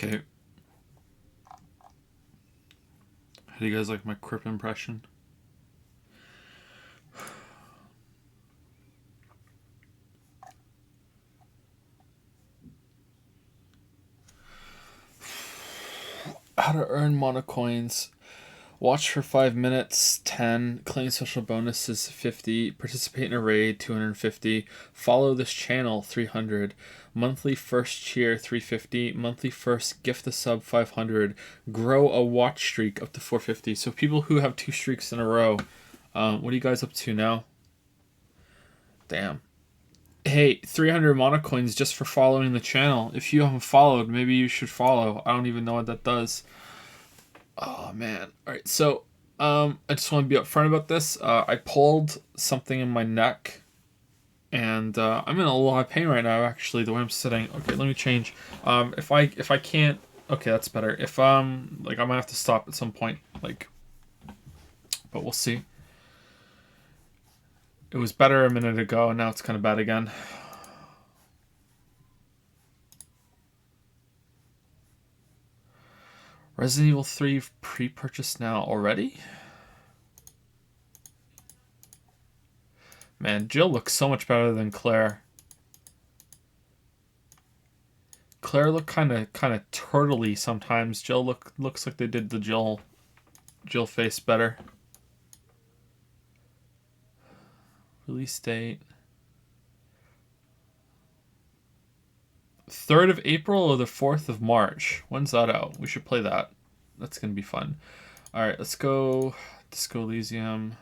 Okay. How do you guys like my Crip impression? How to earn monocoins. Watch for 5 minutes, 10. Claim special bonuses, 50. Participate in a raid, 250. Follow this channel, 300. Monthly first cheer, 350. Monthly first gift a sub, 500. Grow a watch streak up to 450. So people who have 2 streaks in a row, what are you guys up to now? Damn. Hey, 300 monocoins just for following the channel. If you haven't followed, maybe you should follow. I don't even know what that does. Oh man. Alright, so I just want to be upfront about this. I pulled something in my neck and I'm in a lot of pain right now actually, the way I'm sitting. Okay, let me change. If I can't, okay, that's better. If like I might have to stop at some point, like, but we'll see. It was better a minute ago and now it's kind of bad again. Resident Evil 3 pre-purchased now already? Man, Jill looks so much better than Claire. Claire looked kind of turtley sometimes. Jill looks like they did the Jill face better. Release date 3rd of April or the 4th of March. When's that out? We should play that. That's gonna be fun. All right, let's go. Disco Elysium.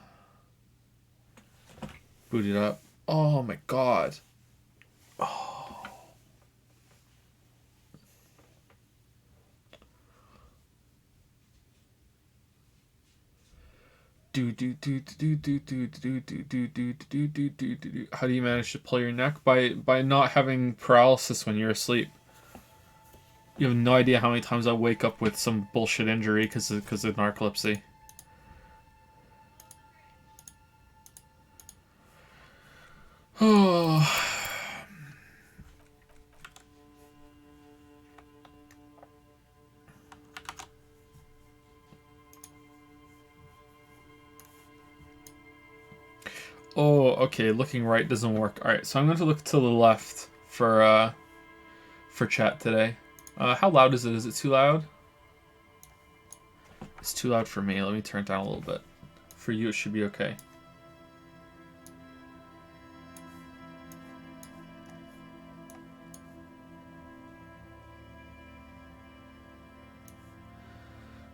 Boot it up. Oh my god. Oh. How do you manage to pull your neck? By not having paralysis when you're asleep. You have no idea how many times I wake up with some bullshit injury because of narcolepsy. Oh. Oh, okay. Looking right doesn't work. All right, so I'm going to look to the left for chat today. How loud is it? Is it too loud? It's too loud for me. Let me turn it down a little bit. For you, it should be okay.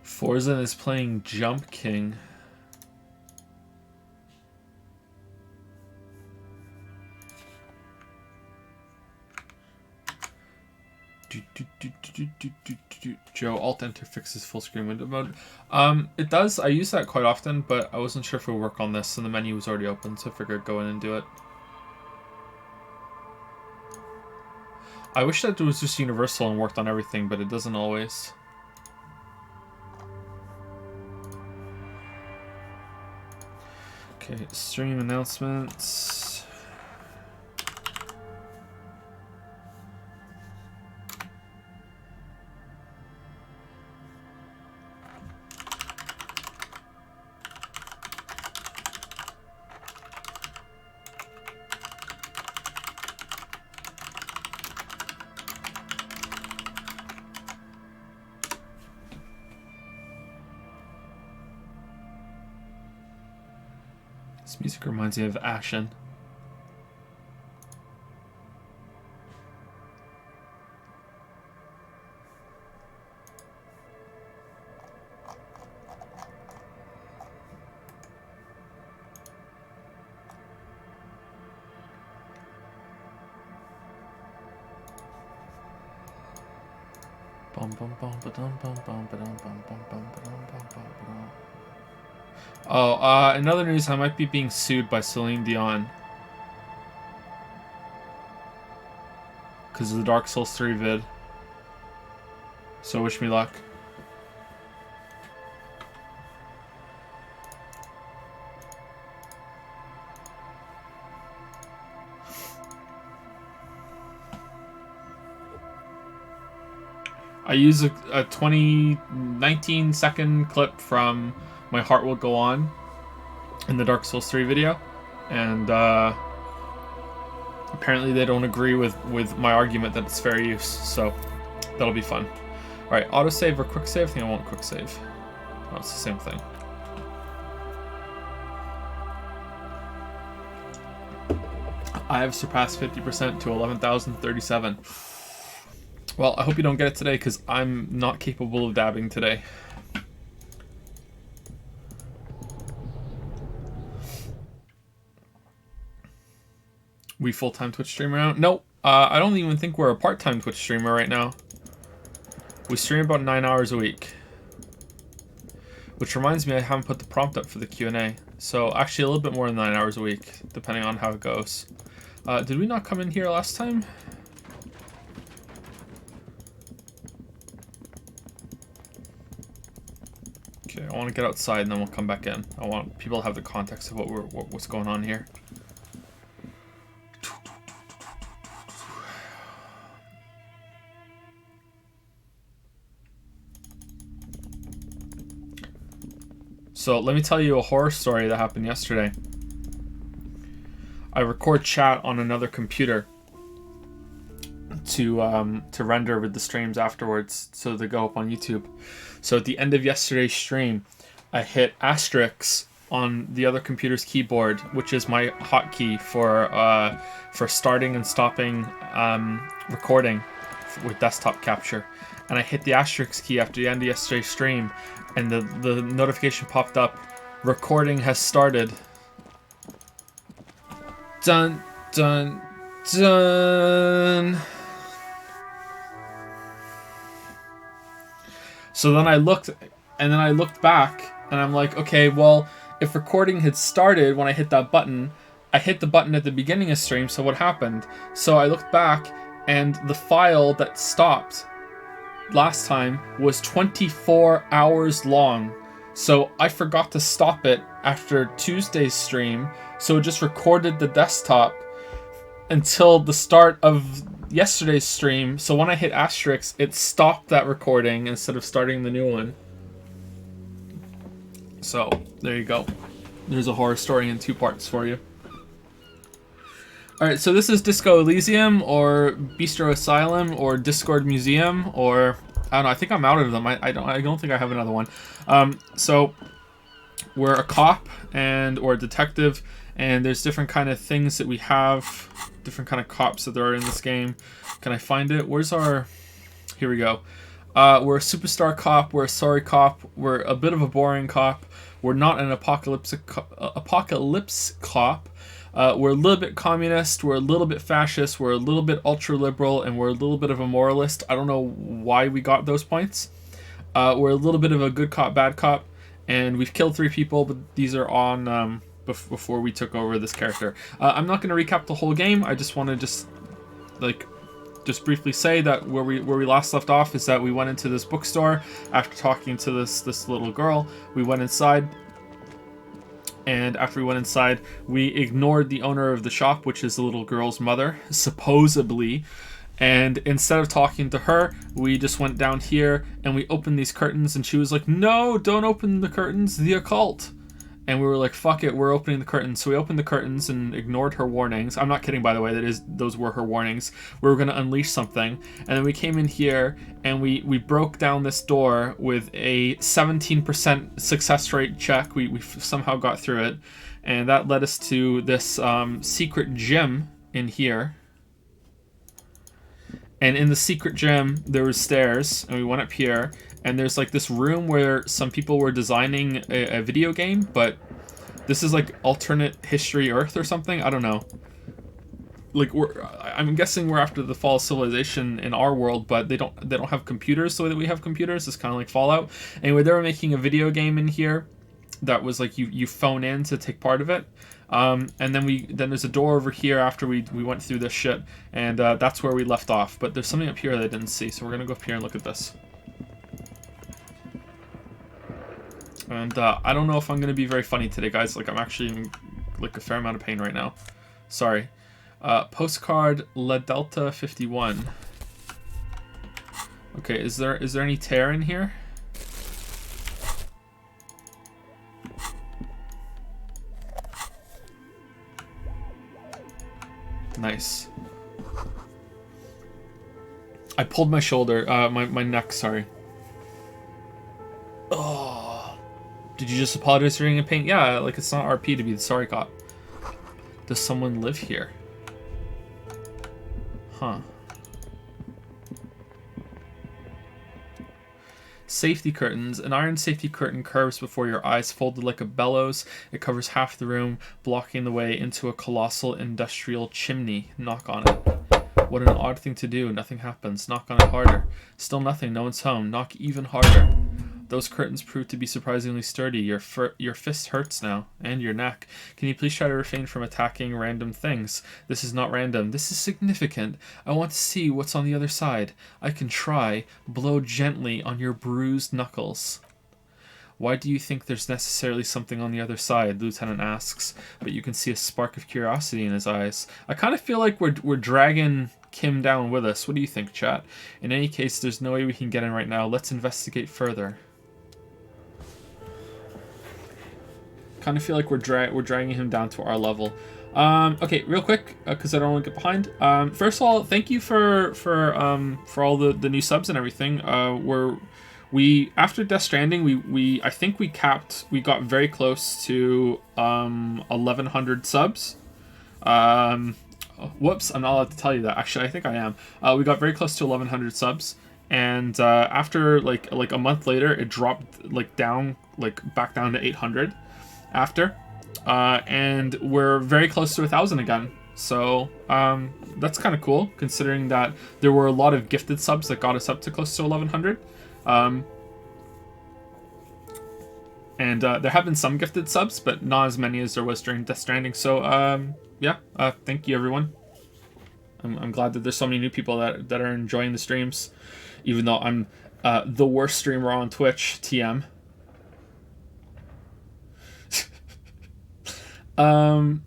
Forza is playing Jump King. Joe, Alt-Enter fixes full screen window mode. It does. I use that quite often, but I wasn't sure if it would work on this, and the menu was already open, so I figured go in and do it. I wish that it was just universal and worked on everything, but it doesn't always. Okay, stream announcements. This music reminds me of Action. Oh, in other news, I might be being sued by Celine Dion. Because of the Dark Souls 3 vid. So wish me luck. I use a 19 second clip from My Heart Will Go On in the Dark Souls 3 video, and apparently they don't agree with my argument that it's fair use, so that'll be fun. Alright, autosave or quick save? I think I want quick save. Oh, it's the same thing. I have surpassed 50% to 11,037. Well, I hope you don't get it today, because I'm not capable of dabbing today. We full-time Twitch streamer now? No, I don't even think we're a part-time Twitch streamer right now. We stream about 9 hours a week. Which reminds me, I haven't put the prompt up for the Q&A. So actually a little bit more than 9 hours a week, depending on how it goes. Did we not come in here last time? Okay, I want to get outside and then we'll come back in. I want people to have the context of what's going on here. So let me tell you a horror story that happened yesterday. I record chat on another computer to render with the streams afterwards, so they go up on YouTube. So at the end of yesterday's stream, I hit asterisk on the other computer's keyboard, which is my hotkey for starting and stopping recording with desktop capture. And I hit the asterisk key after the end of yesterday's stream, and the notification popped up, recording has started. Dun, dun, dun. So then I looked back, and I'm like, okay, well, if recording had started when I hit that button, I hit the button at the beginning of stream, so what happened? So I looked back, and the file that stopped last time was 24 hours long. So I forgot to stop it after Tuesday's stream, so it just recorded the desktop until the start of yesterday's stream. So when I hit asterisk, it stopped that recording instead of starting the new one. So there you go. There's a horror story in 2 parts for you. Alright, so this is Disco Elysium, or Bistro Asylum, or Discord Museum, or I don't know, I think I'm out of them. I don't think I have another one. So we're a cop or a detective, and there's different kind of things that we have, different kind of cops that there are in this game. Can I find it? Where's our... Here we go. We're a superstar cop, we're a sorry cop, we're a bit of a boring cop, we're not an apocalypse cop. We're a little bit communist, we're a little bit fascist, we're a little bit ultra-liberal, and we're a little bit of a moralist. I don't know why we got those points. We're a little bit of a good cop, bad cop, and we've killed 3 people, but these are on before we took over this character. I'm not going to recap the whole game. I just want to just briefly say that where we last left off is that we went into this bookstore after talking to this little girl. We went inside. And after we went inside, we ignored the owner of the shop, which is the little girl's mother, supposedly. And instead of talking to her, we just went down here and we opened these curtains, and she was like, "No, don't open the curtains, the occult." And we were like, fuck it, we're opening the curtains. So we opened the curtains and ignored her warnings. I'm not kidding, by the way, those were her warnings. We were going to unleash something. And then we came in here and we broke down this door with a 17% success rate check. We somehow got through it. And that led us to this secret gym in here. And in the secret gym, there were stairs, and we went up here, and there's like this room where some people were designing a video game, but this is like alternate history Earth or something. I don't know. Like I'm guessing we're after the fall of civilization in our world, but they don't have computers the way that we have computers. It's kind of like Fallout. Anyway, they were making a video game in here that was like you phone in to take part of it. And then there's a door over here after we went through this shit, and that's where we left off. But there's something up here that I didn't see, so we're gonna go up here and look at this. And I don't know if I'm gonna be very funny today, guys. Like, I'm actually in like a fair amount of pain right now. Sorry. Postcard La Delta 51. Okay, is there any tear in here? Nice. I pulled my shoulder, my neck, sorry. Oh. Did you just apologize for being in pain? Yeah, like it's not RP to be the sorry cop. Does someone live here? Huh. Safety curtains. An iron safety curtain curves before your eyes, folded like a bellows. It covers half the room, blocking the way into a colossal industrial chimney. Knock on it. What an odd thing to do. Nothing happens. Knock on it harder. Still nothing. No one's home. Knock even harder. Those curtains prove to be surprisingly sturdy. Your fist hurts now. And your neck. Can you please try to refrain from attacking random things? This is not random. This is significant. I want to see what's on the other side. I can try. Blow gently on your bruised knuckles. Why do you think there's necessarily something on the other side? The lieutenant asks, but you can see a spark of curiosity in his eyes. I kind of feel like we're dragging Kim down with us. What do you think, chat? In any case, there's no way we can get in right now. Let's investigate further. Kind of feel like we're dragging him down to our level. Okay, real quick, because I don't want to get behind. First of all, thank you for all the new subs and everything. We after Death Stranding, I think we got very close to 1,100 subs. Whoops, I'm not allowed to tell you that. Actually, I think I am. We got very close to 1,100 subs, and after like a month later, it dropped back down to 800. After, and we're very close to 1,000 again. So that's kind of cool, considering that there were a lot of gifted subs that got us up to close to 1,100. And there have been some gifted subs, but not as many as there was during Death Stranding. So yeah, thank you everyone. I'm glad that there's so many new people that are enjoying the streams, even though I'm the worst streamer on Twitch. TM. Who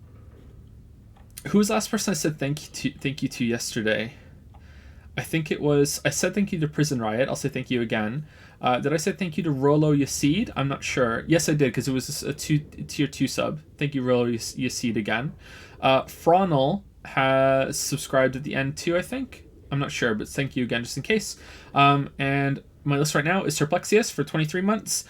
was the last person I said thank you to yesterday? I think it was... I said thank you to Prison Riot. I'll say thank you again. Did I say thank you to Rolo Yasid? I'm not sure. Yes, I did, because it was a tier 2 sub. Thank you, Rolo Yasid, again. Fronel has subscribed at the end too, I think. I'm not sure, but thank you again, just in case. And my list right now is Serplexius for 23 months.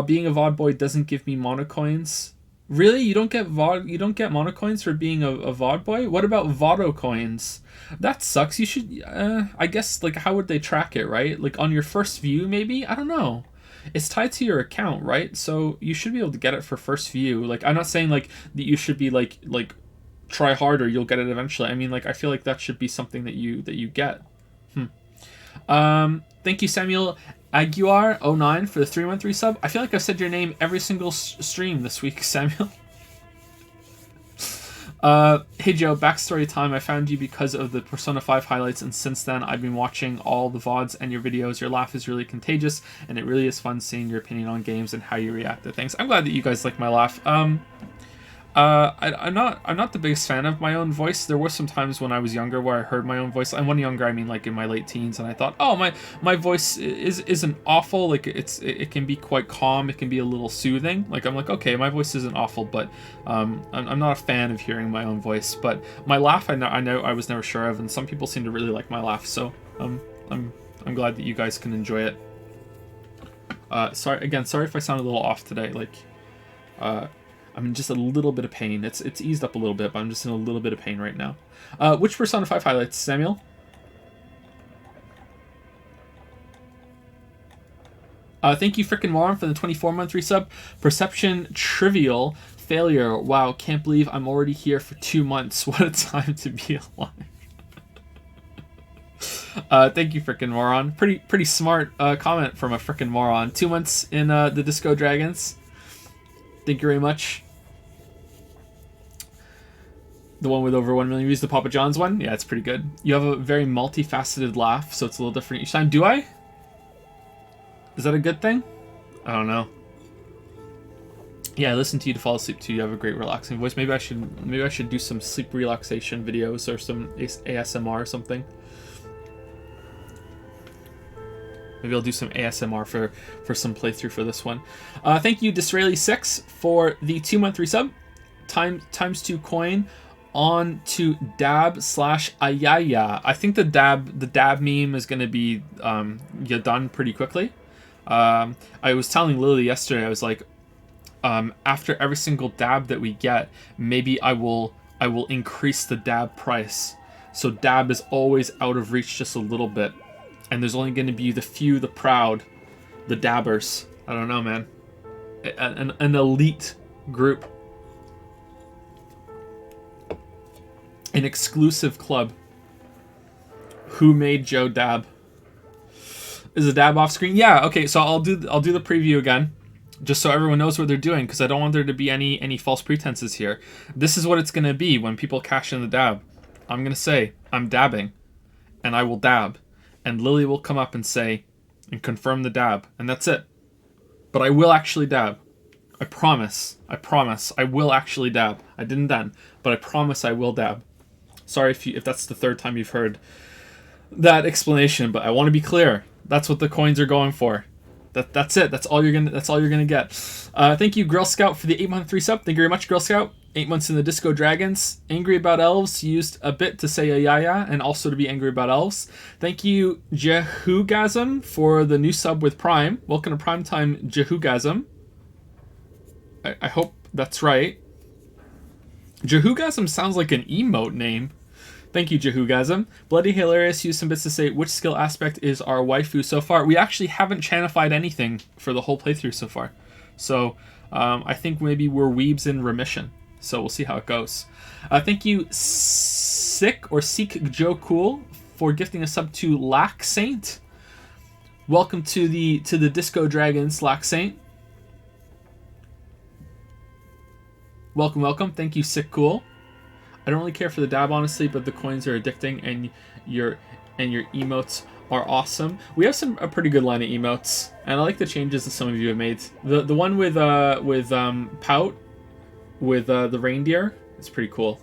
Being a VOD boy doesn't give me monocoins. Really? You don't get monocoins for being a VOD boy? What about Vodo coins? That sucks. You should, I guess, like, how would they track it, right? Like, on your first view, maybe? I don't know. It's tied to your account, right? So you should be able to get it for first view. Like, I'm not saying, like, that you should be, like, try harder, you'll get it eventually. I mean, like, I feel like that should be something that you get. Thank you, Samuel Aguiar09 for the 3-month resub. I feel like I've said your name every single stream this week, Samuel. Hey Joe, backstory time. I found you because of the Persona 5 highlights, and since then I've been watching all the VODs and your videos. Your laugh is really contagious, and it really is fun seeing your opinion on games and how you react to things. I'm glad that you guys like my laugh. I'm not the biggest fan of my own voice. There were some times when I was younger where I heard my own voice. And when younger, I mean like in my late teens, and I thought, oh, my voice isn't awful. Like it can be quite calm. It can be a little soothing. Like I'm like, okay, my voice isn't awful, but I'm not a fan of hearing my own voice. But my laugh, I know I was never sure of, and some people seem to really like my laugh. So I'm glad that you guys can enjoy it. Sorry if I sound a little off today. Like I'm in just a little bit of pain. It's eased up a little bit, but I'm just in a little bit of pain right now. Which Persona 5 highlights, Samuel? Thank you, frickin' moron, for the 24-month resub. Perception trivial failure. Wow, can't believe I'm already here for 2 months. What a time to be alive. Thank you, frickin' moron. Pretty smart comment from a frickin' moron. 2 months in the Disco Dragons. Thank you very much. The one with over 1 million views, the Papa John's one? Yeah, it's pretty good. You have a very multifaceted laugh, so it's a little different each time. Do I? Is that a good thing? I don't know. Yeah, I listen to you to fall asleep too. You have a great relaxing voice. Maybe I should do some sleep relaxation videos or some ASMR or something. Maybe I'll do some ASMR for some playthrough for this one. Thank you, Disraeli6, for the 2-month resub. Times 2 coin on to dab/ayaya. I think the dab meme is going to be done pretty quickly. I was telling Lily yesterday, I was like, after every single dab that we get, maybe I will increase the dab price. So dab is always out of reach just a little bit. And there's only going to be the few, the proud, the dabbers. I don't know, man. An elite group. An exclusive club. Who made Joe dab? Is the dab off screen? Yeah, okay, so I'll do the preview again. Just so everyone knows what they're doing, because I don't want there to be any false pretenses here. This is what it's going to be when people cash in the dab. I'm going to say, I'm dabbing. And I will dab. And Lily will come up and say, and confirm the dab. And that's it. But I will actually dab. I promise. I will actually dab. I didn't then, but I promise I will dab. Sorry if that's the third time you've heard that explanation, but I want to be clear. That's what the coins are going for. That's it. That's all you're gonna get. Thank you, Girl Scout, for the 8-month resub. Thank you very much, Girl Scout. 8 months in the Disco Dragons. Angry about elves, used a bit to say a yaya and also to be angry about elves. Thank you, Jehugasm, for the new sub with Prime. Welcome to Primetime, Jehugasm. I hope that's right. Jehugasm sounds like an emote name. Thank you, Jehugasm. Bloody Hilarious used some bits to say which skill aspect is our waifu so far. We actually haven't chanified anything for the whole playthrough so far. So I think maybe we're weebs in remission. So we'll see how it goes. Thank you, Sick Joe Cool, for gifting a sub to Lack Saint. Welcome to the Disco Dragons, Lack Saint. Welcome. Thank you, Sick Cool. I don't really care for the dab, honestly, but the coins are addicting, and your emotes are awesome. We have a pretty good line of emotes, and I like the changes that some of you have made. The one with Pout, with the reindeer, it's pretty cool.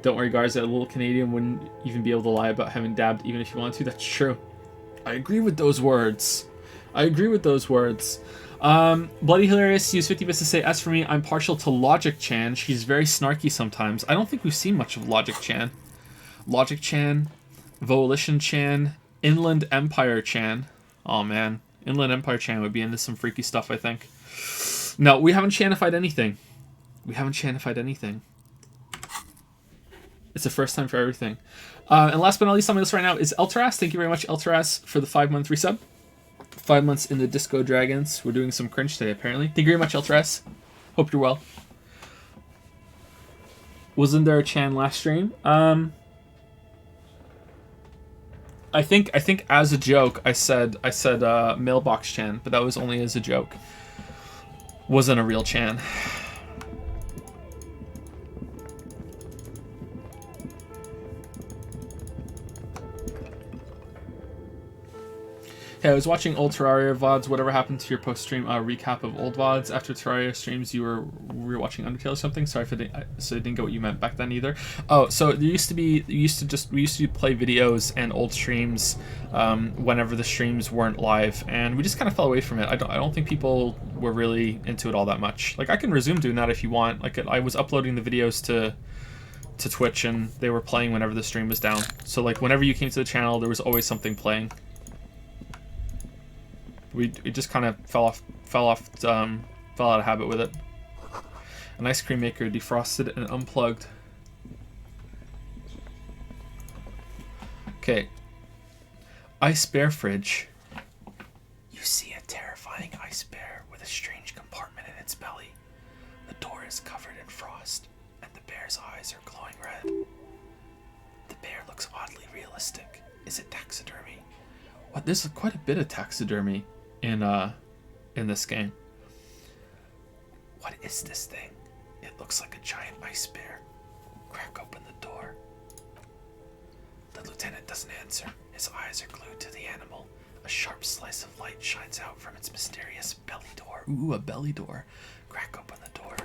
Don't worry, guys, that little Canadian wouldn't even be able to lie about having dabbed, even if you wanted to. That's true. I agree with those words. Bloody Hilarious used 50 bits to say, as for me, I'm partial to Logic Chan. She's very snarky sometimes. I don't think we've seen much of Logic Chan. Logic Chan, Volition Chan, Inland Empire Chan. Oh man, Inland Empire Chan would be into some freaky stuff, I think. No, we haven't chanified anything. It's the first time for everything. And last but not least on my list right now is Eltaras. Thank you very much, Eltaras, for the 5-month resub. 5 months in the Disco Dragons. We're doing some cringe today, apparently. Thank you very much, Eltaras. Hope you're well. Wasn't there a Chan last stream? I think as a joke I said Mailbox Chan, but that was only as a joke. Wasn't a real Chan. Hey, I was watching old Terraria VODs. Whatever happened to your post-stream recap of old VODs? After Terraria streams, you were watching Undertale or something? Sorry if I didn't get what you meant back then either. Oh, so we used to play videos and old streams whenever the streams weren't live, and we just kind of fell away from it. I don't think people were really into it all that much. Like, I can resume doing that if you want. Like, I was uploading the videos to Twitch, and they were playing whenever the stream was down. So like, whenever you came to the channel, there was always something playing. We just kind of fell out of habit with it. An ice cream maker, defrosted and unplugged. Okay. Ice bear fridge. You see a terrifying ice bear with a strange compartment in its belly. The door is covered in frost, and the bear's eyes are glowing red. The bear looks oddly realistic. Is it taxidermy? What? There's quite a bit of taxidermy in this game. What is this thing? It looks like a giant ice bear. Crack open the door. The lieutenant doesn't answer. His eyes are glued to the animal. A sharp slice of light shines out from its mysterious belly door. Ooh, a belly door. Crack open the door.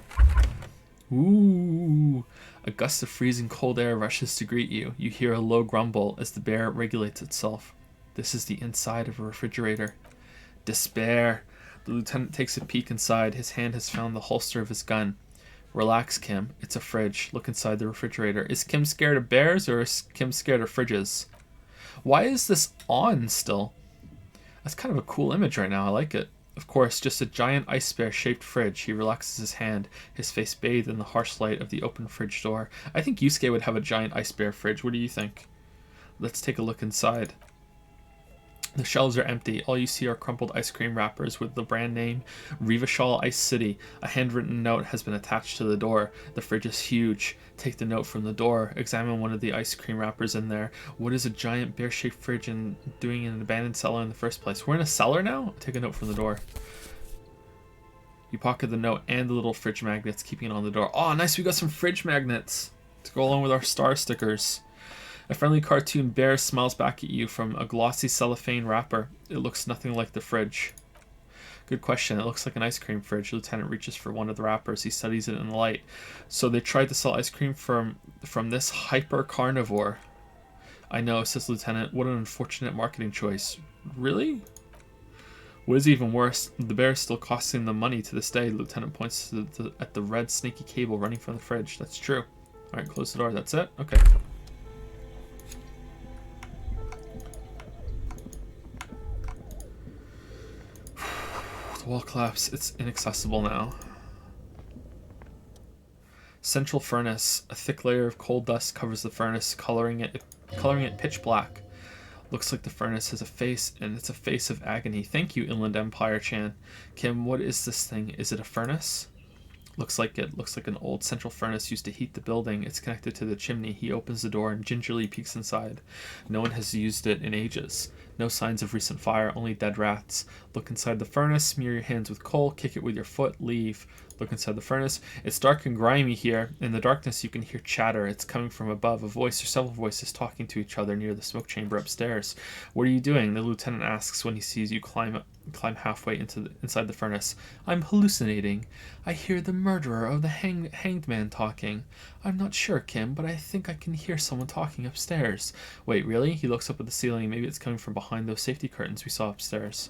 Ooh. A gust of freezing cold air rushes to greet you. You hear a low grumble as the bear regulates itself. This is the inside of a refrigerator. Despair. The lieutenant takes a peek inside. His hand has found the holster of his gun. Relax, Kim. It's a fridge. Look inside the refrigerator. Is Kim scared of bears or is Kim scared of fridges? Why is this on still? That's kind of a cool image right now. I like it. Of course, just a giant ice bear shaped fridge. He relaxes his hand, his face bathed in the harsh light of the open fridge door. I think Yusuke would have a giant ice bear fridge. What do you think? Let's take a look inside. The shelves are empty. All you see are crumpled ice cream wrappers with the brand name Revachol Ice City. A handwritten note has been attached to the door. The fridge is huge. Take the note from the door. Examine one of the ice cream wrappers in there. What is a giant bear-shaped fridge and doing in an abandoned cellar in the first place? We're in a cellar now? Take a note from the door. You pocket the note and the little fridge magnets, keeping it on the door. Oh, nice. We got some fridge magnets to go along with our star stickers. A friendly cartoon bear smiles back at you from a glossy cellophane wrapper. It looks nothing like the fridge. Good question. It looks like an ice cream fridge. Lieutenant reaches for one of the wrappers. He studies it in the light. So they tried to sell ice cream from this hyper carnivore. I know, says Lieutenant. What an unfortunate marketing choice. Really? What is even worse, the bear is still costing them money to this day. Lieutenant points at the red snaky cable running from the fridge. That's true. Alright, close the door. That's it? Okay. The wall collapsed. It's inaccessible now. Central furnace. A thick layer of coal dust covers the furnace, coloring it pitch black. Looks like the furnace has a face, and it's a face of agony. Thank you, Inland Empire-chan. Kim, what is this thing? Is it a furnace? Looks like an old central furnace used to heat the building. It's connected to the chimney. He opens the door and gingerly peeks inside. No one has used it in ages. No signs of recent fire, only dead rats. Look inside the furnace, smear your hands with coal, kick it with your foot, leave. Look inside the furnace. It's dark and grimy here. In the darkness you can hear chatter. It's coming from above. A voice or several voices talking to each other near the smoke chamber upstairs. What are you doing? The lieutenant asks when he sees you climb halfway inside the furnace. I'm hallucinating. I hear the murderer of the hanged man talking. I'm not sure, Kim, but I think I can hear someone talking upstairs. Wait, really? He looks up at the ceiling. Maybe it's coming from behind those safety curtains we saw upstairs.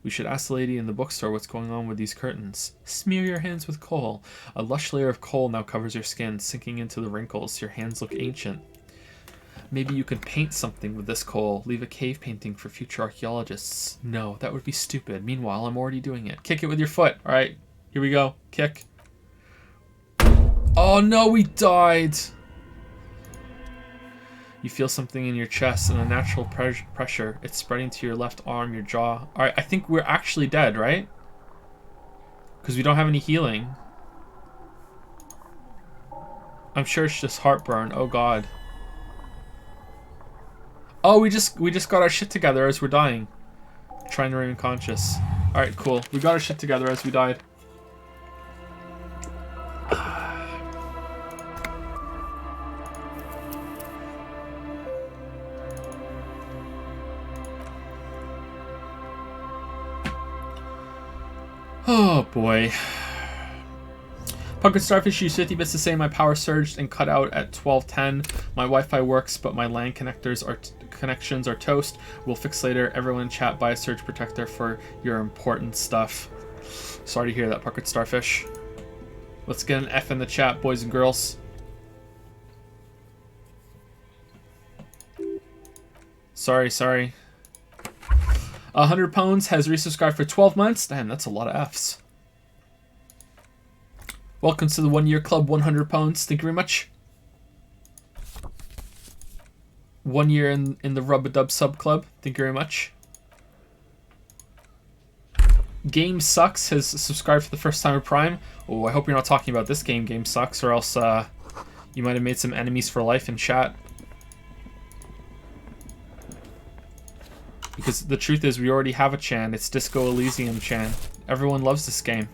We should ask the lady in the bookstore what's going on with these curtains. Smear your hands with coal. A lush layer of coal now covers your skin, sinking into the wrinkles. Your hands look ancient. Maybe you could paint something with this coal. Leave a cave painting for future archaeologists. No, that would be stupid. Meanwhile, I'm already doing it. Kick it with your foot. All right, here we go. Kick. Oh no, we died. You feel something in your chest and a natural pressure. It's spreading to your left arm, your jaw. All right, I think we're actually dead, right? Because we don't have any healing. I'm sure it's just heartburn. Oh god. Oh, we just got our shit together as we're dying. Trying to remain conscious. All right, cool. We got our shit together as we died. Oh boy. Puckered Starfish used 50 bits to say my power surged and cut out at 12:10. My Wi-Fi works, but my LAN connections are toast. We'll fix later. Everyone in chat, buy a surge protector for your important stuff. Sorry to hear that, Puckered Starfish. Let's get an F in the chat, boys and girls. Sorry. 100 Pounds has resubscribed for 12 months. Damn, that's a lot of Fs. Welcome to the 1 year club, 100 Pounds. Thank you very much. 1 year in the Rub-a-Dub sub club. Thank you very much. Game Sucks has subscribed for the first time with Prime. Oh, I hope you're not talking about this game, Game Sucks, or else you might have made some enemies for life in chat. Because the truth is, we already have a Chan. It's Disco Elysium Chan. Everyone loves this game.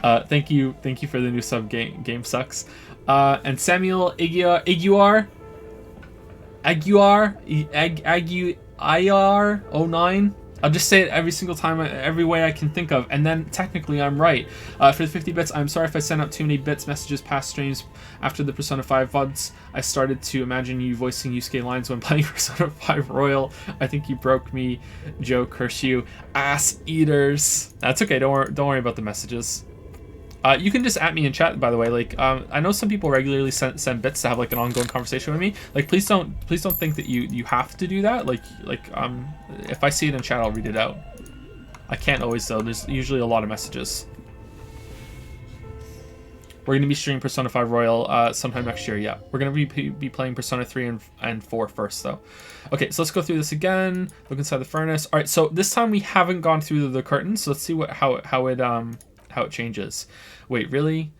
Thank you for the new sub. Game Sucks. And Samuel Aguiar 09. I'll just say it every single time, every way I can think of, and then technically I'm right. For the 50 bits, I'm sorry if I sent out too many bits messages past streams. After the Persona 5 VODs, I started to imagine you voicing Yusuke lines when playing Persona 5 Royal. I think you broke me, Joe. Curse you, ass eaters. That's okay. Don't worry about the messages. You can just at me in chat, by the way. Like, I know some people regularly send bits to have like an ongoing conversation with me. Like, please don't think that you have to do that. Like, if I see it in chat, I'll read it out. I can't always though. There's usually a lot of messages. We're gonna be streaming Persona 5 Royal sometime next year. Yeah, we're gonna be playing Persona 3 and 4 first though. Okay, so let's go through this again. Look inside the furnace. All right, so this time we haven't gone through the curtains. So let's see how it changes. Wait, really?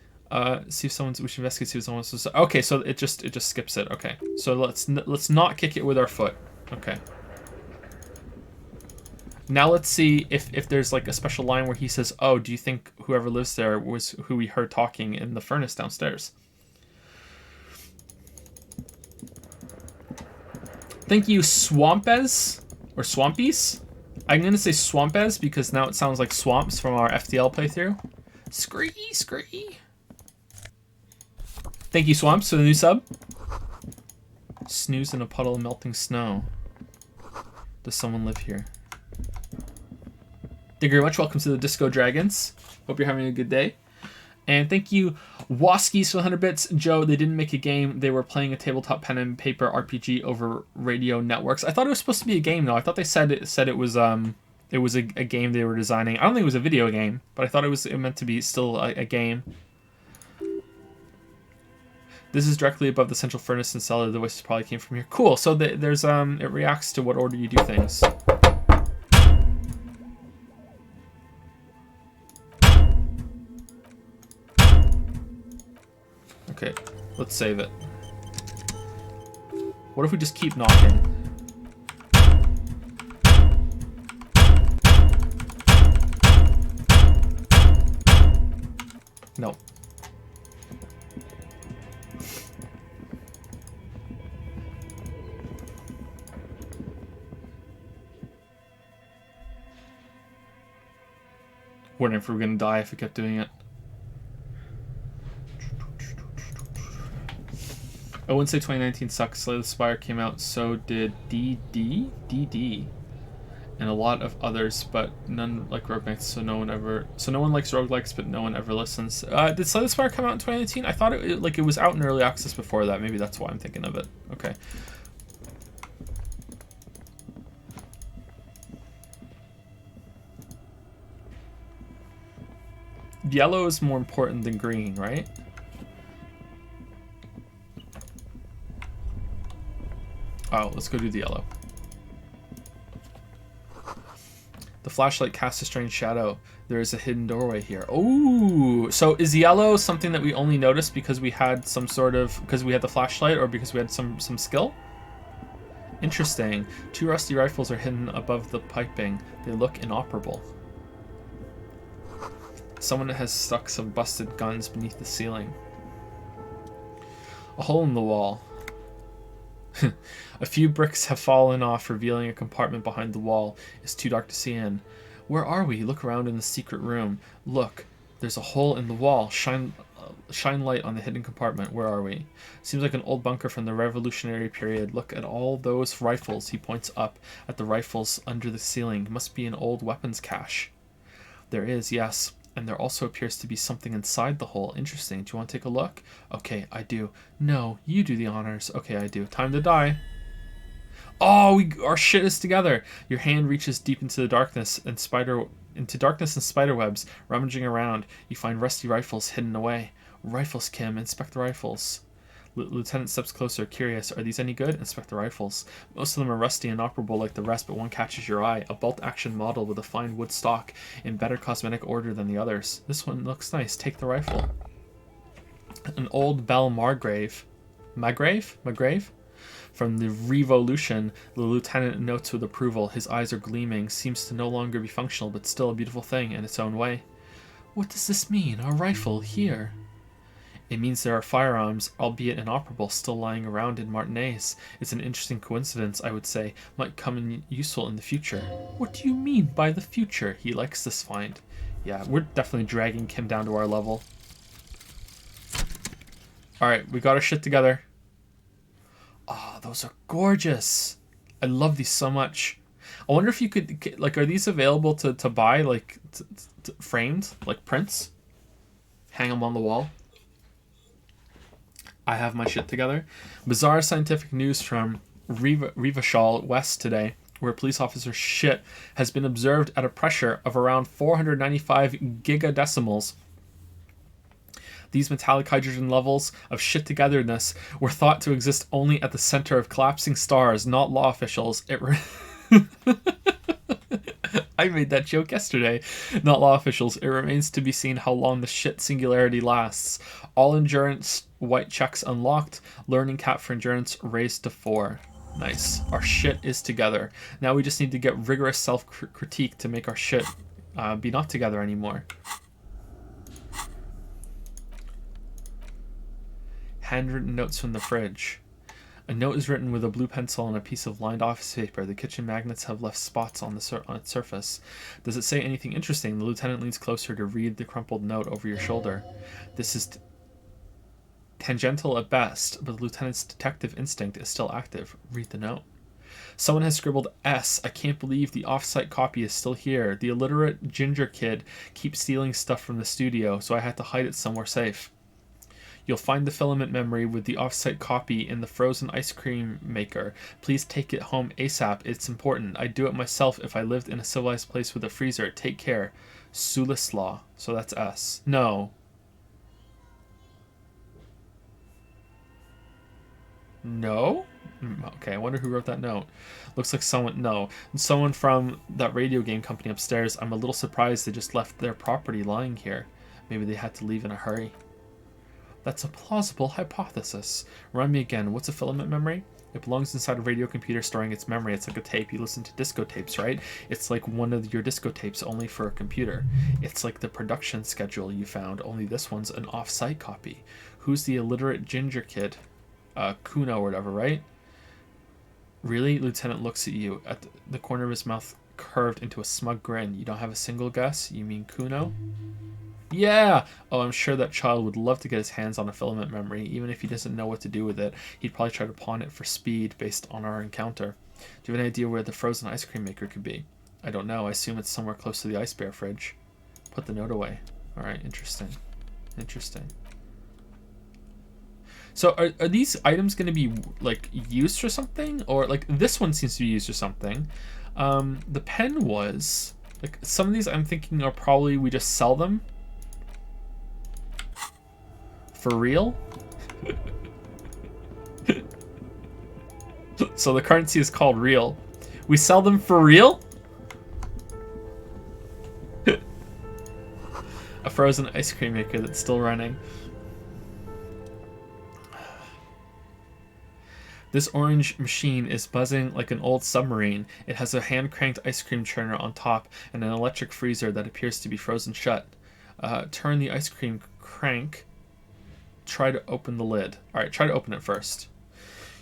See if we should investigate. See if someone else. Okay, so it just skips it. Okay, so let's not kick it with our foot. Okay. Now let's see if there's like a special line where he says, "Oh, do you think whoever lives there was who we heard talking in the furnace downstairs?" Thank you, Swampez or Swampies. I'm gonna say Swampez because now it sounds like swamps from our FTL playthrough. Scree. Thank you, Swamps, for the new sub. Snooze in a puddle of melting snow. Does someone live here? Thank you very much. Welcome to the Disco Dragons. Hope you're having a good day. And thank you, Waskies, for 100 bits. Joe, they didn't make a game. They were playing a tabletop pen and paper RPG over radio networks. I thought it was supposed to be a game, though. I thought they said it was a game they were designing. I don't think it was a video game, but I thought it meant to be still a game. This is directly above the central furnace and cellar. The voices probably came from here. Cool. So there's it reacts to what order you do things. Okay, let's save it. What if we just keep knocking? No. Wondering if we were gonna die if we kept doing it. I wouldn't say 2019 sucks. Slay the Spire came out, so did DD, and a lot of others, but none like roguelikes. So no one likes roguelikes, but no one ever listens. Did Slay the Spire come out in 2019? I thought it was out in early access before that. Maybe that's why I'm thinking of it. Okay. Yellow is more important than green, right? Oh, let's go do the yellow. The flashlight casts a strange shadow. There is a hidden doorway here. Oh, so is yellow something that we only noticed because we had because we had the flashlight, or because we had some skill? Interesting. 2 rusty rifles are hidden above the piping. They look inoperable. Someone has stuck some busted guns beneath the ceiling. A hole in the wall. A few bricks have fallen off, revealing a compartment behind the wall. It's too dark to see in. Where are we? Look around in the secret room. Look, there's a hole in the wall. Shine light on the hidden compartment. Where are we? Seems like an old bunker from the Revolutionary period. Look at all those rifles. He points up at the rifles under the ceiling. It must be an old weapons cache. There is, yes. And there also appears to be something inside the hole. Interesting. Do you want to take a look? Okay, I do. No, you do the honors. Okay, I do. Time to die. Oh, our shit is together. Your hand reaches deep into the darkness and spider webs. Rummaging around, you find rusty rifles hidden away. Rifles, Kim. Inspect the rifles. Lieutenant steps closer, curious. Are these any good? Inspect the rifles. Most of them are rusty and inoperable like the rest, but one catches your eye. A bolt-action model with a fine wood stock in better cosmetic order than the others. This one looks nice. Take the rifle. An old Bell Margrave. Magrave? From the Revolution, the lieutenant notes with approval. His eyes are gleaming. Seems to no longer be functional, but still a beautiful thing in its own way. What does this mean? Our rifle, here. It means there are firearms, albeit inoperable, still lying around in Martinez. It's an interesting coincidence, I would say. Might come in useful in the future. What do you mean by the future? He likes this find. Yeah, we're definitely dragging Kim down to our level. Alright, we got our shit together. Ah, those are gorgeous. I love these so much. I wonder if you could, like, are these available to buy, like, framed, like prints? Hang them on the wall. I have my shit together. Bizarre scientific news from Revachol West today, where a police officer's shit has been observed at a pressure of around 495 gigadecimals. These metallic hydrogen levels of shit togetherness were thought to exist only at the center of collapsing stars, not law officials. I made that joke yesterday. Not law officials. It remains to be seen how long the shit singularity lasts. All endurance white checks unlocked. Learning cap for endurance raised to 4. Nice. Our shit is together. Now we just need to get rigorous self-critique to make our shit be not together anymore. Handwritten notes from the fridge. A note is written with a blue pencil on a piece of lined office paper. The kitchen magnets have left spots on its surface. Does it say anything interesting? The lieutenant leans closer to read the crumpled note over your shoulder. This is tangential at best, but the lieutenant's detective instinct is still active. Read the note. Someone has scribbled S. I can't believe the off-site copy is still here. The illiterate ginger kid keeps stealing stuff from the studio, so I had to hide it somewhere safe. You'll find the filament memory with the off-site copy in the frozen ice cream maker. Please take it home ASAP. It's important. I'd do it myself if I lived in a civilized place with a freezer. Take care. Sulislaw. So that's S. No. No? Okay, I wonder who wrote that note. Looks like someone... No. Someone from that radio game company upstairs. I'm a little surprised they just left their property lying here. Maybe they had to leave in a hurry. That's a plausible hypothesis. Remind me again, what's a filament memory? It belongs inside a radio computer storing its memory. It's like a tape. You listen to disco tapes, right? It's like one of your disco tapes, only for a computer. It's like the production schedule you found, only this one's an off-site copy. Who's the illiterate ginger kid? Kuno or whatever, right? Really? Lieutenant looks at you. At the corner of his mouth curved into a smug grin. You don't have a single guess? You mean Kuno? Yeah! Oh, I'm sure that child would love to get his hands on a filament memory. Even if he doesn't know what to do with it, he'd probably try to pawn it for speed based on our encounter. Do you have any idea where the frozen ice cream maker could be? I don't know. I assume it's somewhere close to the ice bear fridge. Put the note away. Alright, interesting. Interesting. So are these items going to be, like, used for something? Or, like, this one seems to be used for something. The pen was... Like, some of these I'm thinking are probably we just sell them. For real? So the currency is called real. We sell them for real? A frozen ice cream maker that's still running. This orange machine is buzzing like an old submarine. It has a hand-cranked ice cream churner on top and an electric freezer that appears to be frozen shut. Turn the ice cream crank. Try to open the lid. Alright, try to open it first.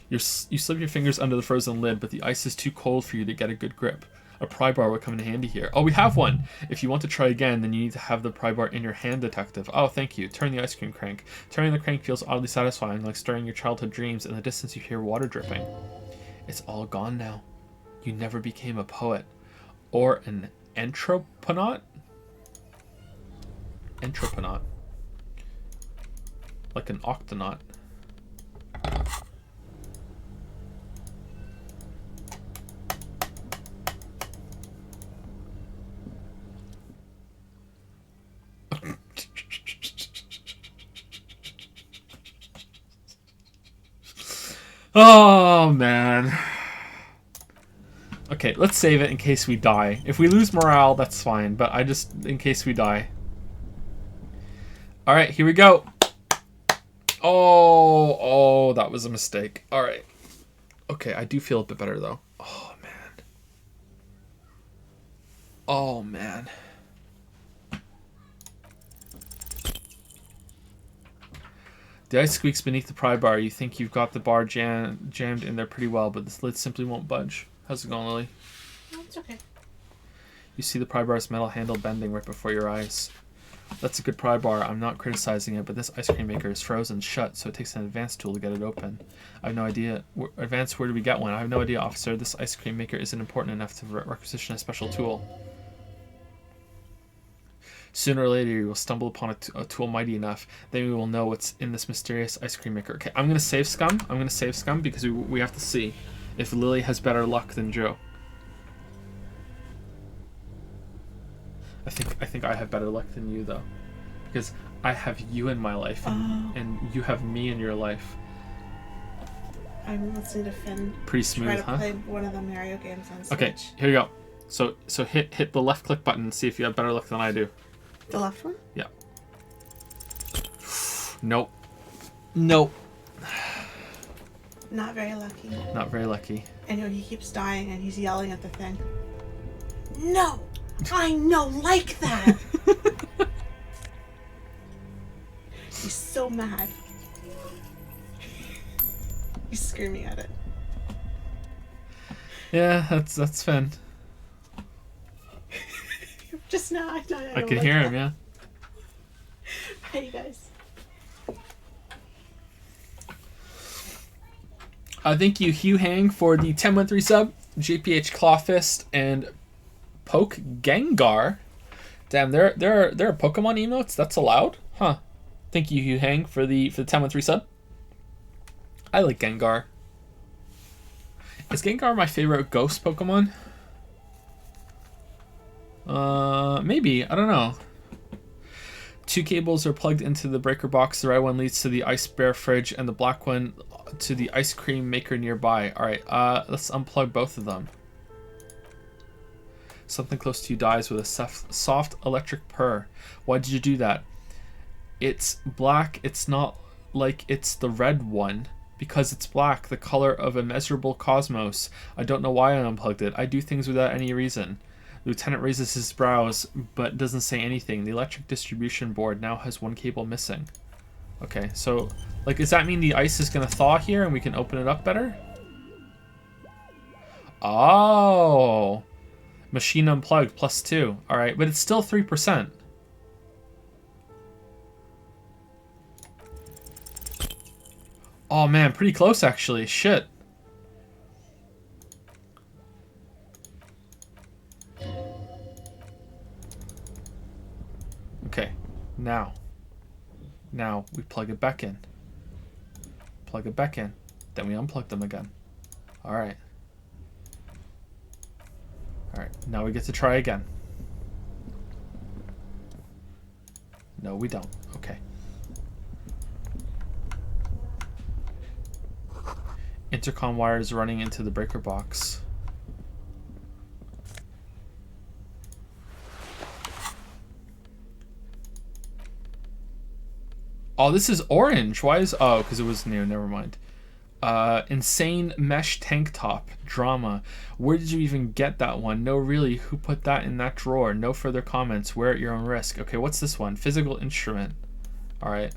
You slip your fingers under the frozen lid, but the ice is too cold for you to get a good grip. A pry bar would come in handy here. Oh, we have one! If you want to try again, then you need to have the pry bar in your hand, detective. Oh, thank you. Turn the ice cream crank. Turning the crank feels oddly satisfying, like stirring your childhood dreams. In the distance you hear water dripping. It's all gone now. You never became a poet. Or an entrepreneur? Entrepreneur. Like an octonaut. Oh, man. Okay, let's save it in case we die. If we lose morale, that's fine, but I just... in case we die. Alright, here we go. Oh, that was a mistake. Alright. Okay, I do feel a bit better, though. Oh, man. Oh, man. The ice squeaks beneath the pry bar. You think you've got the bar jammed in there pretty well, but this lid simply won't budge. How's it going, Lily? Oh, it's okay. You see the pry bar's metal handle bending right before your eyes. That's a good pry bar. I'm not criticizing it, but this ice cream maker is frozen shut, so it takes an advanced tool to get it open. I have no idea. Advanced, where do we get one? I have no idea, officer. This ice cream maker isn't important enough to requisition a special tool. Sooner or later, you will stumble upon a tool mighty enough. Then we will know what's in this mysterious ice cream maker. Okay, I'm going to save scum. I'm going to save scum because we have to see if Lily has better luck than Joe. I think I have better luck than you, though. Because I have you in my life, and you have me in your life. I'm listening to Finn. Pretty smooth, try to play one of the Mario games on Switch. Okay, here you go. So hit the left click button and see if you have better luck than I do. The left one? Yeah. Nope. Nope. Not very lucky. Not very lucky. And he keeps dying and he's yelling at the thing. No! I know, like that! He's so mad. He's screaming at it. Yeah, that's Finn. Just now, I can hear him, yeah. Hey, guys. Thank you, Hugh Hang, for the 10-month resub. JPH Clawfist and Poke Gengar. Damn, there are Pokemon emotes? That's allowed? Huh. Thank you, Hugh Hang, for the 10-month resub. I like Gengar. Is Gengar my favorite ghost Pokemon? Maybe. I don't know. 2 cables are plugged into the breaker box. The red one leads to the ice bear fridge, and the black one to the ice cream maker nearby. Alright, let's unplug both of them. Something close to you dies with a soft electric purr. Why did you do that? It's black. It's not like it's the red one. Because it's black, the color of immeasurable cosmos. I don't know why I unplugged it. I do things without any reason. Lieutenant raises his brows, but doesn't say anything. The electric distribution board now has 1 cable missing. Okay, so, like, does that mean the ice is going to thaw here and we can open it up better? Oh! Machine unplugged, +2. Alright, but it's still 3%. Oh man, pretty close actually. Shit. Okay, now we plug it back in. Plug it back in. Then we unplug them again. Alright. Alright, now we get to try again. No, we don't. Okay. Intercom wires running into the breaker box. Oh, this is orange. Why is... Oh, because it was new. Never mind. Insane mesh tank top. Drama. Where did you even get that one? No, really. Who put that in that drawer? No further comments. Wear at your own risk. Okay, what's this one? Physical instrument. Alright.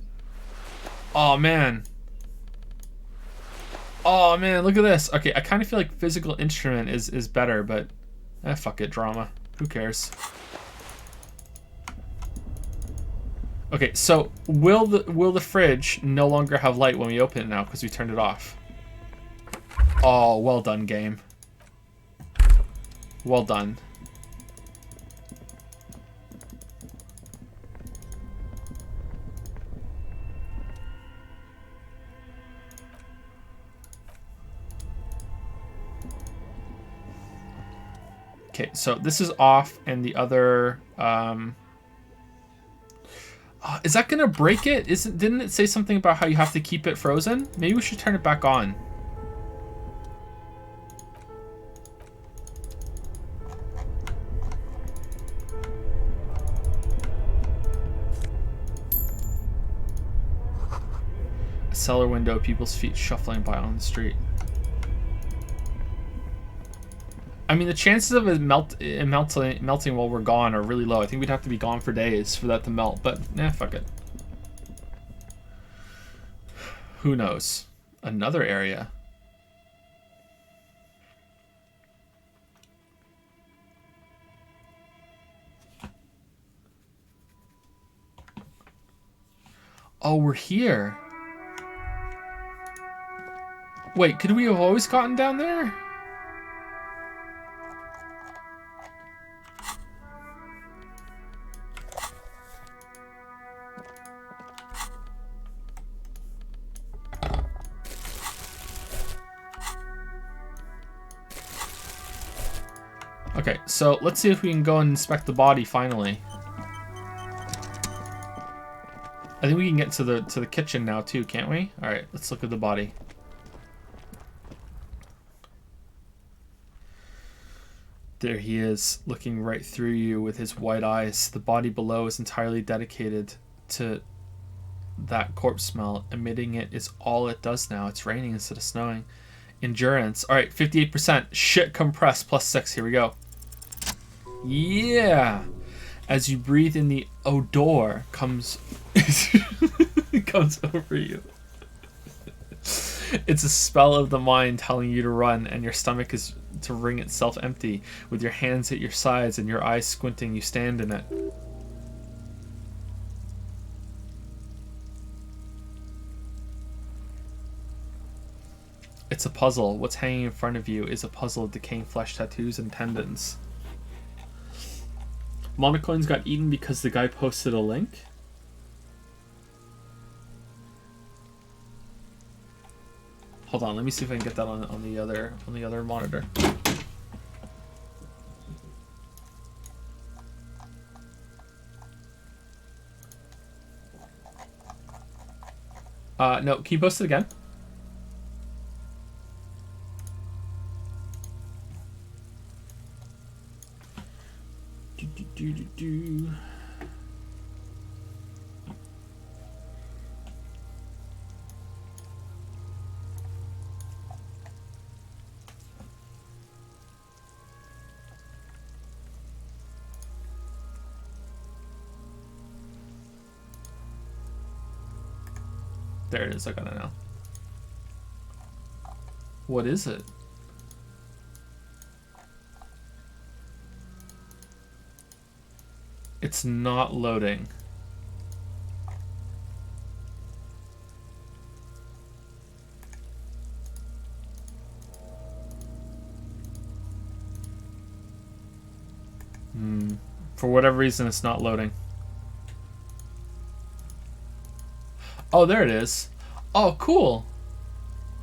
Oh, man. Oh, man. Look at this. Okay, I kind of feel like physical instrument is better, but... fuck it. Drama. Who cares? Okay, so will the fridge no longer have light when we open it now because we turned it off? Oh, well done, game. Well done. Okay, so this is off, and the other... is that gonna break it? Didn't it say something about how you have to keep it frozen? Maybe we should turn it back on. A cellar window, people's feet shuffling by on the street. I mean, the chances of it melting while we're gone are really low. I think we'd have to be gone for days for that to melt, but fuck it. Who knows? Another area. Oh, we're here. Wait, could we have always gotten down there? Okay, so let's see if we can go and inspect the body finally. I think we can get to the kitchen now too, can't we? All right, let's look at the body. There he is, looking right through you with his white eyes. The body below is entirely dedicated to that corpse smell. Emitting it is all it does now. It's raining instead of snowing. Endurance. All right, 58%. Shit compressed, +6. Here we go. Yeah. As you breathe in, the odor comes comes over you. It's a spell of the mind telling you to run, and your stomach is to wring itself empty. With your hands at your sides and your eyes squinting, you stand in it. It's a puzzle. What's hanging in front of you is a puzzle of decaying flesh, tattoos, and tendons. Monocoins got eaten because the guy posted a link. Hold on, let me see if I can get that on the other monitor. No, can you post it again? Do. There it is, I got it now. What is it? It's not loading. For whatever reason, it's not loading. Oh, there it is. Oh, cool.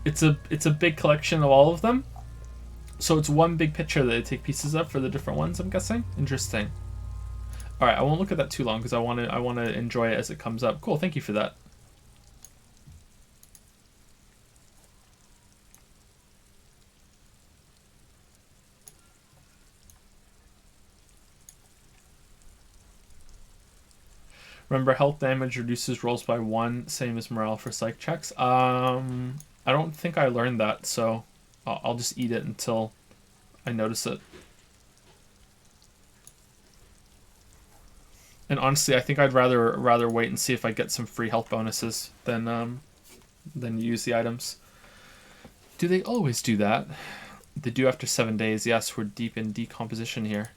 It's a big collection of all of them. So it's one big picture that they take pieces of for the different ones, I'm guessing. Interesting. All right, I won't look at that too long because I want to enjoy it as it comes up. Cool, thank you for that. Remember, health damage reduces rolls by 1, same as morale for psych checks. I don't think I learned that, so I'll just eat it until I notice it. And honestly, I think I'd rather wait and see if I get some free health bonuses than use the items. Do they always do that? They do after 7 days. Yes, we're deep in decomposition here.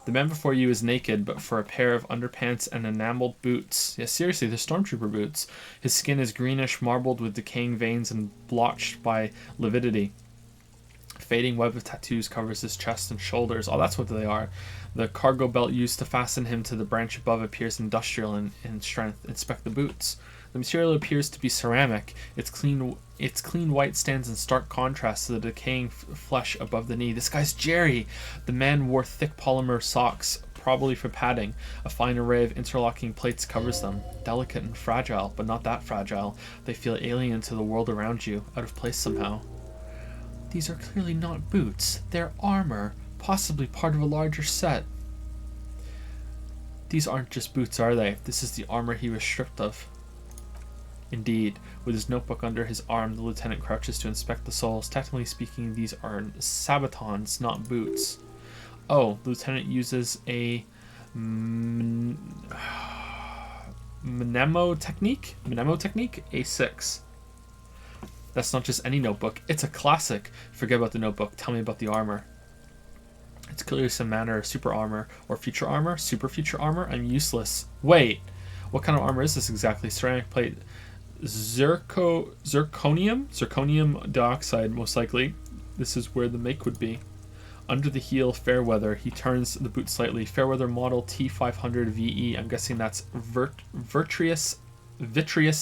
The man before you is naked, but for a pair of underpants and enameled boots. Yeah, seriously, they're stormtrooper boots. His skin is greenish, marbled with decaying veins and blotched by lividity. Fading web of tattoos covers his chest and shoulders. Oh, that's what they are. The cargo belt used to fasten him to the branch above appears industrial in strength. Inspect the boots. The material appears to be ceramic. Its clean white stands in stark contrast to the decaying flesh above the knee. This guy's Jerry. The man wore thick polymer socks, probably for padding. A fine array of interlocking plates covers them. Delicate and fragile, but not that fragile. They feel alien to the world around you, out of place somehow. These are clearly not boots. They're armor, possibly part of a larger set. These aren't just boots, are they? This is the armor he was stripped of. Indeed, with his notebook under his arm, the lieutenant crouches to inspect the soles. Technically speaking, these are sabatons, not boots. Oh, the lieutenant uses a Mnemotechnique, A6. That's not just any notebook, it's a classic. Forget about the notebook, tell me about the armor. It's clearly some manner of super armor or future armor, super future armor. I'm useless. Wait, what kind of armor is this exactly? Ceramic plate, zirconium dioxide, most likely. This is where the make would be. Under the heel, Fairweather. He turns the boot slightly. Fairweather model T500 VE. I'm guessing that's vitreous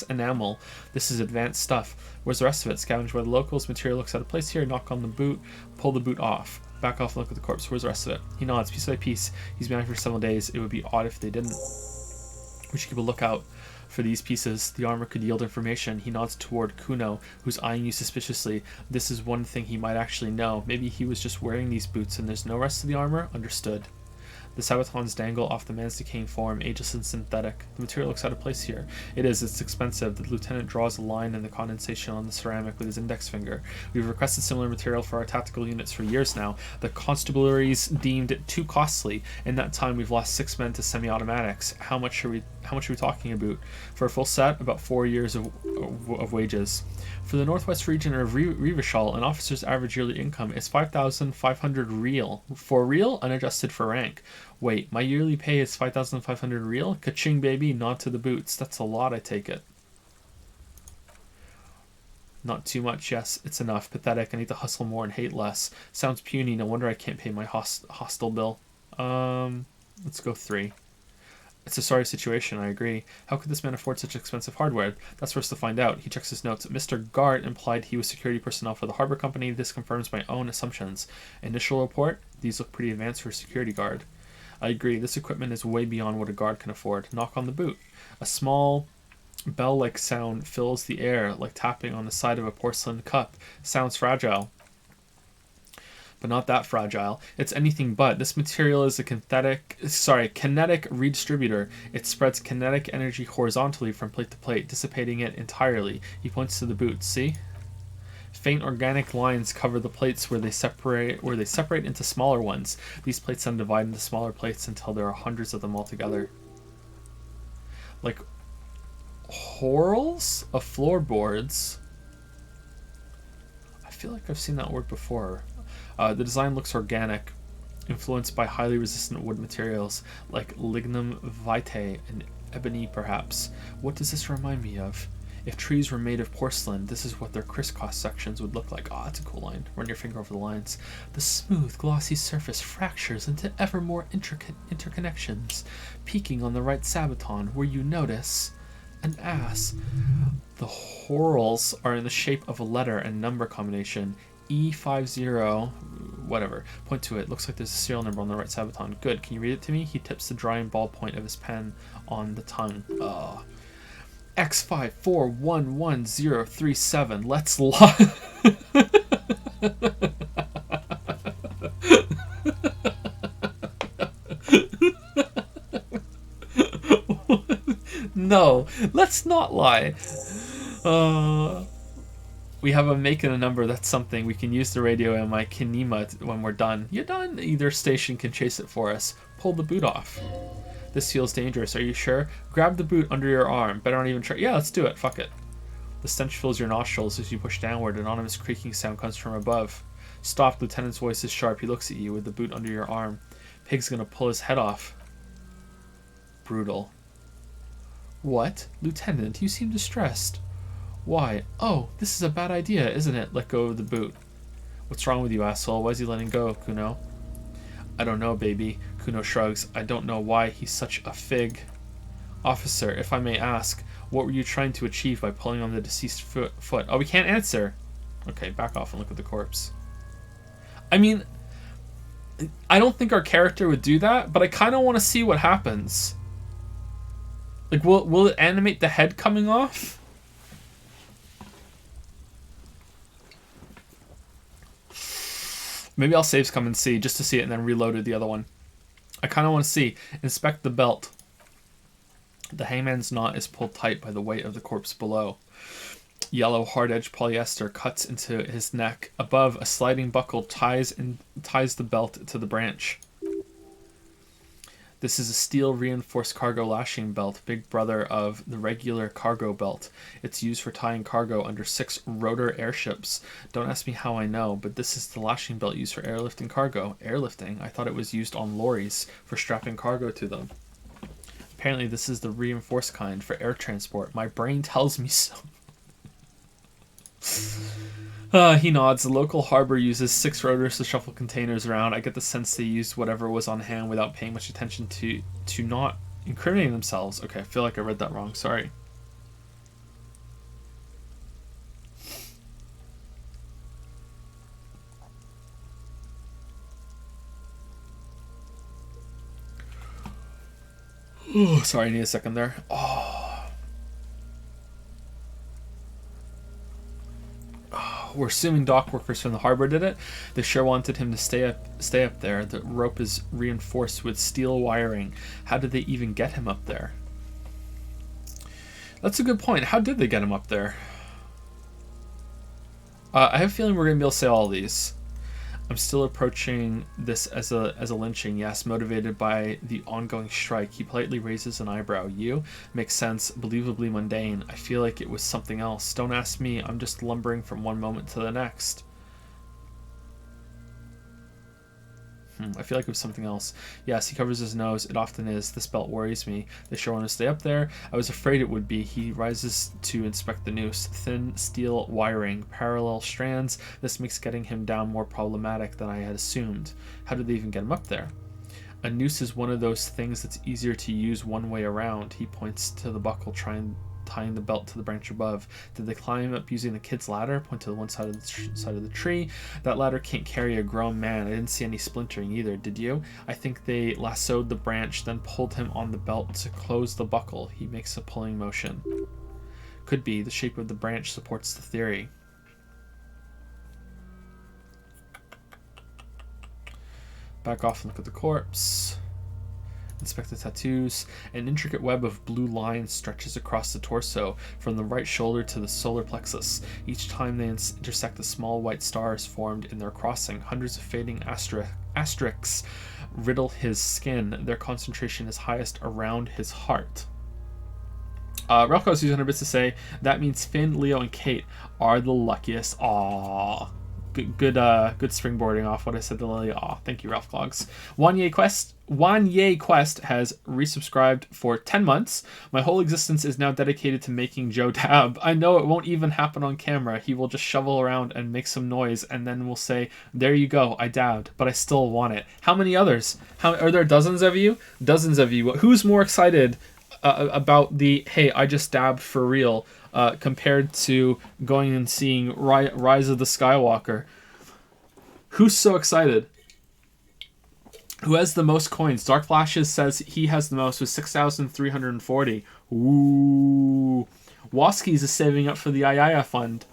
enamel. This is advanced stuff. Where's the rest of it? Scavenged by the locals. Material looks out of place here. Knock on the boot. Pull the boot off. Back off and look at the corpse. Where's the rest of it? He nods. Piece by piece. He's been out for several days. It would be odd if they didn't. We should keep a lookout for these pieces. The armor could yield information. He nods toward Kuno, who's eyeing you suspiciously. This is one thing he might actually know. Maybe he was just wearing these boots and there's no rest of the armor? Understood. The sabatons dangle off the man's decaying form, ageless and synthetic. The material looks out of place here. It is. It's expensive. The lieutenant draws a line in the condensation on the ceramic with his index finger. We've requested similar material for our tactical units for years now. The constabularies deemed it too costly. In that time, we've lost 6 men to semi-automatics. How much are we talking about? For a full set, about 4 years of wages. For the northwest region of Revachol, an officer's average yearly income is 5,500 real. For real, unadjusted for rank. Wait, my yearly pay is 5,500 real? Ka-ching, baby, nod to the boots. That's a lot, I take it. Not too much, yes, it's enough. Pathetic, I need to hustle more and hate less. Sounds puny, no wonder I can't pay my hostel bill. Let's go 3. It's a sorry situation, I agree. How could this man afford such expensive hardware? That's for us to find out. He checks his notes. Mr. Gart implied he was security personnel for the harbor company. This confirms my own assumptions. Initial report? These look pretty advanced for a security guard. I agree. This equipment is way beyond what a guard can afford. Knock on the boot. A small bell-like sound fills the air, like tapping on the side of a porcelain cup. Sounds fragile. But not that fragile. It's anything but. This material is a kinetic redistributor. It spreads kinetic energy horizontally from plate to plate, dissipating it entirely. He points to the boots. See? Faint organic lines cover the plates where they separate into smaller ones. These plates then divide into smaller plates until there are hundreds of them altogether. Like whorls of floorboards. I feel like I've seen that word before. The design looks organic, influenced by highly resistant wood materials like lignum vitae and ebony perhaps. What does this remind me of? If trees were made of porcelain, this is what their crisscross sections would look like. Oh, that's a cool line. Run your finger over the lines. The smooth, glossy surface fractures into ever more intricate interconnections, peaking on the right sabaton, where you notice an ass. The whorls are in the shape of a letter and number combination. E50, whatever. Point to it. Looks like there's a serial number on the right sabaton. Good. Can you read it to me? He tips the drying ballpoint of his pen on the tongue. X5411037. Let's lie. No, let's not lie. We have a make and a number. That's something. We can use the radio and my kinema when we're done. You're done? Either station can chase it for us. Pull the boot off. This feels dangerous. Are you sure? Grab the boot under your arm. Better not even try. Yeah, let's do it. Fuck it. The stench fills your nostrils as you push downward. An ominous creaking sound comes from above. Stop. Lieutenant's voice is sharp. He looks at you with the boot under your arm. Pig's gonna pull his head off. Brutal. What? Lieutenant, you seem distressed. Why? Oh, this is a bad idea, isn't it? Let go of the boot. What's wrong with you, asshole? Why is he letting go, Kuno? I don't know, baby. Kuno shrugs. I don't know why he's such a fig. Officer, if I may ask, what were you trying to achieve by pulling on the deceased foot? Oh, we can't answer. Okay, back off and look at the corpse. I mean, I don't think our character would do that, but I kind of want to see what happens. Like, will it animate the head coming off? Maybe I'll save come and see just to see it and then reloaded the other one. I kind of want to see. Inspect the belt. The hangman's knot is pulled tight by the weight of the corpse below. Yellow hard-edged polyester cuts into his neck. Above, a sliding buckle ties the belt to the branch. This is a steel reinforced cargo lashing belt, big brother of the regular cargo belt. It's used for tying cargo under 6 rotor airships. Don't ask me how I know, but this is the lashing belt used for airlifting cargo. Airlifting? I thought it was used on lorries for strapping cargo to them. Apparently this is the reinforced kind for air transport. My brain tells me so. He nods. The local harbor uses 6 rotors to shuffle containers around. I get the sense they used whatever was on hand without paying much attention to not incriminating themselves. Okay, I feel like I read that wrong. Sorry. Oh, sorry, I need a second there. We're assuming dock workers from the harbor did it. They sure wanted him to stay up there. The rope is reinforced with steel wiring. How did they even get him up there? That's a good point. How did they get him up there? I have a feeling we're going to be able to say all these. I'm still approaching this as a lynching, yes, motivated by the ongoing strike. He politely raises an eyebrow. You? Makes sense, believably mundane. I feel like it was something else. Don't ask me, I'm just lumbering from one moment to the next. I feel like it was something else. Yes, he covers his nose. It often is. This belt worries me. They sure want to stay up there. I was afraid it would be. He rises to inspect the noose. Thin steel wiring, parallel strands. This makes getting him down more problematic than I had assumed. How did they even get him up there? A noose is one of those things that's easier to use one way around. He points to the buckle, tying the belt to the branch above. Did they climb up using the kid's ladder? Point to the one side of the tree. That ladder can't carry a grown man. I didn't see any splintering either. Did you? I think they lassoed the branch, then pulled him on the belt to close the buckle. He makes a pulling motion. Could be. The shape of the branch supports the theory. Back off and look at the corpse. Inspect the tattoos. An intricate web of blue lines stretches across the torso, from the right shoulder to the solar plexus. Each time they intersect, a small white star is formed in their crossing. Hundreds of fading asterisks riddle his skin. Their concentration is highest around his heart. Ralph goes 100 bits to say, that means Finn, Leo, and Kate are the luckiest. Aww. Good springboarding off what I said to Lily. Aw, thank you, Ralph Clogs. Wanye Quest has resubscribed for 10 months. My whole existence is now dedicated to making Joe dab. I know it won't even happen on camera. He will just shovel around and make some noise, and then we'll say, there you go, I dabbed, but I still want it. How many others? Are there dozens of you? Dozens of you. Who's more excited about the, hey, I just dabbed for real, compared to going and seeing Rise of the Skywalker? Who's so excited? Who has the most coins? Dark Flashes says he has the most with 6,340. Ooh. Waskies is saving up for the Ayaya fund.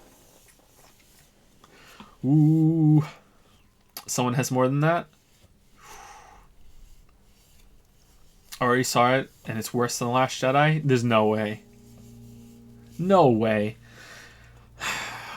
Ooh. Someone has more than that? Already saw it, and it's worse than The Last Jedi? There's no way. No way.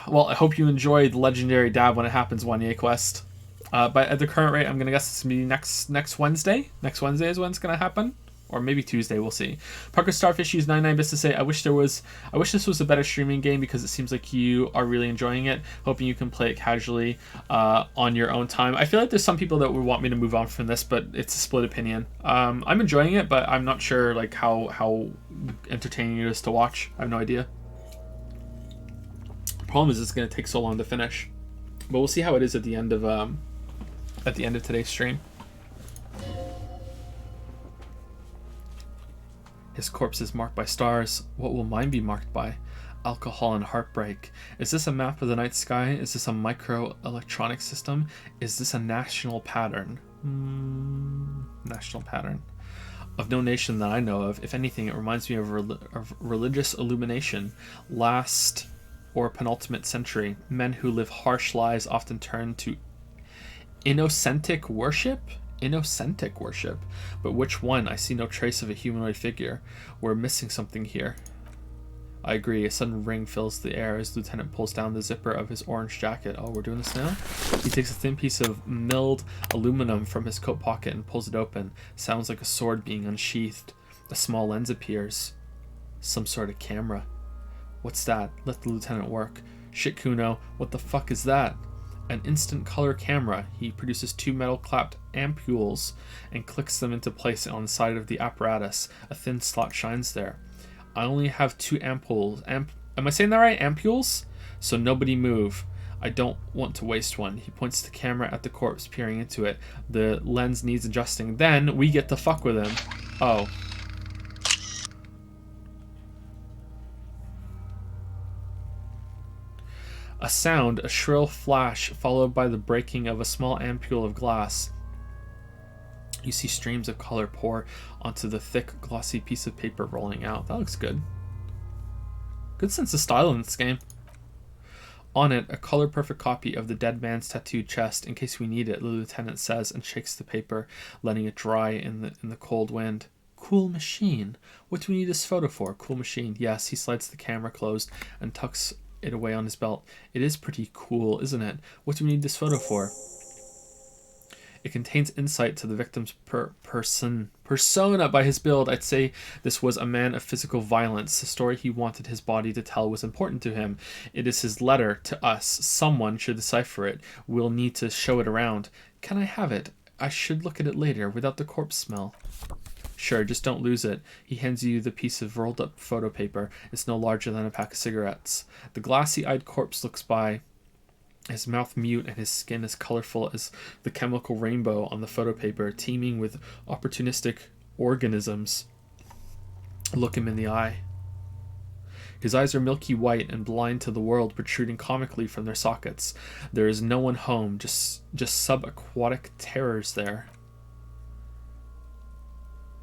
Well, I hope you enjoy the legendary dab when it happens, Wanye Quest. But at the current rate, I'm going to guess it's going to be next Wednesday. Next Wednesday is when it's going to happen. Or maybe Tuesday, we'll see. Parker Starfish used 99 bits to say, I wish this was a better streaming game because it seems like you are really enjoying it. Hoping you can play it casually on your own time. I feel like there's some people that would want me to move on from this, but it's a split opinion. I'm enjoying it, but I'm not sure like how entertaining it is to watch. I have no idea. The problem is it's going to take so long to finish. But we'll see how it is at the end of today's stream. His corpse is marked by stars. What will mine be marked by? Alcohol and heartbreak. Is this a map of the night sky? Is this a microelectronic system? Is this a national pattern? National pattern. Of no nation that I know of. If anything, it reminds me of religious illumination. Last or penultimate century. Men who live harsh lives often turn to innocentic worship? Innocentic worship. But which one? I see no trace of a humanoid figure. We're missing something here. I agree. A sudden ring fills the air as Lieutenant pulls down the zipper of his orange jacket. Oh, we're doing this now? He takes a thin piece of milled aluminum from his coat pocket and pulls it open. Sounds like a sword being unsheathed. A small lens appears. Some sort of camera. What's that? Let the lieutenant work. Shit, Kuno. What the fuck is that? An instant color camera. He produces 2 metal clapped ampules and clicks them into place on the side of the apparatus. A thin slot shines there. I only have 2 ampules. Am I saying that right? Ampules? So nobody move. I don't want to waste one. He points the camera at the corpse, peering into it. The lens needs adjusting. Then we get to fuck with him. Oh. A sound, a shrill flash, followed by the breaking of a small ampule of glass. You see streams of color pour onto the thick, glossy piece of paper rolling out. That looks good. Good sense of style in this game. On it, a color-perfect copy of the dead man's tattooed chest, in case we need it, the lieutenant says, and shakes the paper, letting it dry in the cold wind. Cool machine. What do we need this photo for? Cool machine. Yes, he slides the camera closed and tucks it away on his belt. It is pretty cool, isn't it? What do we need this photo for? It contains insight to the victim's persona by his build. I'd say this was a man of physical violence. The story he wanted his body to tell was important to him. It is his letter to us. Someone should decipher it. We'll need to show it around. Can I have it? I should look at it later without the corpse smell. Sure, just don't lose it. He hands you the piece of rolled up photo paper. It's no larger than a pack of cigarettes. The glassy-eyed corpse looks by, his mouth mute and his skin as colorful as the chemical rainbow on the photo paper, teeming with opportunistic organisms. Look him in the eye. His eyes are milky white and blind to the world, protruding comically from their sockets. There is no one home, just subaquatic terrors there.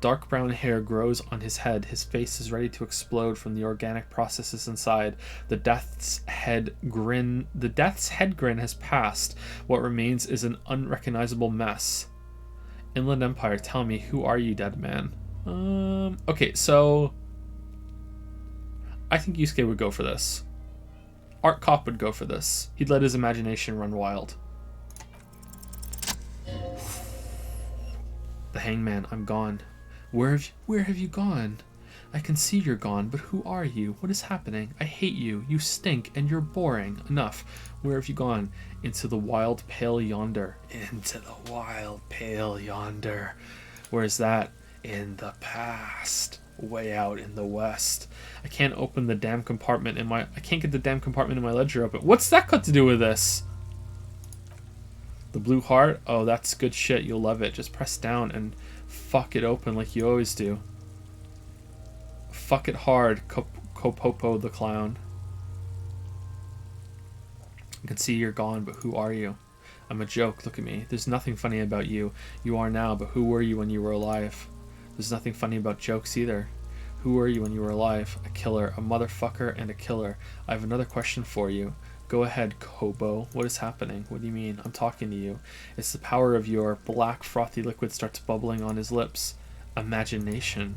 Dark brown hair grows on his head. His face is ready to explode from the organic processes inside. The death's head grin has passed. What remains is an unrecognizable mess. Inland Empire, tell me, who are you, dead man? Okay, so I think Yusuke would go for this. Art Cop would go for this. He'd let his imagination run wild. The hangman, I'm gone. Where have you gone? I can see you're gone, but who are you? What is happening? I hate you. You stink, and you're boring. Enough. Where have you gone? Into the wild pale yonder. Into the wild pale yonder. Where's that? In the past. Way out in the west. I can't open the damn compartment I can't get the damn compartment in my ledger open. What's that got to do with this? The blue heart? Oh, that's good shit. You'll love it. Just press down and fuck it open like you always do. Fuck it hard, Kopopo the clown. I can see you're gone, but who are you? I'm a joke, look at me. There's nothing funny about you. You are now, but who were you when you were alive? There's nothing funny about jokes either. Who were you when you were alive? A killer, a motherfucker, and a killer. I have another question for you. Go ahead, Kobo. What is happening? What do you mean? I'm talking to you. It's the power of your black frothy liquid starts bubbling on his lips. Imagination.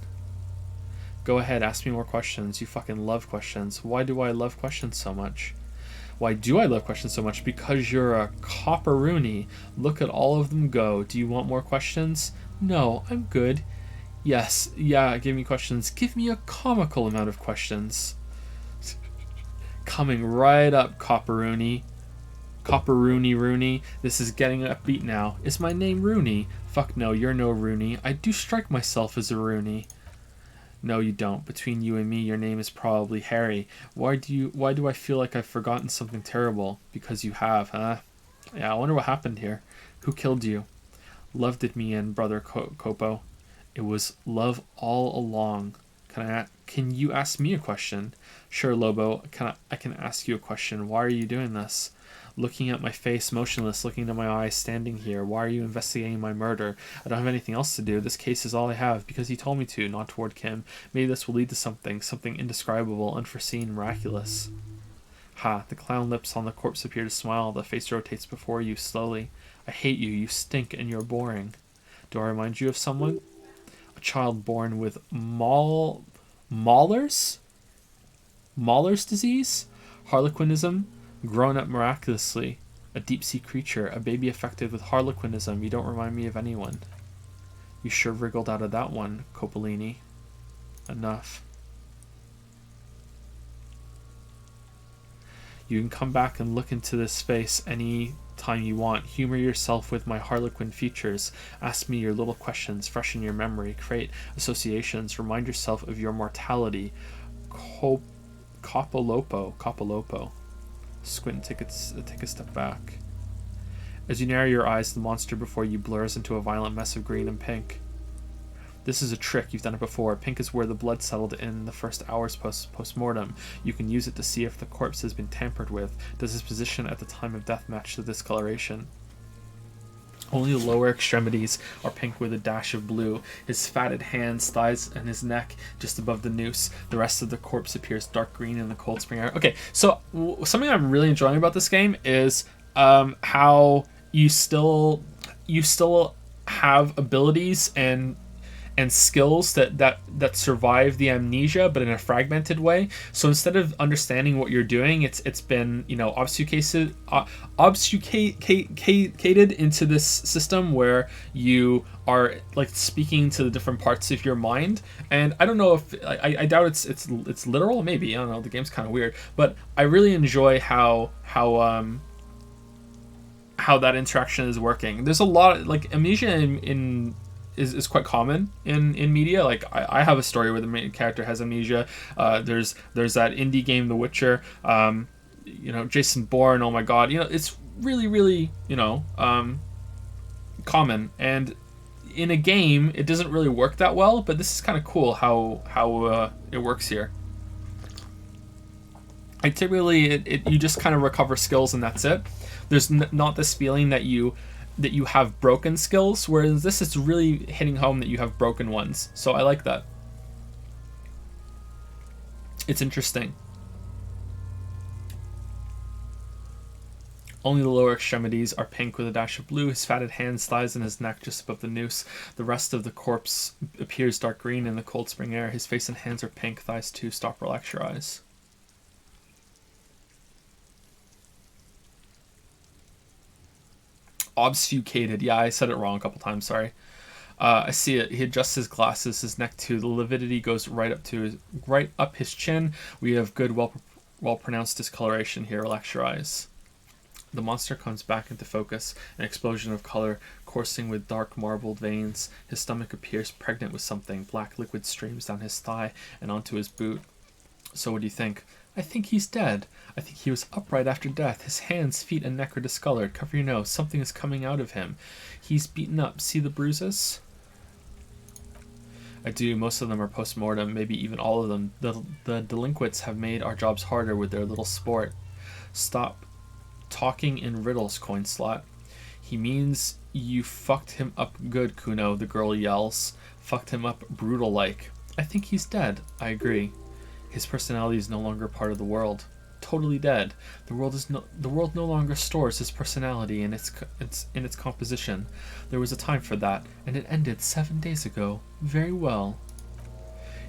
Go ahead, ask me more questions. You fucking love questions. Why do I love questions so much? Why do I love questions so much? Because you're a copperoony. Look at all of them go. Do you want more questions? No, I'm good. Yes, yeah, give me questions. Give me a comical amount of questions. Coming right up, Copperoony. Copperoony Rooney. This is getting upbeat now. Is my name Rooney? Fuck no, you're no Rooney. I do strike myself as a Rooney. No, you don't. Between you and me, your name is probably Harry. Why do I feel like I've forgotten something terrible? Because you have, huh? Yeah, I wonder what happened here. Who killed you? Love did me in, brother Kopo. It was love all along. Can you ask me a question? Sure, Lobo. I can ask you a question. Why are you doing this? Looking at my face, motionless, looking into my eyes, standing here. Why are you investigating my murder? I don't have anything else to do. This case is all I have, because he told me to, not toward Kim. Maybe this will lead to something indescribable, unforeseen, miraculous. Ha, the clown lips on the corpse appear to smile. The face rotates before you, slowly. I hate you. You stink, and you're boring. Do I remind you of someone? A child born with maulers? Mahler's disease, harlequinism, grown up miraculously, a deep sea creature, a baby affected with harlequinism. You don't remind me of anyone. You sure wriggled out of that one, Coppolini. Enough. You can come back and look into this space any time you want. Humor yourself with my harlequin features. Ask me your little questions. Freshen your memory. Create associations. Remind yourself of your mortality. Copolopo. Squint and take a step back. As you narrow your eyes, the monster before you blurs into a violent mess of green and pink. This is a trick. You've done it before. Pink is where the blood settled in the first hours post-mortem. You can use it to see if the corpse has been tampered with. Does his position at the time of death match the discoloration? Only the lower extremities are pink with a dash of blue. His fatted hands, thighs, and his neck just above the noose. The rest of the corpse appears dark green in the cold spring air. Okay, so something I'm really enjoying about this game is how you still have abilities and skills that survive the amnesia, but in a fragmented way. So instead of understanding what you're doing, it's been obfuscated into this system where you are like speaking to the different parts of your mind. And I don't know if I doubt it's literal. Maybe, I don't know. The game's kind of weird, but I really enjoy how that interaction is working. There's a lot like amnesia is quite common in media. Like I have a story where the main character has amnesia. There's that indie game The Witcher. Jason Bourne. Oh my god, it's really common. And in a game, it doesn't really work that well. But this is kind of cool how it works here. Like typically, you just kind of recover skills and that's it. There's not this feeling that you have broken skills, whereas this is really hitting home that you have broken ones. So I like that. It's interesting. Only the lower extremities are pink with a dash of blue. His fatted hands, thighs, and his neck just above the noose. The rest of the corpse appears dark green in the cold spring air. His face and hands are pink. Thighs too. Stop, relax your eyes. Obfuscated. Yeah, I said it wrong a couple times. Sorry. I see it. He adjusts his glasses. His neck too. The lividity goes right up his chin. We have good, well pronounced discoloration here. Relax your eyes. The monster comes back into focus. An explosion of color, coursing with dark marbled veins. His stomach appears pregnant with something. Black liquid streams down his thigh and onto his boot. So what do you think? I think he's dead. I think he was upright after death. His hands, feet, and neck are discolored. Cover your nose. Something is coming out of him. He's beaten up. See the bruises? I do. Most of them are post-mortem, maybe even all of them. The delinquents have made our jobs harder with their little sport. Stop talking in riddles, coin slot. He means you fucked him up good, Kuno, the girl yells. Fucked him up brutal-like. I think he's dead. I agree. His personality is no longer part of the world. Totally dead. The world no longer stores his personality in its composition. There was a time for that, and it ended 7 days ago. Very well.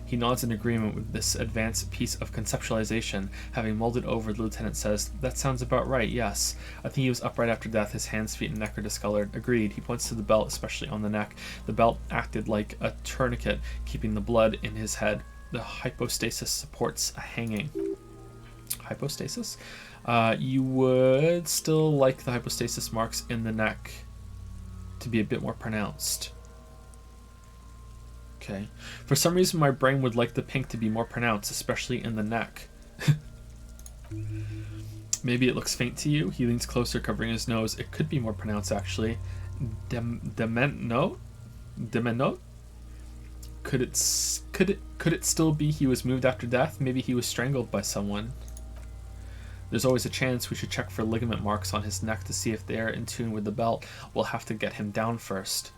He nods in agreement with this advanced piece of conceptualization. Having mulled it over, the lieutenant says, "That sounds about right, yes. I think he was upright after death. His hands, feet, and neck are discolored." Agreed. He points to the belt, especially on the neck. The belt acted like a tourniquet, keeping the blood in his head. The hypostasis supports a hanging. Hypostasis? You would still like the hypostasis marks in the neck to be a bit more pronounced. Okay. For some reason, my brain would like the pink to be more pronounced, especially in the neck. Maybe it looks faint to you. He leans closer, covering his nose. It could be more pronounced, actually. Demenot? Could it still be he was moved after death? Maybe he was strangled by someone. There's always a chance. We should check for ligament marks on his neck to see if they are in tune with the belt. We'll have to get him down first.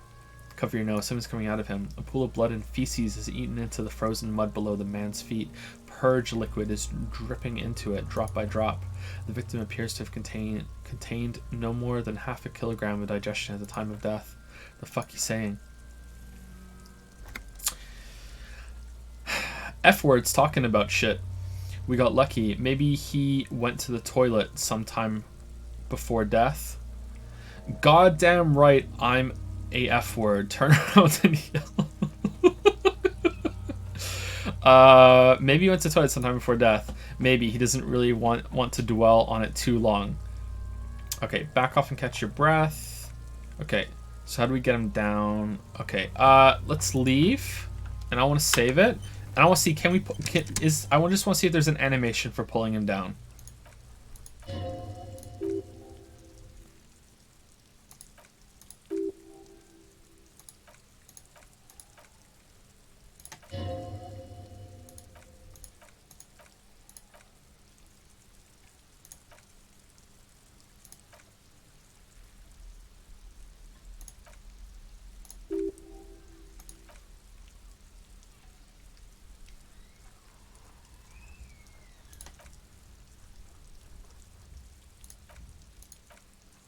Cover your nose. Something's coming out of him. A pool of blood and feces is eaten into the frozen mud below the man's feet. Purge liquid is dripping into it, drop by drop. The victim appears to have contained no more than half a kilogram of digestion at the time of death. The fuck you saying? F words talking about shit. We got lucky. Maybe he went to the toilet sometime before death. Goddamn right, I'm a F word. Turn around and yell. Maybe he went to the toilet sometime before death. Maybe he doesn't really want to dwell on it too long. Okay, back off and catch your breath. Okay, so how do we get him down? Okay, let's leave, and I want to save it, and I want to see I just want to see if there's an animation for pulling him down.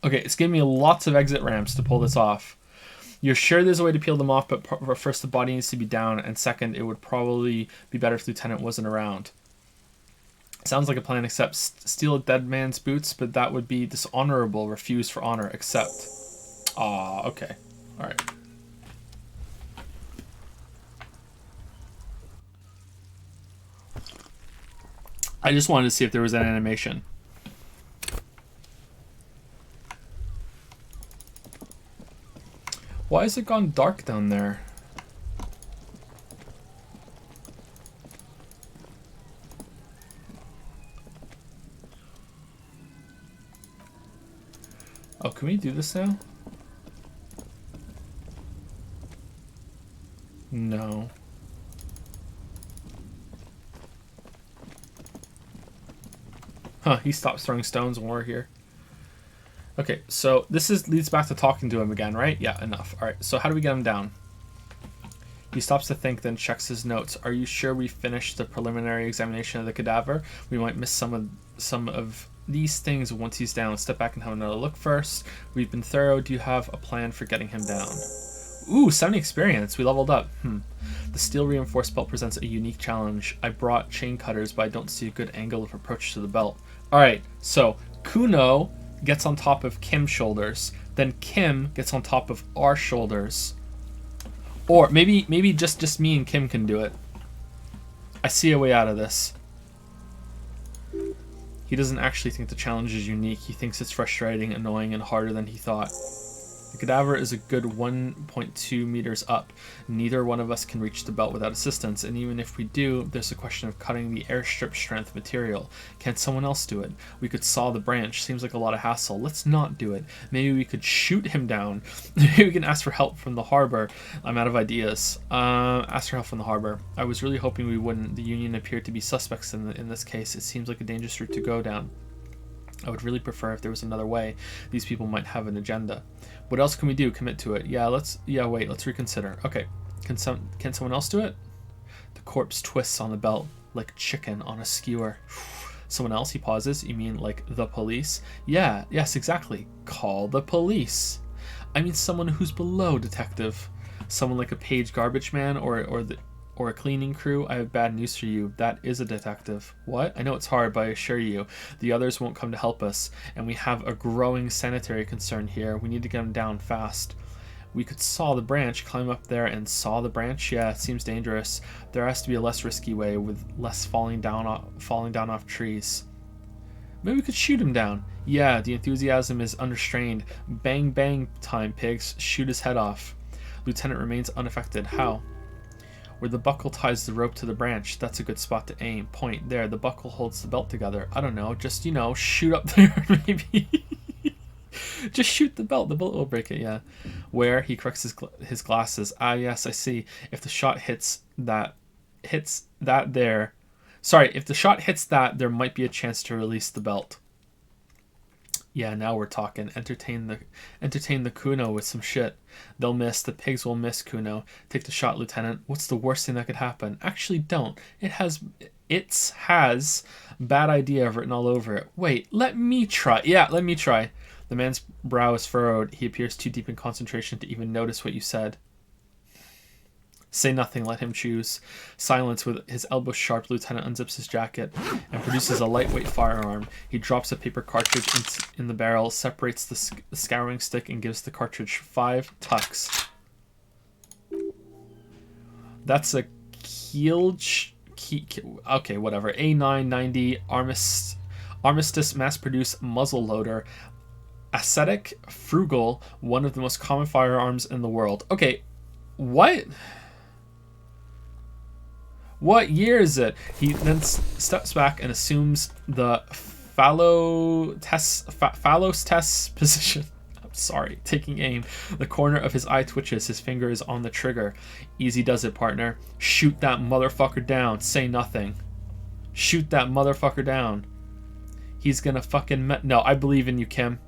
Okay, it's giving me lots of exit ramps to pull this off. You're sure there's a way to peel them off, but first the body needs to be down, and second, it would probably be better if the lieutenant wasn't around. Sounds like a plan, except steal a dead man's boots, but that would be dishonorable. Refuse for honor, accept. Ah, okay. Alright. I just wanted to see if there was an animation. Why has it gone dark down there? Oh, can we do this now? No. Huh, he stops throwing stones when we're here. Okay, so this leads back to talking to him again, right? Yeah, enough. Alright, so how do we get him down? He stops to think, then checks his notes. Are you sure we finished the preliminary examination of the cadaver? We might miss some of these things once he's down. Step back and have another look first. We've been thorough. Do you have a plan for getting him down? Ooh, 70 experience. We leveled up. The steel reinforced belt presents a unique challenge. I brought chain cutters, but I don't see a good angle of approach to the belt. Alright, so Kuno gets on top of Kim's shoulders, then Kim gets on top of our shoulders, or maybe just me and Kim can do it. I see a way out of this. He doesn't actually think the challenge is unique. He thinks it's frustrating, annoying, and harder than he thought. The cadaver is a good 1.2 meters up. Neither one of us can reach the belt without assistance, and even if we do, there's a question of cutting the airstrip strength material. Can't someone else do it? We could saw the branch. Seems like a lot of hassle. Let's not do it. Maybe we could shoot him down. Maybe we can ask for help from the harbor. I'm out of ideas. Ask for help from the harbor. I was really hoping we wouldn't. The Union appeared to be suspects in this case. It seems like a dangerous route to go down. I would really prefer if there was another way. These people might have an agenda. What else can we do? Commit to it. Let's reconsider. Okay. Can someone else do it? The corpse twists on the belt like chicken on a skewer. Someone else? He pauses. You mean like the police? Yes, exactly. Call the police. I mean someone who's below detective. Someone like a page garbage man or a cleaning crew. I have bad news for you. That is a detective. What? I know it's hard, but I assure you, the others won't come to help us, and we have a growing sanitary concern here. We need to get them down fast. We could saw the branch, climb up there and saw the branch? Yeah, it seems dangerous. There has to be a less risky way with less falling down off trees. Maybe we could shoot him down. Yeah, the enthusiasm is unrestrained. Bang bang time, pigs. Shoot his head off. Lieutenant remains unaffected. How? Where the buckle ties the rope to the branch. That's a good spot to aim. Point there. The buckle holds the belt together. I don't know. Just, shoot up there maybe. Just shoot the belt. The bullet will break it, yeah. Where? He corrects his glasses. Ah, yes, I see. If the shot hits that there... Sorry, if the shot hits that, there might be a chance to release the belt. Yeah, now we're talking. Entertain the Kuno with some shit. They'll miss. The pigs will miss Kuno. Take the shot, Lieutenant. What's the worst thing that could happen? Actually, don't. It has bad idea written all over it. Wait, let me try. Yeah, let me try. The man's brow is furrowed. He appears too deep in concentration to even notice what you said. Say nothing, let him choose. Silence. With his elbow sharp, Lieutenant unzips his jacket and produces a lightweight firearm. He drops a paper cartridge in the barrel, separates the scouring stick, and gives the cartridge 5 tucks. That's a okay, whatever. A990 Armistice mass-produced muzzle loader. Ascetic, frugal, one of the most common firearms in the world. Okay, what? What year is it? He then steps back and assumes the phallos test position. I'm sorry, taking aim. The corner of his eye twitches. His finger is on the trigger. Easy does it, partner. Shoot that motherfucker down. Say nothing. Shoot that motherfucker down. He's gonna fucking... No, I believe in you, Kim.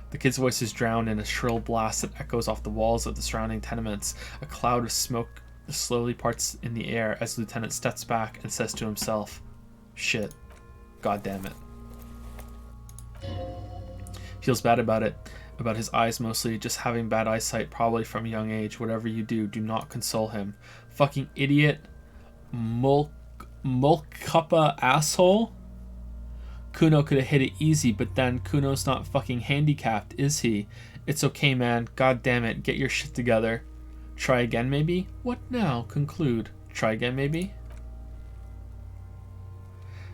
The kid's voice is drowned in a shrill blast that echoes off the walls of the surrounding tenements. A cloud of smoke slowly parts in the air as Lieutenant steps back and says to himself, "Shit. God damn it." Feels bad about it. About his eyes mostly, just having bad eyesight probably from a young age. Whatever you do not console him. Fucking idiot. Mulcuppa asshole. Kuno could have hit it easy, but then Kuno's not fucking handicapped, is he? It's okay, man. God damn it. Get your shit together. Try again, maybe? What now? Conclude. Try again, maybe?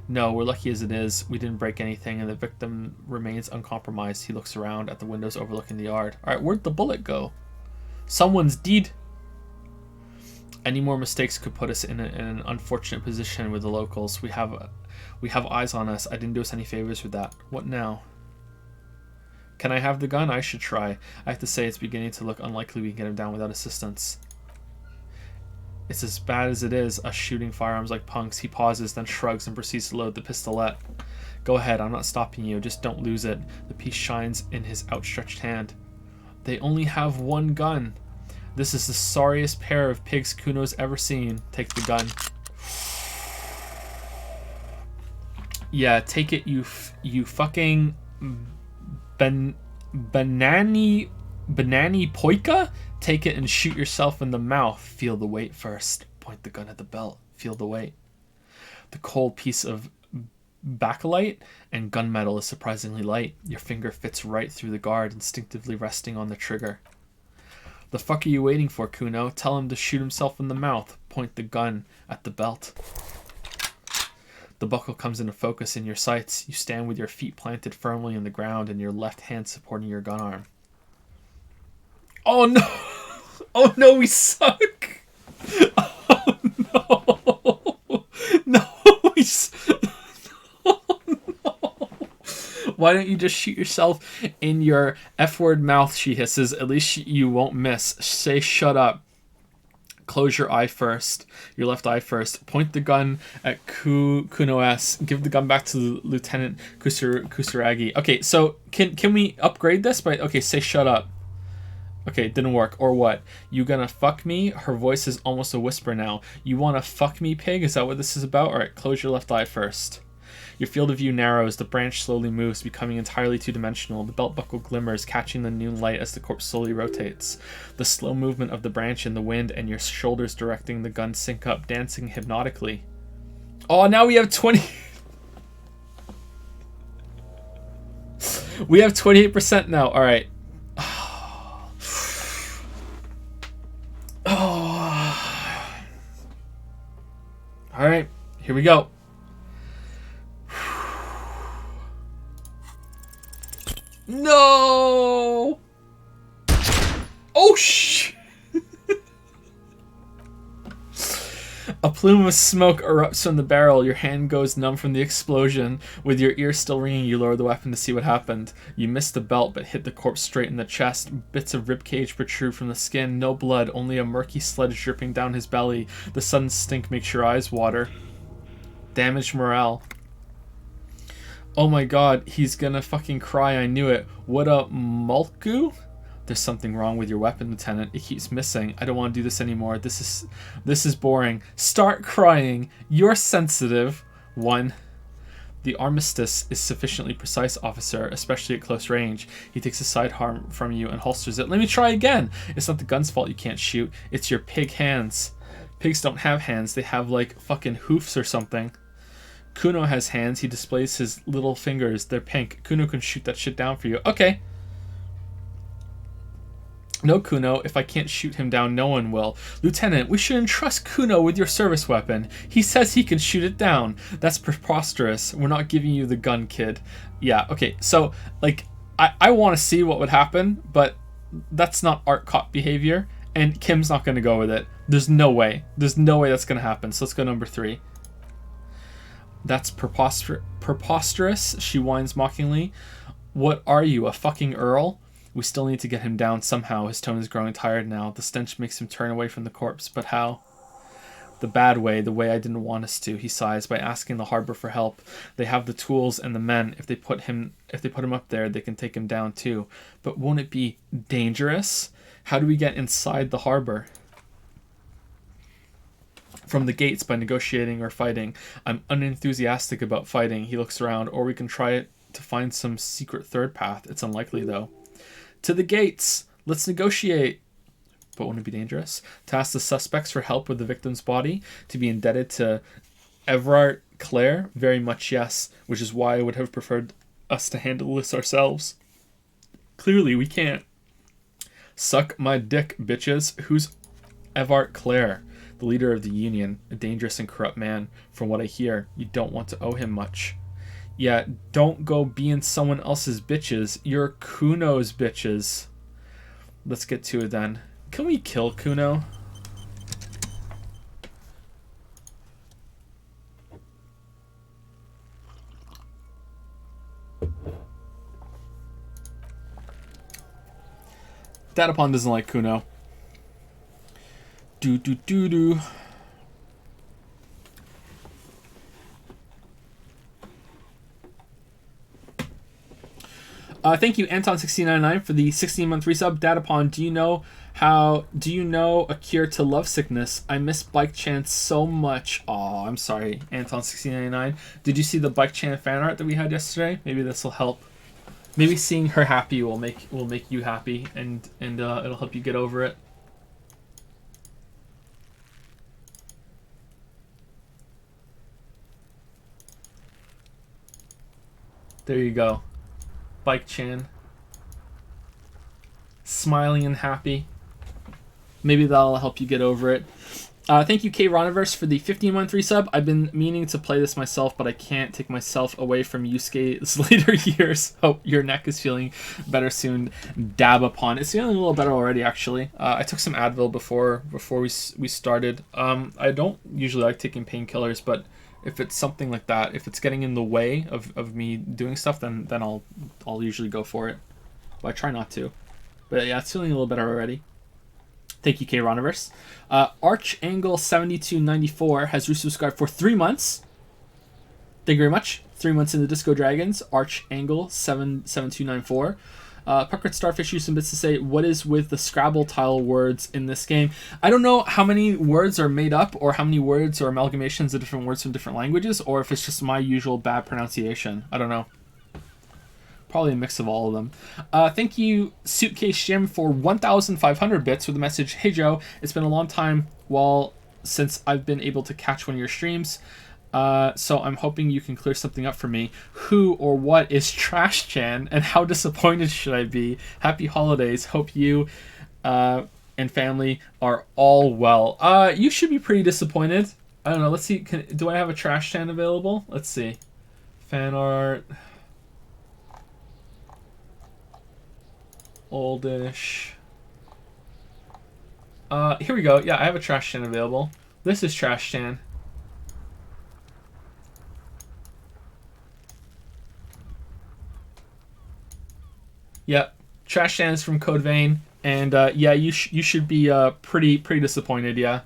No, we're lucky as it is. We didn't break anything, and the victim remains uncompromised. He looks around at the windows overlooking the yard. Alright, where'd the bullet go? Someone's deed. Any more mistakes could put us in an unfortunate position with the locals. We have eyes on us. I didn't do us any favors with that. What now? Can I have the gun? I should try. I have to say it's beginning to look unlikely we can get him down without assistance. It's as bad as it is, us shooting firearms like punks. He pauses, then shrugs and proceeds to load the pistolet. Go ahead, I'm not stopping you. Just don't lose it. The piece shines in his outstretched hand. They only have one gun. This is the sorriest pair of pigs Kuno's ever seen. Take the gun. Yeah, take it, you fucking banani poika. Take it and shoot yourself in the mouth. Feel the weight first. Point the gun at the belt. Feel the weight. The cold piece of bakelite and gunmetal is surprisingly light. Your finger fits right through the guard, instinctively resting on the trigger. The fuck are you waiting for, Kuno? Tell him to shoot himself in the mouth. Point the gun at the belt. The buckle comes into focus in your sights. You stand with your feet planted firmly in the ground and your left hand supporting your gun arm. Oh no! Oh no, we suck! Oh no! No, oh no! Why don't you just shoot yourself in your F-word mouth, she hisses. At least you won't miss. Say shut up. Close your eye first. Your left eye first. Point the gun at Kuno S. Give the gun back to Lieutenant Kusuragi. Okay, so can we upgrade this by... Okay, say shut up. Okay, it didn't work. Or what? You gonna fuck me? Her voice is almost a whisper now. You wanna fuck me, pig? Is that what this is about? Alright, close your left eye first. Your field of view narrows. The branch slowly moves, becoming entirely two-dimensional. The belt buckle glimmers, catching the noon light as the corpse slowly rotates. The slow movement of the branch in the wind and your shoulders directing the gun sync up, dancing hypnotically. Oh, now we have 20... We have 28% now. Alright. Alright, here we go. No! Oh, shit! A plume of smoke erupts from the barrel. Your hand goes numb from the explosion. With your ears still ringing, you lower the weapon to see what happened. You missed the belt, but hit the corpse straight in the chest. Bits of ribcage protrude from the skin. No blood, only a murky sludge dripping down his belly. The sudden stink makes your eyes water. Damaged morale. Oh my god, he's gonna fucking cry, I knew it. What a mulku? There's something wrong with your weapon, Lieutenant. It keeps missing. I don't want to do this anymore. This is boring. Start crying. You're sensitive. 1. The armistice is sufficiently precise, officer, especially at close range. He takes a sidearm from you and holsters it. Let me try again. It's not the gun's fault you can't shoot. It's your pig hands. Pigs don't have hands. They have, like, fucking hoofs or something. Kuno has hands. He displays his little fingers. They're pink. Kuno can shoot that shit down for you. Okay. No, Kuno. If I can't shoot him down, no one will. Lieutenant, we should entrust Kuno with your service weapon. He says he can shoot it down. That's preposterous. We're not giving you the gun, kid. Yeah, okay. So, like, I want to see what would happen, but that's not art cop behavior, and Kim's not going to go with it. There's no way. There's no way that's going to happen. So let's go number 3. That's preposterous, she whines mockingly. What are you, a fucking Earl? We still need to get him down somehow. His tone is growing tired now. The stench makes him turn away from the corpse. But how? The bad way, the way I didn't want us to, he sighs, by asking the harbor for help. They have the tools and the men. If they put him up there, they can take him down too. But won't it be dangerous? How do we get inside the harbor? From the gates, by negotiating or fighting. I'm unenthusiastic about fighting. He looks around. Or we can try to find some secret third path. It's unlikely though. To the gates! Let's negotiate! But won't it be dangerous? To ask the suspects for help with the victim's body? To be indebted to Everard Clare? Very much yes, which is why I would have preferred us to handle this ourselves. Clearly, we can't. Suck my dick, bitches. Who's Everard Clare? The leader of the Union, a dangerous and corrupt man. From what I hear, you don't want to owe him much. Yeah, don't go being someone else's bitches. You're Kuno's bitches. Let's get to it then. Can we kill Kuno? Datapon doesn't like Kuno. Do. Thank you, Anton1699, for the 16-month resub. Datapon, do you know a cure to lovesickness? I miss Bike Chan so much. Aw, I'm sorry, Anton1699. Did you see the Bike Chan fan art that we had yesterday? Maybe this will help. Maybe seeing her happy will make you happy, and it'll help you get over it. There you go. Bike Chan. Smiling and happy. Maybe that'll help you get over it. Thank you, K Roniverse, for the 15-month resub. I've been meaning to play this myself, but I can't take myself away from Yusuke's later years. Hope your neck is feeling better soon. Dabapon. It's feeling a little better already, actually. I took some Advil before we started. I don't usually like taking painkillers, but if it's something like that, if it's getting in the way of me doing stuff, then I'll usually go for it. But I try not to. But yeah, it's feeling a little better already. Thank you, K Roniverse. Archangle7294 has resubscribed for 3 months. Thank you very much. 3 months in the Disco Dragons. Archangle7294. Puckered Starfish used some bits to say, what is with the Scrabble tile words in this game? I don't know how many words are made up, or how many words or amalgamations of different words from different languages, or if it's just my usual bad pronunciation. I don't know. Probably a mix of all of them. Thank you, Suitcase Jim, for 1,500 bits with the message, hey Joe, it's been a long time since I've been able to catch one of your streams. So I'm hoping you can clear something up for me. Who or what is Trash Chan, and how disappointed should I be? Happy holidays. Hope you and family are all well. You should be pretty disappointed. I don't know. Let's see. Do I have a Trash Chan available? Let's see. Fan art. Oldish. Here we go. Yeah, I have a Trash Chan available. This is Trash Chan. Yep, Trash Chan is from Code Vein, and yeah, you should be pretty disappointed. Yeah,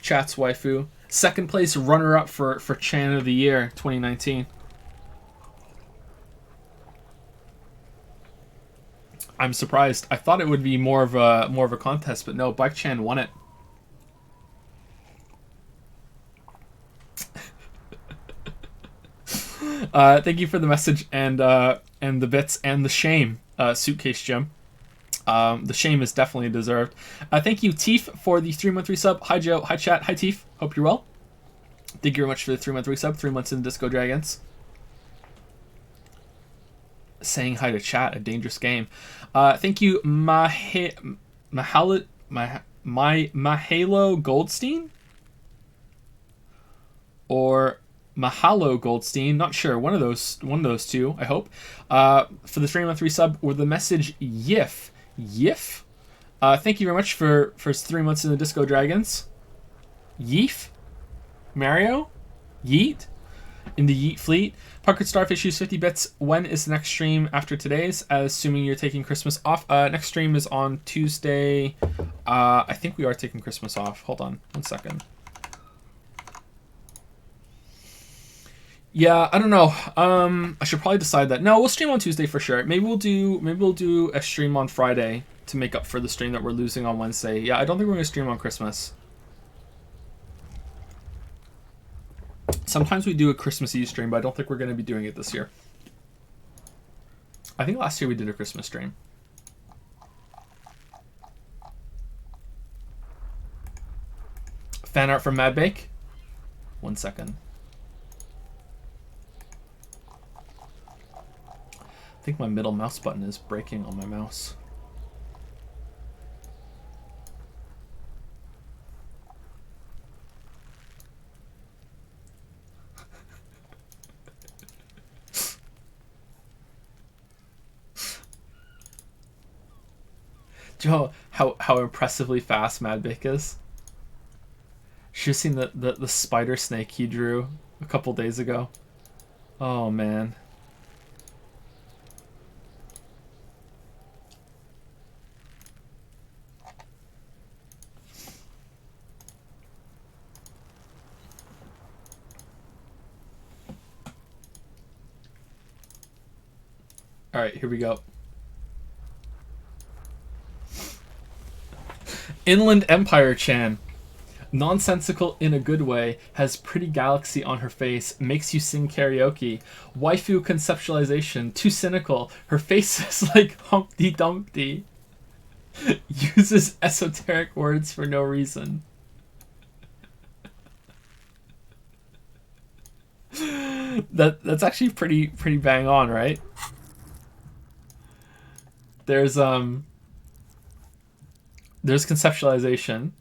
Chat's waifu, second place runner-up for Chan of the Year 2019. I'm surprised. I thought it would be more of a contest, but no, Bike Chan won it. Thank you for the message and the bits and the shame, Suitcase Jim. The shame is definitely deserved. Thank you, Teef, for the 3-month resub. Hi, Joe. Hi, chat. Hi, Teef. Hope you're well. Thank you very much for the 3-month resub. 3 months in Disco Dragons. Saying hi to chat, a dangerous game. Thank you, Mahalo Goldstein? Or Mahalo Goldstein, not sure. One of those two, I hope. For the 3-month resub or the message Yif. Yif? Thank you very much for 3 months in the Disco Dragons. Yeef? Mario? Yeet? In the Yeet fleet. Parker Starfish use 50 bits. When is the next stream after today's? Assuming you're taking Christmas off. Next stream is on Tuesday. I think we are taking Christmas off. Hold on 1 second. Yeah, I don't know. I should probably decide that. No, we'll stream on Tuesday for sure. Maybe we'll do a stream on Friday to make up for the stream that we're losing on Wednesday. Yeah, I don't think we're gonna stream on Christmas. Sometimes we do a Christmas Eve stream, but I don't think we're gonna be doing it this year. I think last year we did a Christmas stream. Fan art from Madbake. 1 second. I think my middle mouse button is breaking on my mouse. Joe, how impressively fast Madbake is. Should have seen the spider snake he drew a couple days ago. Oh man. All right, here we go. Inland Empire Chan. Nonsensical in a good way, has pretty galaxy on her face, makes you sing karaoke. Waifu conceptualization, too cynical. Her face is like Humpty Dumpty. Uses esoteric words for no reason. That's actually pretty bang on, right? There's conceptualization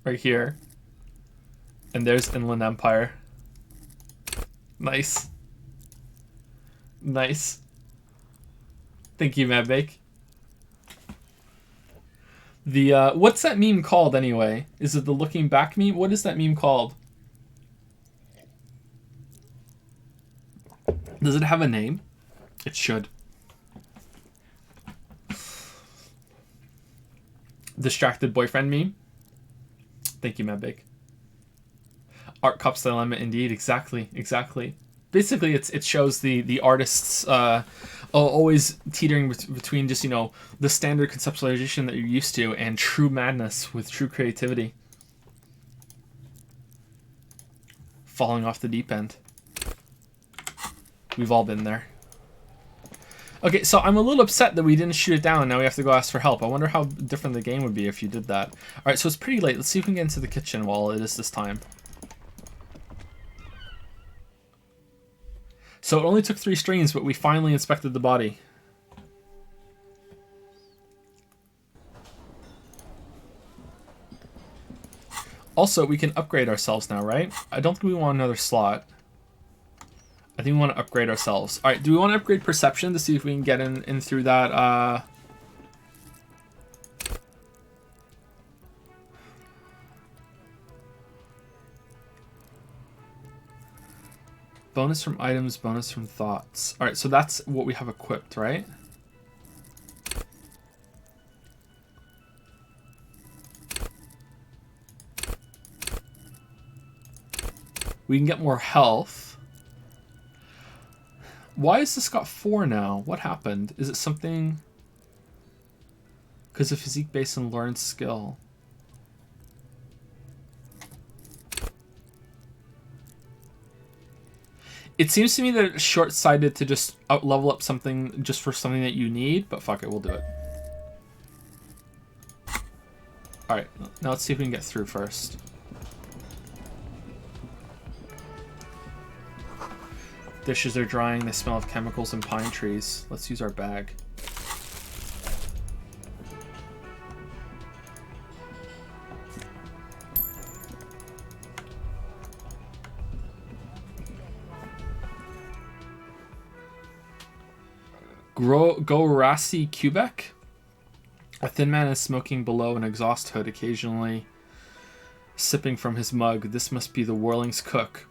right here, and there's Inland Empire. Nice. Thank you, Madbake. The what's that meme called anyway? Is it the looking back meme? What is that meme called? Does it have a name? It should. Distracted boyfriend meme. Thank you, Madbake. Art Cup's dilemma, indeed. Exactly. Basically, it shows the artists always teetering between just, the standard conceptualization that you're used to and true madness with true creativity. Falling off the deep end. We've all been there. Okay, so I'm a little upset that we didn't shoot it down. Now we have to go ask for help. I wonder how different the game would be if you did that. Alright, so it's pretty late. Let's see if we can get into the kitchen while it is this time. So it only took 3 streams, but we finally inspected the body. Also, we can upgrade ourselves now, right? I don't think we want another slot. I think we want to upgrade ourselves. Alright, do we want to upgrade perception to see if we can get in through that, bonus from items, bonus from thoughts. Alright, so that's what we have equipped, right? We can get more health. Why has this got 4 now? What happened? Is it something... Because of physique based on learned skill. It seems to me that it's short-sighted to just level up something just for something that you need, but fuck it, we'll do it. Alright, now let's see if we can get through first. Dishes are drying, they smell of chemicals and pine trees. Let's use our bag. Gorasi Quebec? A thin man is smoking below an exhaust hood, occasionally sipping from his mug. This must be the Whirling's cook.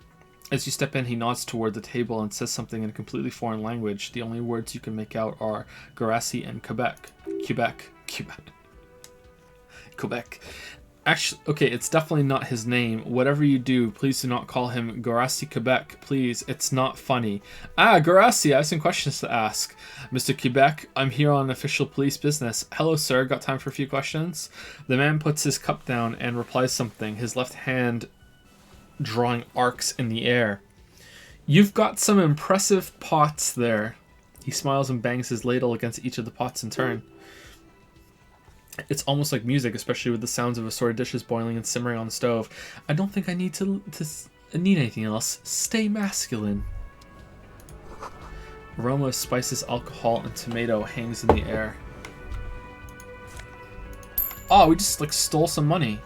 As you step in, he nods toward the table and says something in a completely foreign language. The only words you can make out are Gorasi and Quebec. Quebec. Actually, okay, it's definitely not his name. Whatever you do, please do not call him Gorasi Quebec. Please, it's not funny. Ah, Gorasi, I have some questions to ask. Mr. Quebec, I'm here on official police business. Hello, sir. Got time for a few questions? The man puts his cup down and replies something, his left hand drawing arcs in the air. You've got some impressive pots there. He smiles and bangs his ladle against each of the pots in turn. It's almost like music, especially with the sounds of assorted dishes boiling and simmering on the stove. I don't think I need to need anything else. Stay masculine. Aroma of spices, alcohol, and tomato hangs in the air. Oh, we just like stole some money.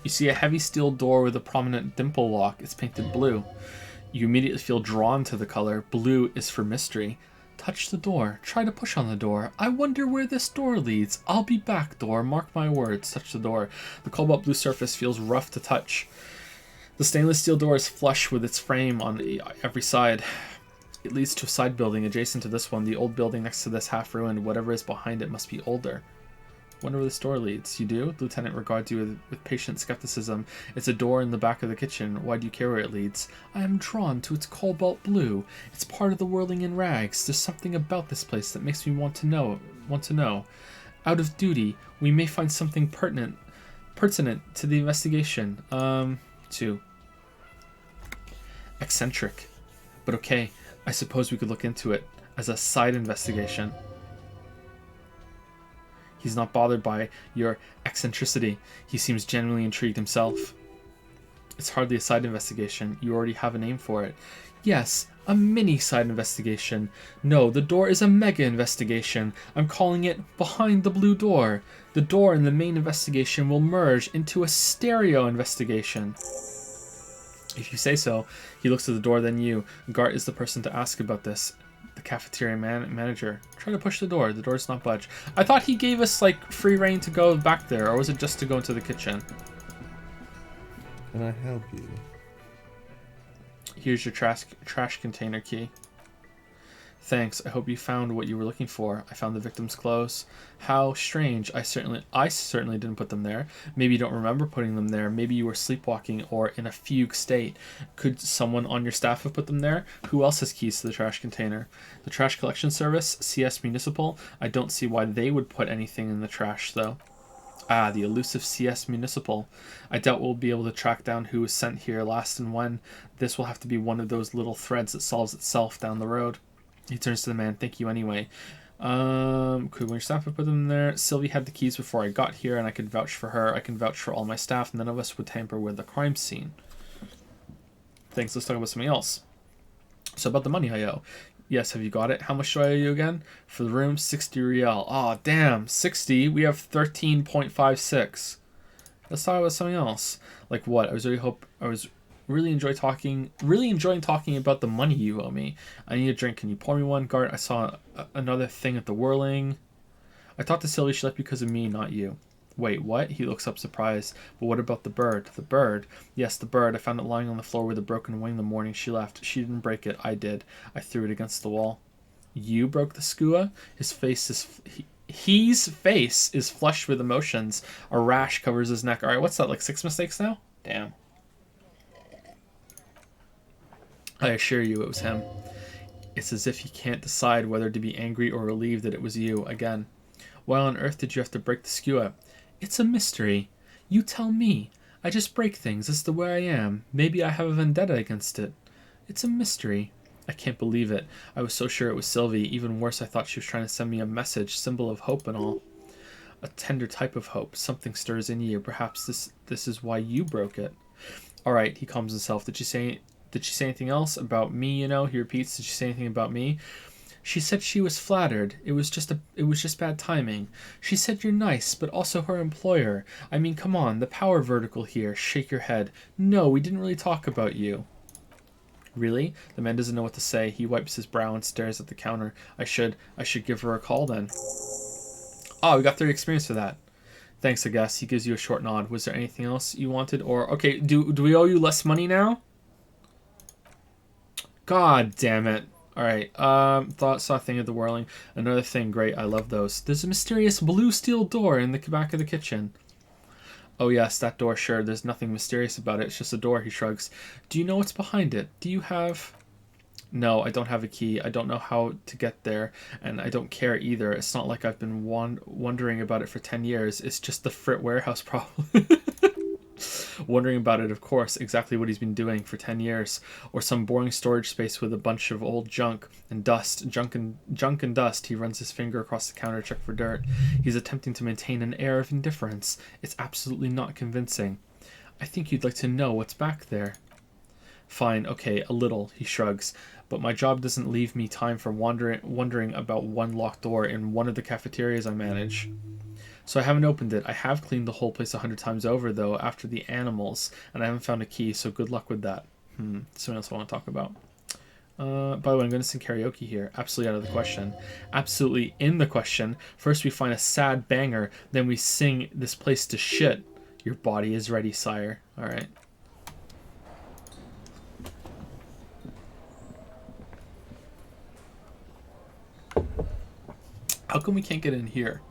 You see a heavy steel door with a prominent dimple lock. It's painted blue. You immediately feel drawn to the color. Blue is for mystery. Touch the door. Try to push on the door. I wonder where this door leads. I'll be back, door. Mark my words. Touch the door. The cobalt blue surface feels rough to touch. The stainless steel door is flush with its frame on every side. It leads to a side building adjacent to this one. The old building next to this half ruined. Whatever is behind it must be older. Wonder where this door leads. You do? The lieutenant regards you with patient skepticism. It's a door in the back of the kitchen. Why do you care where it leads? I am drawn to its cobalt blue. It's part of the whirling in rags. There's something about this place that makes me want to know. Out of duty, we may find something pertinent to the investigation. 2. Eccentric. But okay, I suppose we could look into it as a side investigation. He's not bothered by your eccentricity. He seems genuinely intrigued himself. It's hardly a side investigation. You already have a name for it. Yes, a mini side investigation. No, the door is a mega investigation. I'm calling it Behind the Blue Door. The door in the main investigation will merge into a stereo investigation. If you say so. He looks at the door, then you. Gart is the person to ask about this. The cafeteria manager. Try to push the door. The door's not budge. I thought he gave us like free reign to go back there, or was it just to go into the kitchen? Can I help you? Here's your trash container key. Thanks. I hope you found what you were looking for. I found the victim's clothes. How strange. I certainly didn't put them there. Maybe you don't remember putting them there. Maybe you were sleepwalking or in a fugue state. Could someone on your staff have put them there? Who else has keys to the trash container? The trash collection service, CS Municipal. I don't see why they would put anything in the trash though. Ah, the elusive CS Municipal. I doubt we'll be able to track down who was sent here last and when. This will have to be one of those little threads that solves itself down the road. He turns to the man. Thank you anyway. Could your staff have put them there? Sylvie had the keys before I got here, and I could vouch for her. I can vouch for all my staff. None of us would tamper with the crime scene. Thanks. Let's talk about something else. So about the money I owe. Yes, have you got it? How much do I owe you again? For the room, 60 riel. Oh, damn. 60? We have 13.56. Let's talk about something else. Like what? I was really enjoying talking about the money you owe me. I need a drink. Can you pour me one? Gart, I saw another thing at the whirling. I talked to Sylvie. She left because of me, not you. Wait, what? He looks up surprised. But what about the bird? The bird? Yes, the bird. I found it lying on the floor with a broken wing the morning she left. She didn't break it. I did. I threw it against the wall. You broke the skua? His face is flushed with emotions. A rash covers his neck. Alright, what's that, like 6 mistakes now? Damn. I assure you it was him. It's as if he can't decide whether to be angry or relieved that it was you again. Why on earth did you have to break the skua? It's a mystery. You tell me. I just break things. That's the way I am. Maybe I have a vendetta against it. It's a mystery. I can't believe it. I was so sure it was Sylvie. Even worse, I thought she was trying to send me a message, symbol of hope and all. A tender type of hope. Something stirs in you. Perhaps this is why you broke it. All right, he calms himself. Did she say anything else about me? You know, he repeats. Did she say anything about me? She said she was flattered. It was just bad timing. She said you're nice, but also her employer. I mean, come on, the power vertical here. Shake your head. No, we didn't really talk about you. Really? The man doesn't know what to say. He wipes his brow and stares at the counter. I should give her a call then. Oh, we got 3 experience for that. Thanks, I guess. He gives you a short nod. Was there anything else you wanted? Or, okay, do we owe you less money now? God damn it. Alright, saw a thing of the whirling. Another thing, great, I love those. There's a mysterious blue steel door in the back of the kitchen. Oh yes, that door, sure. There's nothing mysterious about it. It's just a door, he shrugs. Do you know what's behind it? Do you have... No, I don't have a key. I don't know how to get there, and I don't care either. It's not like I've been wondering about it for 10 years. It's just the Frit warehouse problem. Wondering about it, of course, exactly what he's been doing for 10 years. Or some boring storage space with a bunch of old junk and dust. Junk and dust. He runs his finger across the counter to check for dirt. He's attempting to maintain an air of indifference. It's absolutely not convincing. I think you'd like to know what's back there. Fine, okay, a little, he shrugs. But my job doesn't leave me time for wondering about one locked door in one of the cafeterias I manage. So I haven't opened it. I have cleaned the whole place 100 times over, though, after the animals, and I haven't found a key, so good luck with that. Something else I want to talk about. By the way, I'm going to sing karaoke here. Absolutely out of the question. Absolutely in the question. First we find a sad banger, then we sing this place to shit. Your body is ready, sire. Alright. How come we can't get in here?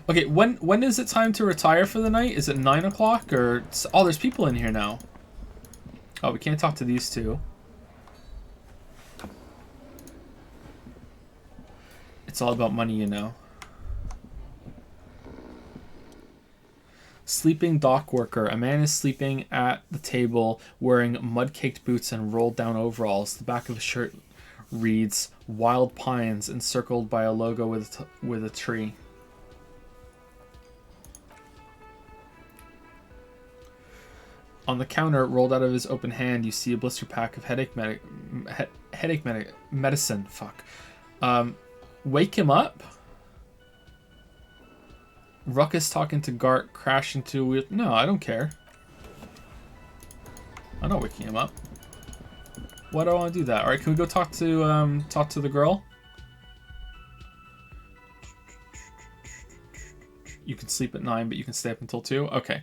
Okay, when is it time to retire for the night? Is it 9 o'clock or... Oh, there's people in here now. Oh, we can't talk to these two. It's all about money, you know. Sleeping dock worker. A man is sleeping at the table wearing mud-caked boots and rolled-down overalls. The back of his shirt reads, Wild Pines, encircled by a logo with a tree. On the counter, rolled out of his open hand, you see a blister pack of headache medicine. Fuck. Wake him up? Ruckus talking to Gart, crash into a wheel. No, I don't care. I'm not waking him up. Why do I want to do that? Alright, can we go talk to the girl? You can sleep at 9, but you can stay up until 2? Okay.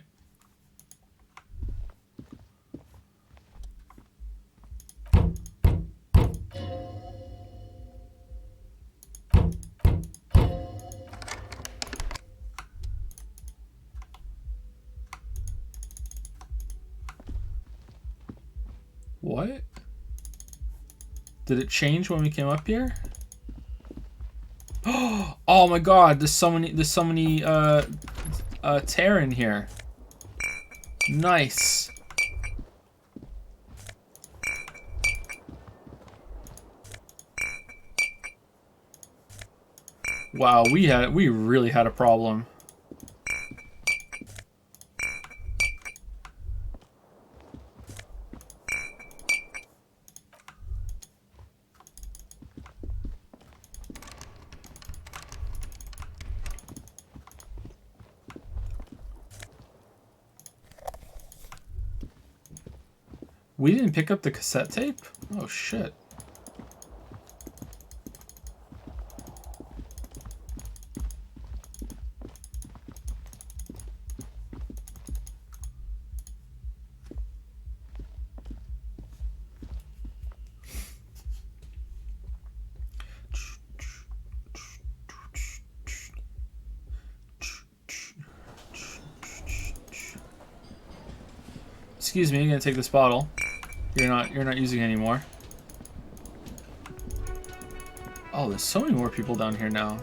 What? Did it change when we came up here? Oh my god, there's so many tear in here. Nice. Wow, we really had a problem. We didn't pick up the cassette tape? Oh shit. Excuse me, I'm gonna take this bottle. You're not using it anymore. Oh, there's so many more people down here now.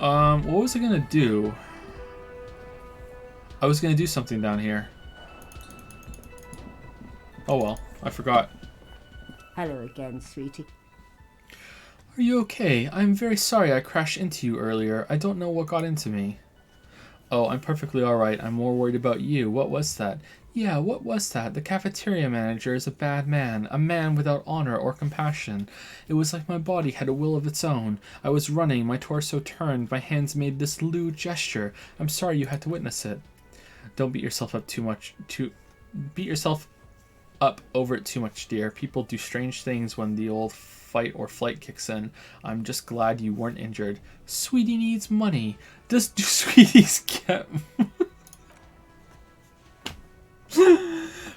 What was I gonna do? I was gonna do something down here. Oh well, I forgot. Hello again, sweetie. Are you okay? I'm very sorry I crashed into you earlier. I don't know what got into me. Oh, I'm perfectly alright. I'm more worried about you. What was that? Yeah, what was that? The cafeteria manager is a bad man. A man without honor or compassion. It was like my body had a will of its own. I was running, my torso turned, my hands made this lewd gesture. I'm sorry you had to witness it. Don't beat yourself up too much. Beat yourself up over it too much, dear. People do strange things when the old fight or flight kicks in. I'm just glad you weren't injured. Sweetie needs money. Do sweeties get...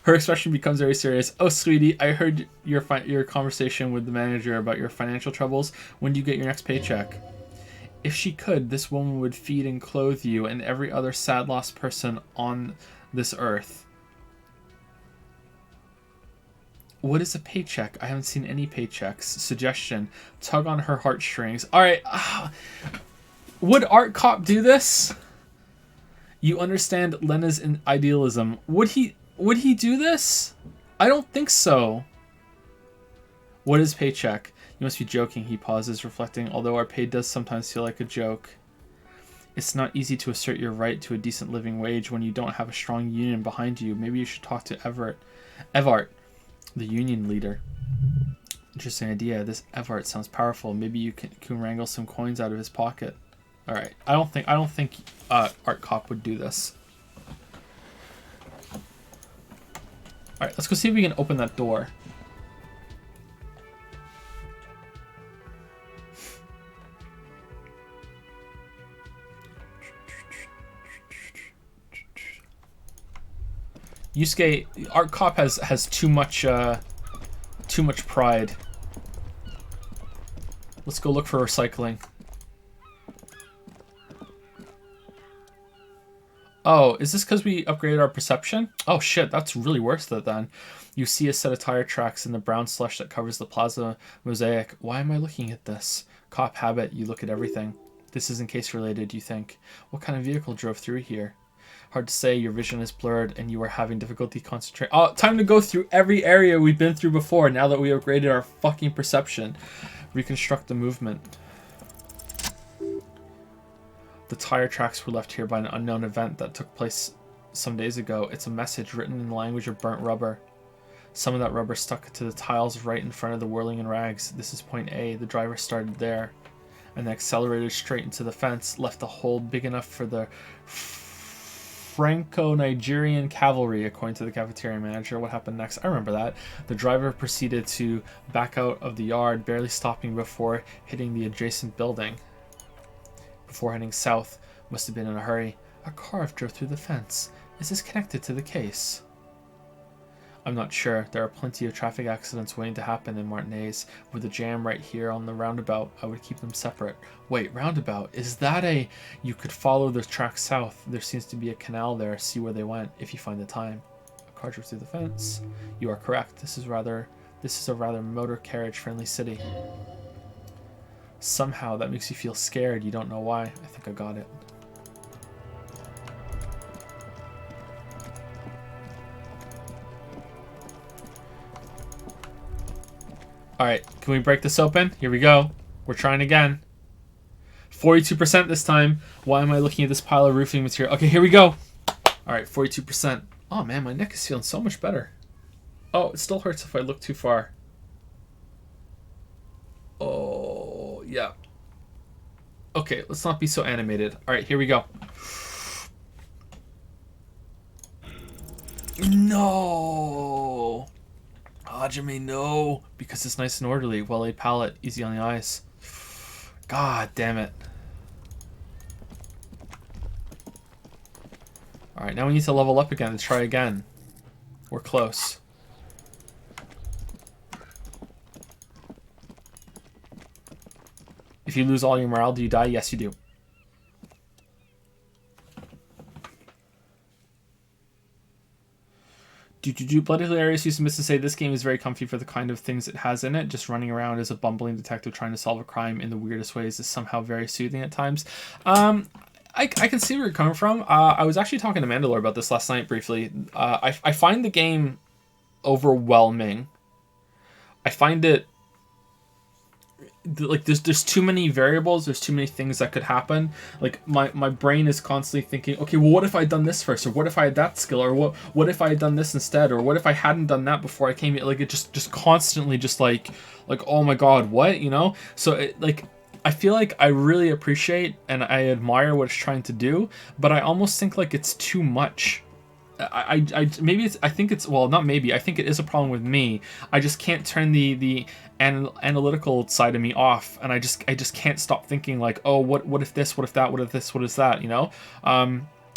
Her expression becomes very serious. Oh, sweetie, I heard your conversation with the manager about your financial troubles. When do you get your next paycheck? If she could, this woman would feed and clothe you and every other sad lost person on this earth. What is a paycheck? I haven't seen any paychecks. Suggestion. Tug on her heartstrings. Alright. Would Art Cop do this? You understand Lena's idealism. Would he do this? I don't think so. What is paycheck? You must be joking. He pauses, reflecting. Although our pay does sometimes feel like a joke. It's not easy to assert your right to a decent living wage when you don't have a strong union behind you. Maybe you should talk to Evart, the union leader. Interesting idea. This Evart sounds powerful. Maybe you can wrangle some coins out of his pocket. All right. I don't think Art Cop would do this. All right. Let's go see if we can open that door. Yusuke, Art Cop has too much pride. Let's go look for recycling. Oh, is this because we upgraded our perception? Oh shit, that's really worth it then. You see a set of tire tracks in the brown slush that covers the plaza mosaic. Why am I looking at this? Cop habit, you look at everything. This isn't case related, you think. What kind of vehicle drove through here? Hard to say, your vision is blurred and you are having difficulty concentrating. Oh, time to go through every area we've been through before now that we upgraded our fucking perception. Reconstruct the movement. The tire tracks were left here by an unknown event that took place some days ago. It's a message written in the language of burnt rubber. Some of that rubber stuck to the tiles right in front of the whirling in rags. This is point A. The driver started there and then accelerated straight into the fence, left a hole big enough for the Franco-Nigerian cavalry, according to the cafeteria manager. What happened next? I remember that. The driver proceeded to back out of the yard, barely stopping before hitting the adjacent building. Before heading south, must have been in a hurry. A car drove through the fence. Is this connected to the case? I'm not sure. There are plenty of traffic accidents waiting to happen in Martinez. With a jam right here on the roundabout, I would keep them separate. Wait, roundabout? Is that a... You could follow the track south. There seems to be a canal there. See where they went, if you find the time. A car drove through the fence. You are correct. This is a rather motor carriage friendly city. Somehow that makes you feel scared. You don't know why. I think I got it. Alright, can we break this open? Here we go. We're trying again. 42% this time. Why am I looking at this pile of roofing material? Okay, here we go. Alright, 42%. Oh man, my neck is feeling so much better. Oh, it still hurts if I look too far. Oh, yeah. Okay, let's not be so animated. Alright, here we go. No! Hajime, no! Because it's nice and orderly. Well-laid palette. Easy on the eyes. God damn it. Alright, now we need to level up again to try again. We're close. If you lose all your morale, do you die? Yes, you do. Bloody Hilarious used to miss to say this game is very comfy for the kind of things it has in it. Just running around as a bumbling detective trying to solve a crime in the weirdest ways is somehow very soothing at times. I can see where you're coming from. I was actually talking to Mandalore about this last night briefly. I find the game overwhelming. I find it like there's too many variables, there's too many things that could happen. Like my brain is constantly thinking, okay, well, what if I had done this first, or what if I had that skill, or what if I had done this instead, or what if I hadn't done that before I came here. Like it just constantly just like oh my god, what, you know? So it, like I feel like I really appreciate and I admire what it's trying to do, but I almost think like it's too much. I maybe it's, I think it's, well, not maybe, I think it is a problem with me. I just can't turn the analytical side of me off, and I just can't stop thinking like, oh, what if this, what if that, what if this, what is that, you know?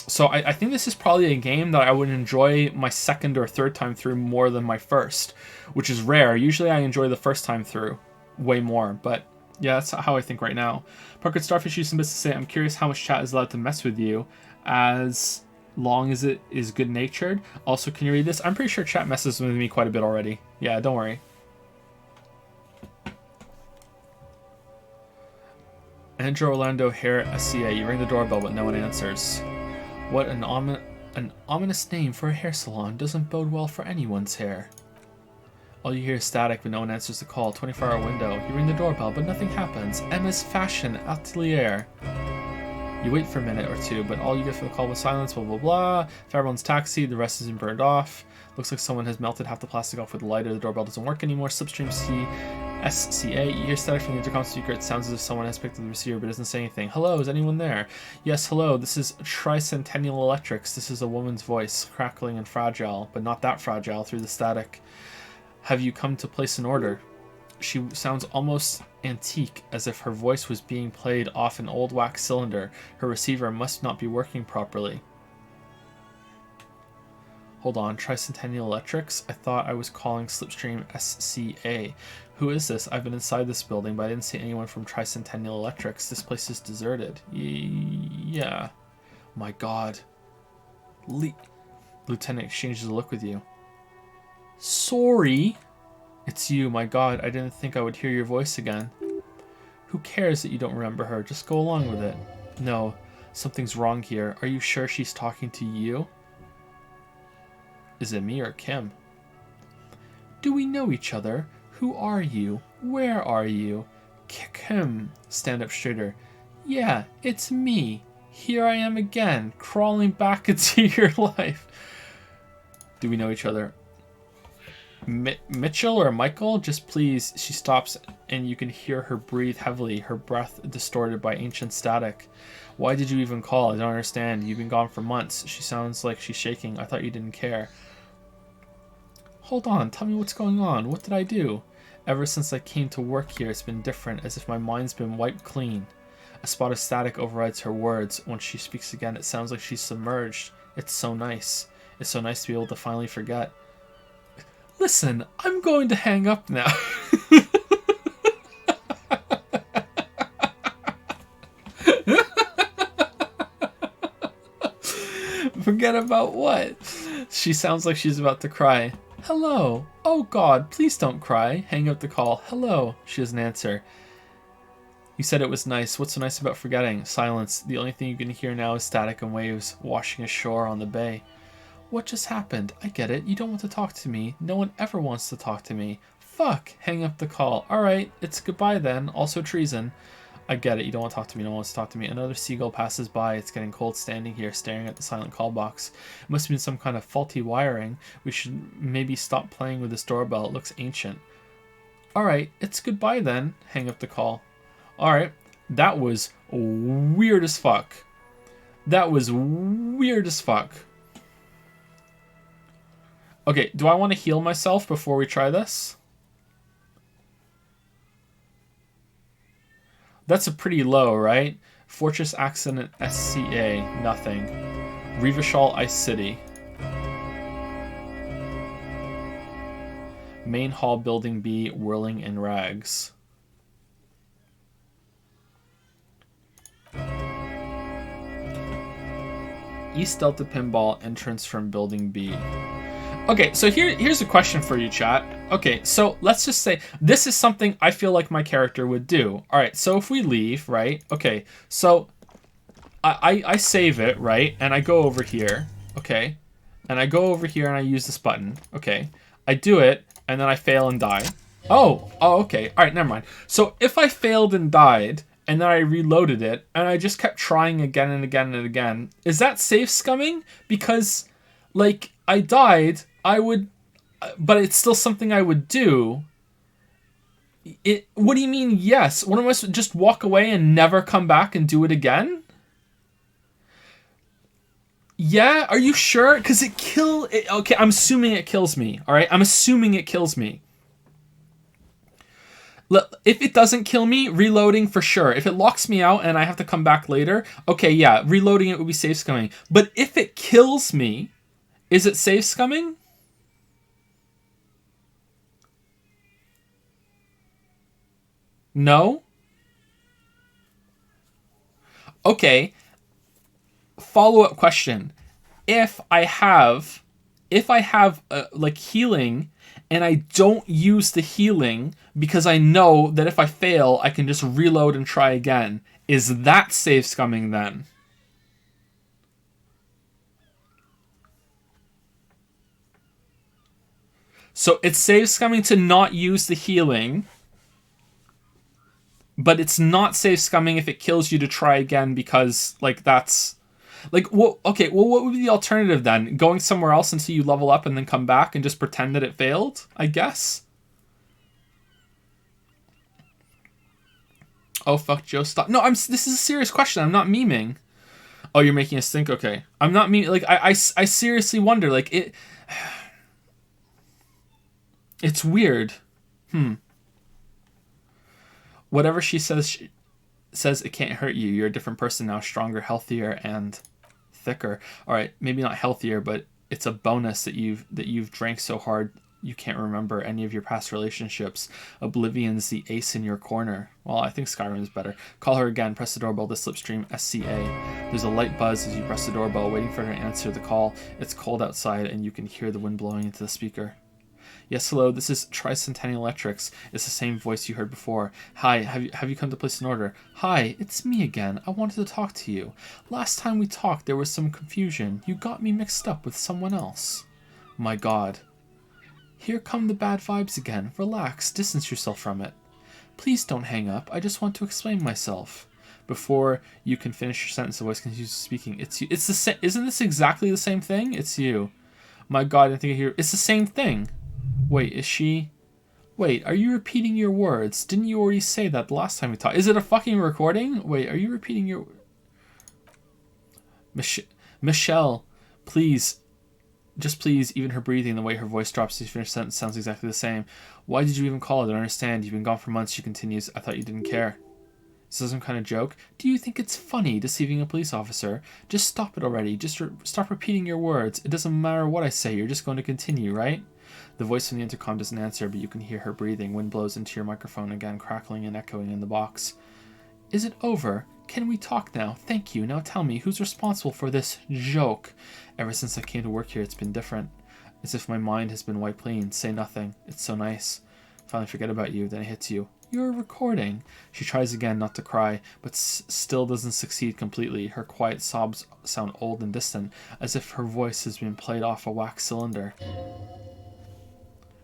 So I think this is probably a game that I would enjoy my second or third time through more than my first, which is rare. Usually I enjoy the first time through way more, but yeah, that's how I think right now. Parker Starfish used to say, I'm curious how much chat is allowed to mess with you as long as it is good-natured. Also, can you read this? I'm pretty sure chat messes with me quite a bit already. Yeah, don't worry. Andrew Orlando here at SCA. You ring the doorbell, but no one answers. What an ominous name for a hair salon. Doesn't bode well for anyone's hair. All you hear is static, but no one answers the call. 24-hour window. You ring the doorbell, but nothing happens. Emma's Fashion Atelier. You wait for a minute or two, but all you get from the call was silence, blah, blah, blah. If everyone's taxied, the rest isn't burned off. Looks like someone has melted half the plastic off with the lighter. The doorbell doesn't work anymore. Slipstream SCA. You hear static from the intercom speaker. It sounds as if someone has picked up the receiver, but doesn't say anything. Hello, is anyone there? Yes, hello. This is Tricentennial Electrics. This is a woman's voice, crackling and fragile, but not that fragile through the static. Have you come to place an order? She sounds almost antique, as if her voice was being played off an old wax cylinder. Her receiver must not be working properly. Hold on, Tricentennial Electrics? I thought I was calling Slipstream SCA. Who is this? I've been inside this building, but I didn't see anyone from Tricentennial Electrics. This place is deserted. Yeah. My god. Lieutenant exchanges a look with you. Sorry. It's you, my god. I didn't think I would hear your voice again. Who cares that you don't remember her? Just go along with it. No, something's wrong here. Are you sure she's talking to you? Is it me or Kim? Do we know each other? Who are you? Where are you? Kim. Stand up straighter. Yeah, it's me. Here I am again, crawling back into your life. Do we know each other? Mitchell or Michael? Just please. She stops and you can hear her breathe heavily, her breath distorted by ancient static. Why did you even call? I don't understand. You've been gone for months. She sounds like she's shaking. I thought you didn't care. Hold on. Tell me what's going on. What did I do? Ever since I came to work here, it's been different, as if my mind's been wiped clean. A spot of static overrides her words. When she speaks again, it sounds like she's submerged. It's so nice. It's so nice to be able to finally forget. Listen, I'm going to hang up now. Forget about what? She sounds like she's about to cry. Hello. Oh God, please don't cry. Hang up the call. Hello. She doesn't answer. You said it was nice. What's so nice about forgetting? Silence. The only thing you can hear now is static and waves washing ashore on the bay. What just happened? I get it. You don't want to talk to me. No one ever wants to talk to me. Fuck. Hang up the call. Alright, it's goodbye then. Also treason. I get it. You don't want to talk to me. No one wants to talk to me. Another seagull passes by. It's getting cold standing here, staring at the silent call box. It must have been some kind of faulty wiring. We should maybe stop playing with this doorbell. It looks ancient. Alright, it's goodbye then. Hang up the call. Alright. That was weird as fuck. That was weird as fuck. Okay, do I want to heal myself before we try this? That's a pretty low, right? Fortress Accident SCA, nothing. Revachol Ice City. Main Hall Building B, Whirling in Rags. East Delta Pinball, entrance from Building B. Okay, so here's a question for you, chat. Okay, so let's just say this is something I feel like my character would do. All right, so if we leave, right? Okay, so I save it, right? And I go over here, okay? And I go over here and I use this button, okay? I do it, and then I fail and die. Oh, okay. All right, never mind. So if I failed and died, and then I reloaded it, and I just kept trying again and again and again, is that safe scumming? Because, like, I died, but it's still something I would do. What do you mean, yes? What am I supposed to just walk away and never come back and do it again? Yeah, are you sure? Because okay, I'm assuming it kills me, alright? I'm assuming it kills me. If it doesn't kill me, reloading for sure. If it locks me out and I have to come back later, okay, yeah, reloading it would be safe scumming. But if it kills me, is it safe scumming? No? Okay. Follow-up question. If I have like healing and I don't use the healing because I know that if I fail, I can just reload and try again, is that safe scumming then? So it's safe scumming to not use the healing, but it's not safe scumming if it kills you to try again because, like, that's... Like, okay, well, what would be the alternative then? Going somewhere else until you level up and then come back and just pretend that it failed, I guess? Oh, fuck, Joe, stop. No, this is a serious question. I'm not memeing. Oh, you're making us think? Okay. I'm not memeing. Like, I seriously wonder, like, it's weird. Whatever she says it can't hurt you. You're a different person now, stronger, healthier, and thicker. All right, maybe not healthier, but it's a bonus that you've drank so hard you can't remember any of your past relationships. Oblivion's the ace in your corner. Well, I think Skyrim's better. Call her again. Press the doorbell to Slipstream SCA. There's a light buzz as you press the doorbell, waiting for her to answer the call. It's cold outside, and you can hear the wind blowing into the speaker. Yes, hello, this is Tricentennial Electrics. It's the same voice you heard before. Hi, have you come to place an order? Hi, it's me again. I wanted to talk to you. Last time we talked, there was some confusion. You got me mixed up with someone else. My God. Here come the bad vibes again. Relax, distance yourself from it. Please don't hang up. I just want to explain myself. Before you can finish your sentence, the voice continues speaking. It's you. It's the same. Isn't this exactly the same thing? It's you. My God, I didn't think I hear. It's the same thing. Wait, is she... Wait, are you repeating your words? Didn't you already say that the last time we talked? Is it a fucking recording? Wait, are you repeating your... Michelle, please. Just please, even her breathing, the way her voice drops to finish sentence sounds exactly the same. Why did you even call? I don't understand. You've been gone for months, she continues. I thought you didn't care. Is this some kind of joke? Do you think it's funny deceiving a police officer? Just stop it already. Just stop repeating your words. It doesn't matter what I say. You're just going to continue, right? The voice from the intercom doesn't answer, but you can hear her breathing. Wind blows into your microphone again, crackling and echoing in the box. Is it over? Can we talk now? Thank you. Now tell me, who's responsible for this joke? Ever since I came to work here, it's been different. As if my mind has been wiped clean. Say nothing. It's so nice. Finally forget about you, then it hits you. You're recording. She tries again not to cry, but still doesn't succeed completely. Her quiet sobs sound old and distant, as if her voice has been played off a wax cylinder.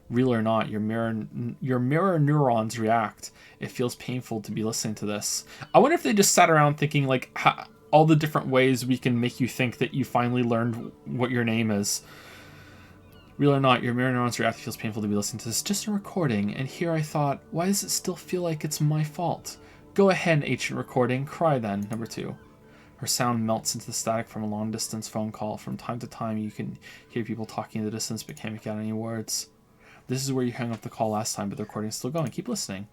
Real or not, your mirror neurons react. It feels painful to be listening to this. I wonder if they just sat around thinking, like, all the different ways we can make you think that you finally learned what your name is. Real or not, your mirror neurons react. It feels painful to be listening to this. Just a recording. And here I thought, why does it still feel like it's my fault? Go ahead, ancient recording. Cry then. Number 2. Her sound melts into the static from a long-distance phone call. From time to time, you can hear people talking in the distance, but can't make out any words. This is where you hung up the call last time, but the recording is still going. Keep listening.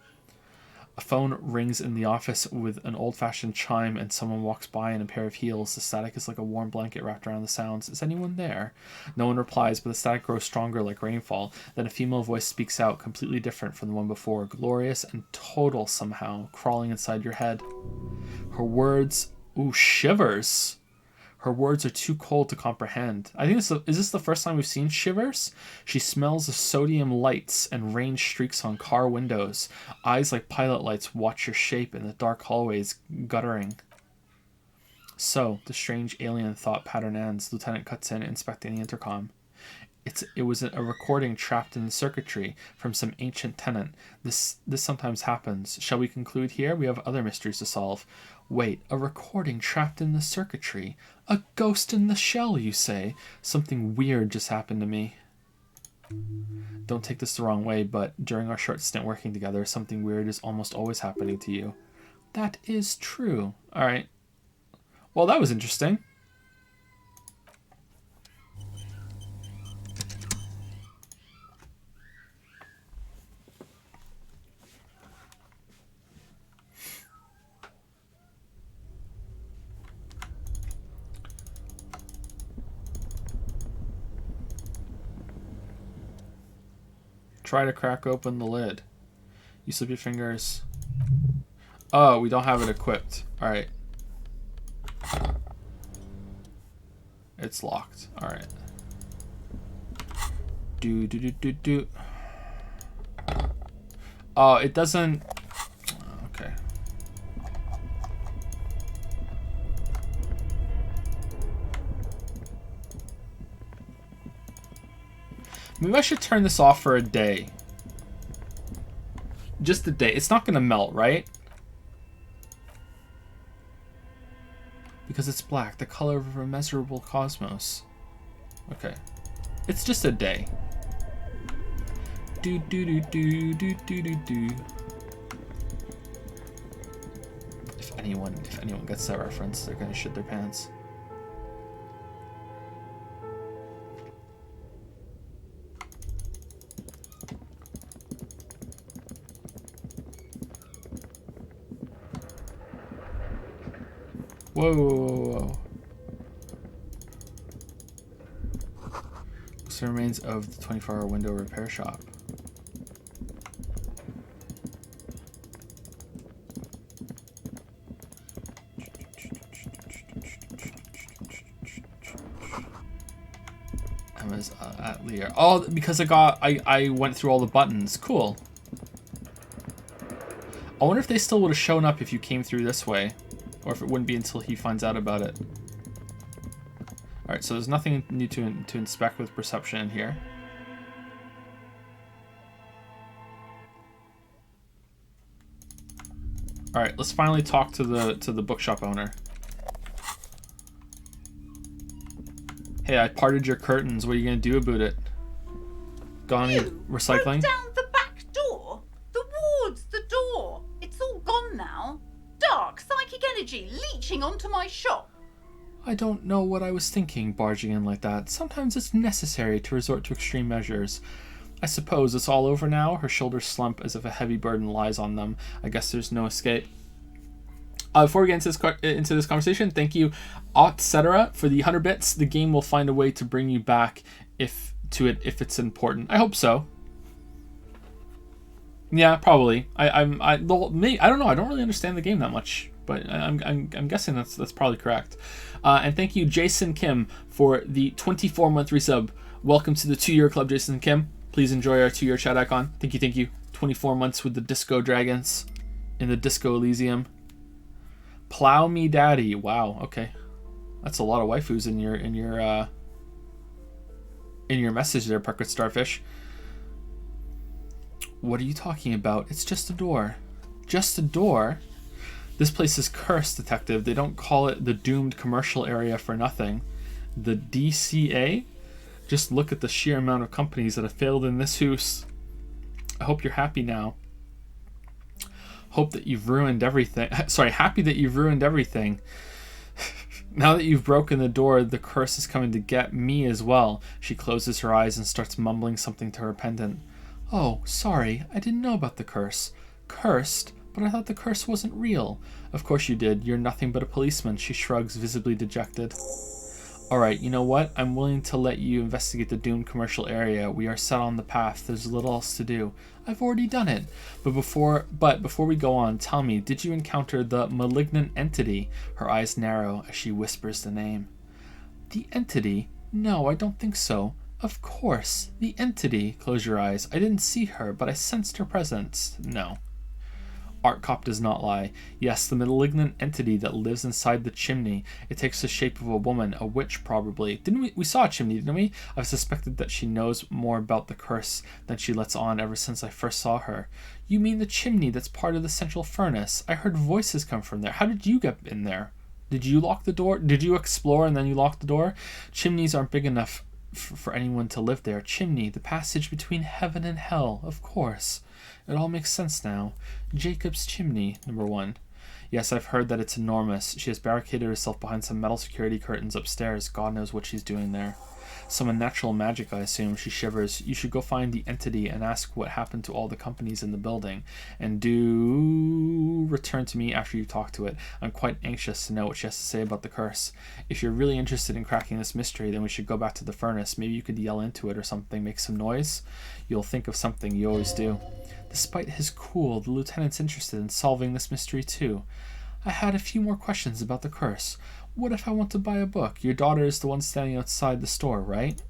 A phone rings in the office with an old-fashioned chime, and someone walks by in a pair of heels. The static is like a warm blanket wrapped around the sounds. Is anyone there? No one replies, but the static grows stronger like rainfall. Then a female voice speaks out, completely different from the one before, glorious and total somehow, crawling inside your head. Her words... Ooh, shivers! Her words are too cold to comprehend. I think is this the first time we've seen shivers? She smells of sodium lights and rain streaks on car windows. Eyes like pilot lights watch her shape in the dark hallways, guttering. So, the strange alien thought pattern ends. Lieutenant cuts in, inspecting the intercom. It was a recording trapped in the circuitry from some ancient tenant. This sometimes happens. Shall we conclude here? We have other mysteries to solve. Wait, a recording trapped in the circuitry? A ghost in the shell, you say? Something weird just happened to me. Don't take this the wrong way, but during our short stint working together, something weird is almost always happening to you. That is true. All right. Well, that was interesting. Try to crack open the lid. You slip your fingers. Oh, we don't have it equipped. Alright. It's locked. Alright. Do. Oh, it doesn't... Okay. Maybe I should turn this off for a day. Just a day. It's not going to melt, right? Because it's black, the color of a immeasurable cosmos. Okay. It's just a day. Do. If anyone gets that reference, they're gonna shit their pants. Whoa. Looks the remains of the 24-hour window repair shop. Emma's at Lear. Oh, because I went through all the buttons. Cool. I wonder if they still would have shown up if you came through this way. Or if it wouldn't be until he finds out about it. Alright, so there's nothing new to inspect with perception in here. Alright, let's finally talk to the bookshop owner. Hey, I parted your curtains. What are you gonna do about it? Got any recycling? Broke down the back door. The wards, the door. It's all gone now. Dark psychic energy leeching onto my shop. I don't know what I was thinking, barging in like that. Sometimes it's necessary to resort to extreme measures. I suppose it's all over now. Her shoulders slump as if a heavy burden lies on them. I guess there's no escape. Before we get into this conversation, thank you, etc., for the 100 bits. The game will find a way to bring you back if it's important. I hope so. Yeah, probably. I don't know. I don't really understand the game that much, but I'm guessing that's probably correct. And thank you, Jason Kim, for the 24-month resub. Welcome to the 2-year club, Jason Kim. Please enjoy our 2-year chat icon. Thank you. 24 months with the Disco Dragons in the Disco Elysium. Plow me, daddy. Wow. Okay, that's a lot of waifus in your message there, Parkwood Starfish. What are you talking about? It's just a door. Just a door? This place is cursed, detective. They don't call it the doomed commercial area for nothing. The DCA? Just look at the sheer amount of companies that have failed in this house. I hope you're happy now. Hope that you've ruined everything. Sorry, happy that you've ruined everything. Now that you've broken the door, the curse is coming to get me as well. She closes her eyes and starts mumbling something to her pendant. Oh, sorry, I didn't know about the curse. Cursed? But I thought the curse wasn't real. Of course you did. You're nothing but a policeman. She shrugs, visibly dejected. Alright, you know what? I'm willing to let you investigate the doomed commercial area. We are set on the path. There's little else to do. I've already done it. But before we go on, tell me, did you encounter the malignant entity? Her eyes narrow as she whispers the name. The entity? No, I don't think so. Of course, the entity. Close your eyes. I didn't see her, but I sensed her presence. No. Art Cop does not lie. Yes, the malignant entity that lives inside the chimney. It takes the shape of a woman, a witch probably. Didn't we saw a chimney, didn't we? I've suspected that she knows more about the curse than she lets on ever since I first saw her. You mean the chimney that's part of the central furnace? I heard voices come from there. How did you get in there? Did you lock the door? Did you explore and then you locked the door? Chimneys aren't big enough for anyone to live there. Chimney, the passage between heaven and hell, of course. It all makes sense now. Jacob's chimney, number 1. Yes, I've heard that it's enormous. She has barricaded herself behind some metal security curtains upstairs. God knows what she's doing there. Some unnatural magic, I assume. She shivers. You should go find the entity and ask what happened to all the companies in the building. And do return to me after you've talked to it. I'm quite anxious to know what she has to say about the curse. If you're really interested in cracking this mystery, then we should go back to the furnace. Maybe you could yell into it or something, make some noise. You'll think of something, you always do. Despite his cool, the lieutenant's interested in solving this mystery too. I had a few more questions about the curse. What if I want to buy a book? Your daughter is the one standing outside the store, right?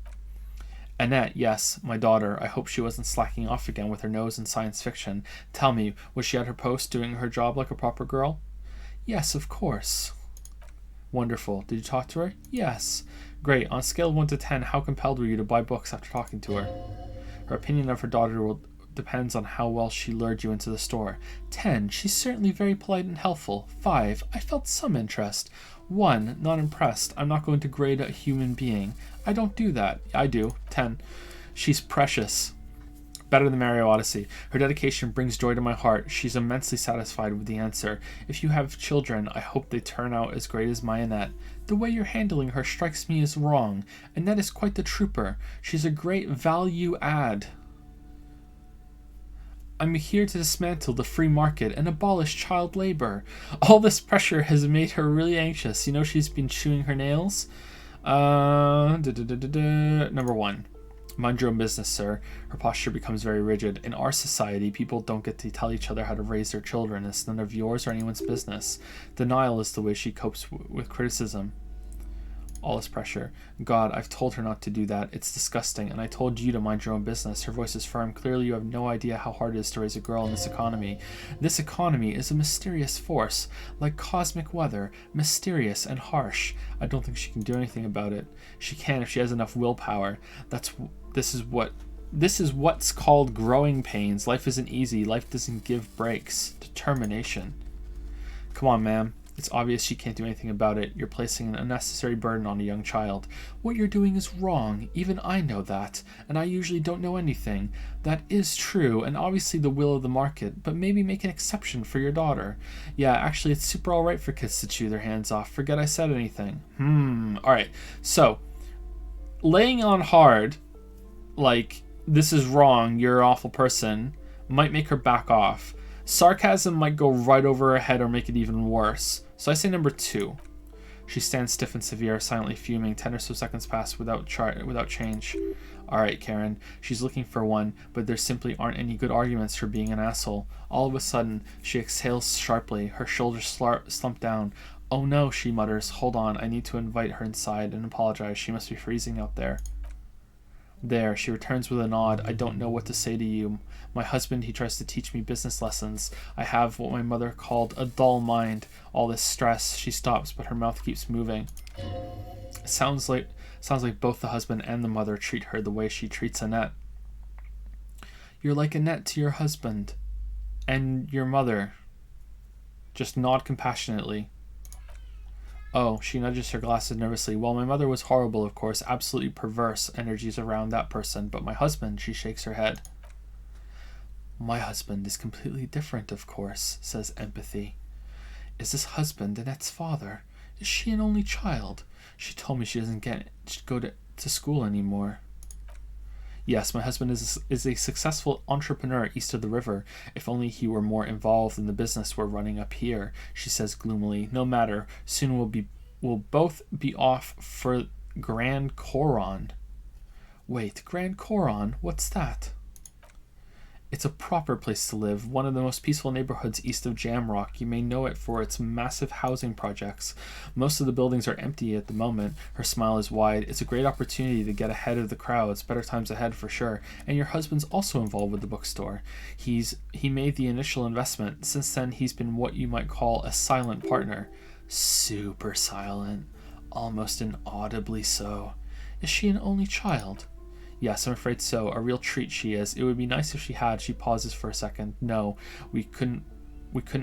Annette, yes, my daughter. I hope she wasn't slacking off again with her nose in science fiction. Tell me, was she at her post doing her job like a proper girl? Yes, of course. Wonderful. Did you talk to her? Yes. Great. On a scale of 1 to 10, how compelled were you to buy books after talking to her? Her opinion of her daughter depends on how well she lured you into the store. 10. She's certainly very polite and helpful. 5. I felt some interest. 1. Not impressed. I'm not going to grade a human being. I don't do that. I do. 10. She's precious. Better than Mario Odyssey. Her dedication brings joy to my heart. She's immensely satisfied with the answer. If you have children, I hope they turn out as great as my Annette. The way you're handling her strikes me as wrong. Annette is quite the trooper. She's a great value add. I'm here to dismantle the free market and abolish child labor. All this pressure has made her really anxious. You know she's been chewing her nails? Number 1. Mind your own business, sir. Her posture becomes very rigid. In our society, people don't get to tell each other how to raise their children. It's none of yours or anyone's business. Denial is the way she copes with criticism. All this pressure. God, I've told her not to do that. It's disgusting. And I told you to mind your own business. Her voice is firm. Clearly you have no idea how hard it is to raise a girl in this economy. This economy is a mysterious force, like cosmic weather, mysterious and harsh. I don't think she can do anything about it. She can if she has enough willpower. This is what's called growing pains. Life isn't easy. Life doesn't give breaks. Determination. Come on, ma'am. It's obvious she can't do anything about it. You're placing an unnecessary burden on a young child. What you're doing is wrong. Even I know that. And I usually don't know anything. That is true, and obviously the will of the market, but maybe make an exception for your daughter. Yeah, actually it's super alright for kids to chew their hands off. Forget I said anything. Alright, so, laying on hard, like, this is wrong, you're an awful person, might make her back off. Sarcasm might go right over her head or make it even worse. So I say number 2. She stands stiff and severe, silently fuming. 10 or so seconds pass without change. Alright, Karen. She's looking for one, but there simply aren't any good arguments for being an asshole. All of a sudden, she exhales sharply. Her shoulders slump down. Oh no, she mutters. Hold on, I need to invite her inside and apologize. She must be freezing out there. There, she returns with a nod. I don't know what to say to you. My husband, he tries to teach me business lessons. I have what my mother called a dull mind. All this stress. She stops, but her mouth keeps moving. Sounds like both the husband and the mother treat her the way she treats Annette. You're like Annette to your husband. And your mother. Just nod compassionately. Oh, she nudges her glasses nervously. Well, my mother was horrible, of course, absolutely perverse energies around that person, but my husband, she shakes her head. My husband is completely different, of course, says Empathy. Is this husband Annette's father? Is she an only child? She told me she doesn't go to school anymore. Yes, my husband is a successful entrepreneur east of the river. If only he were more involved in the business we're running up here, she says gloomily. No matter. Soon we'll both be off for Grand Coron. Wait, Grand Coron? What's that? It's a proper place to live, one of the most peaceful neighborhoods east of Jamrock. You may know it for its massive housing projects. Most of the buildings are empty at the moment. Her smile is wide. It's a great opportunity to get ahead of the crowds. Better times ahead for sure. And your husband's also involved with the bookstore. He made the initial investment. Since then, he's been what you might call a silent partner. Super silent. Almost inaudibly so. Is she an only child? Yes, I'm afraid so. A real treat she is. It would be nice if she had. She pauses for a second. No, we couldn't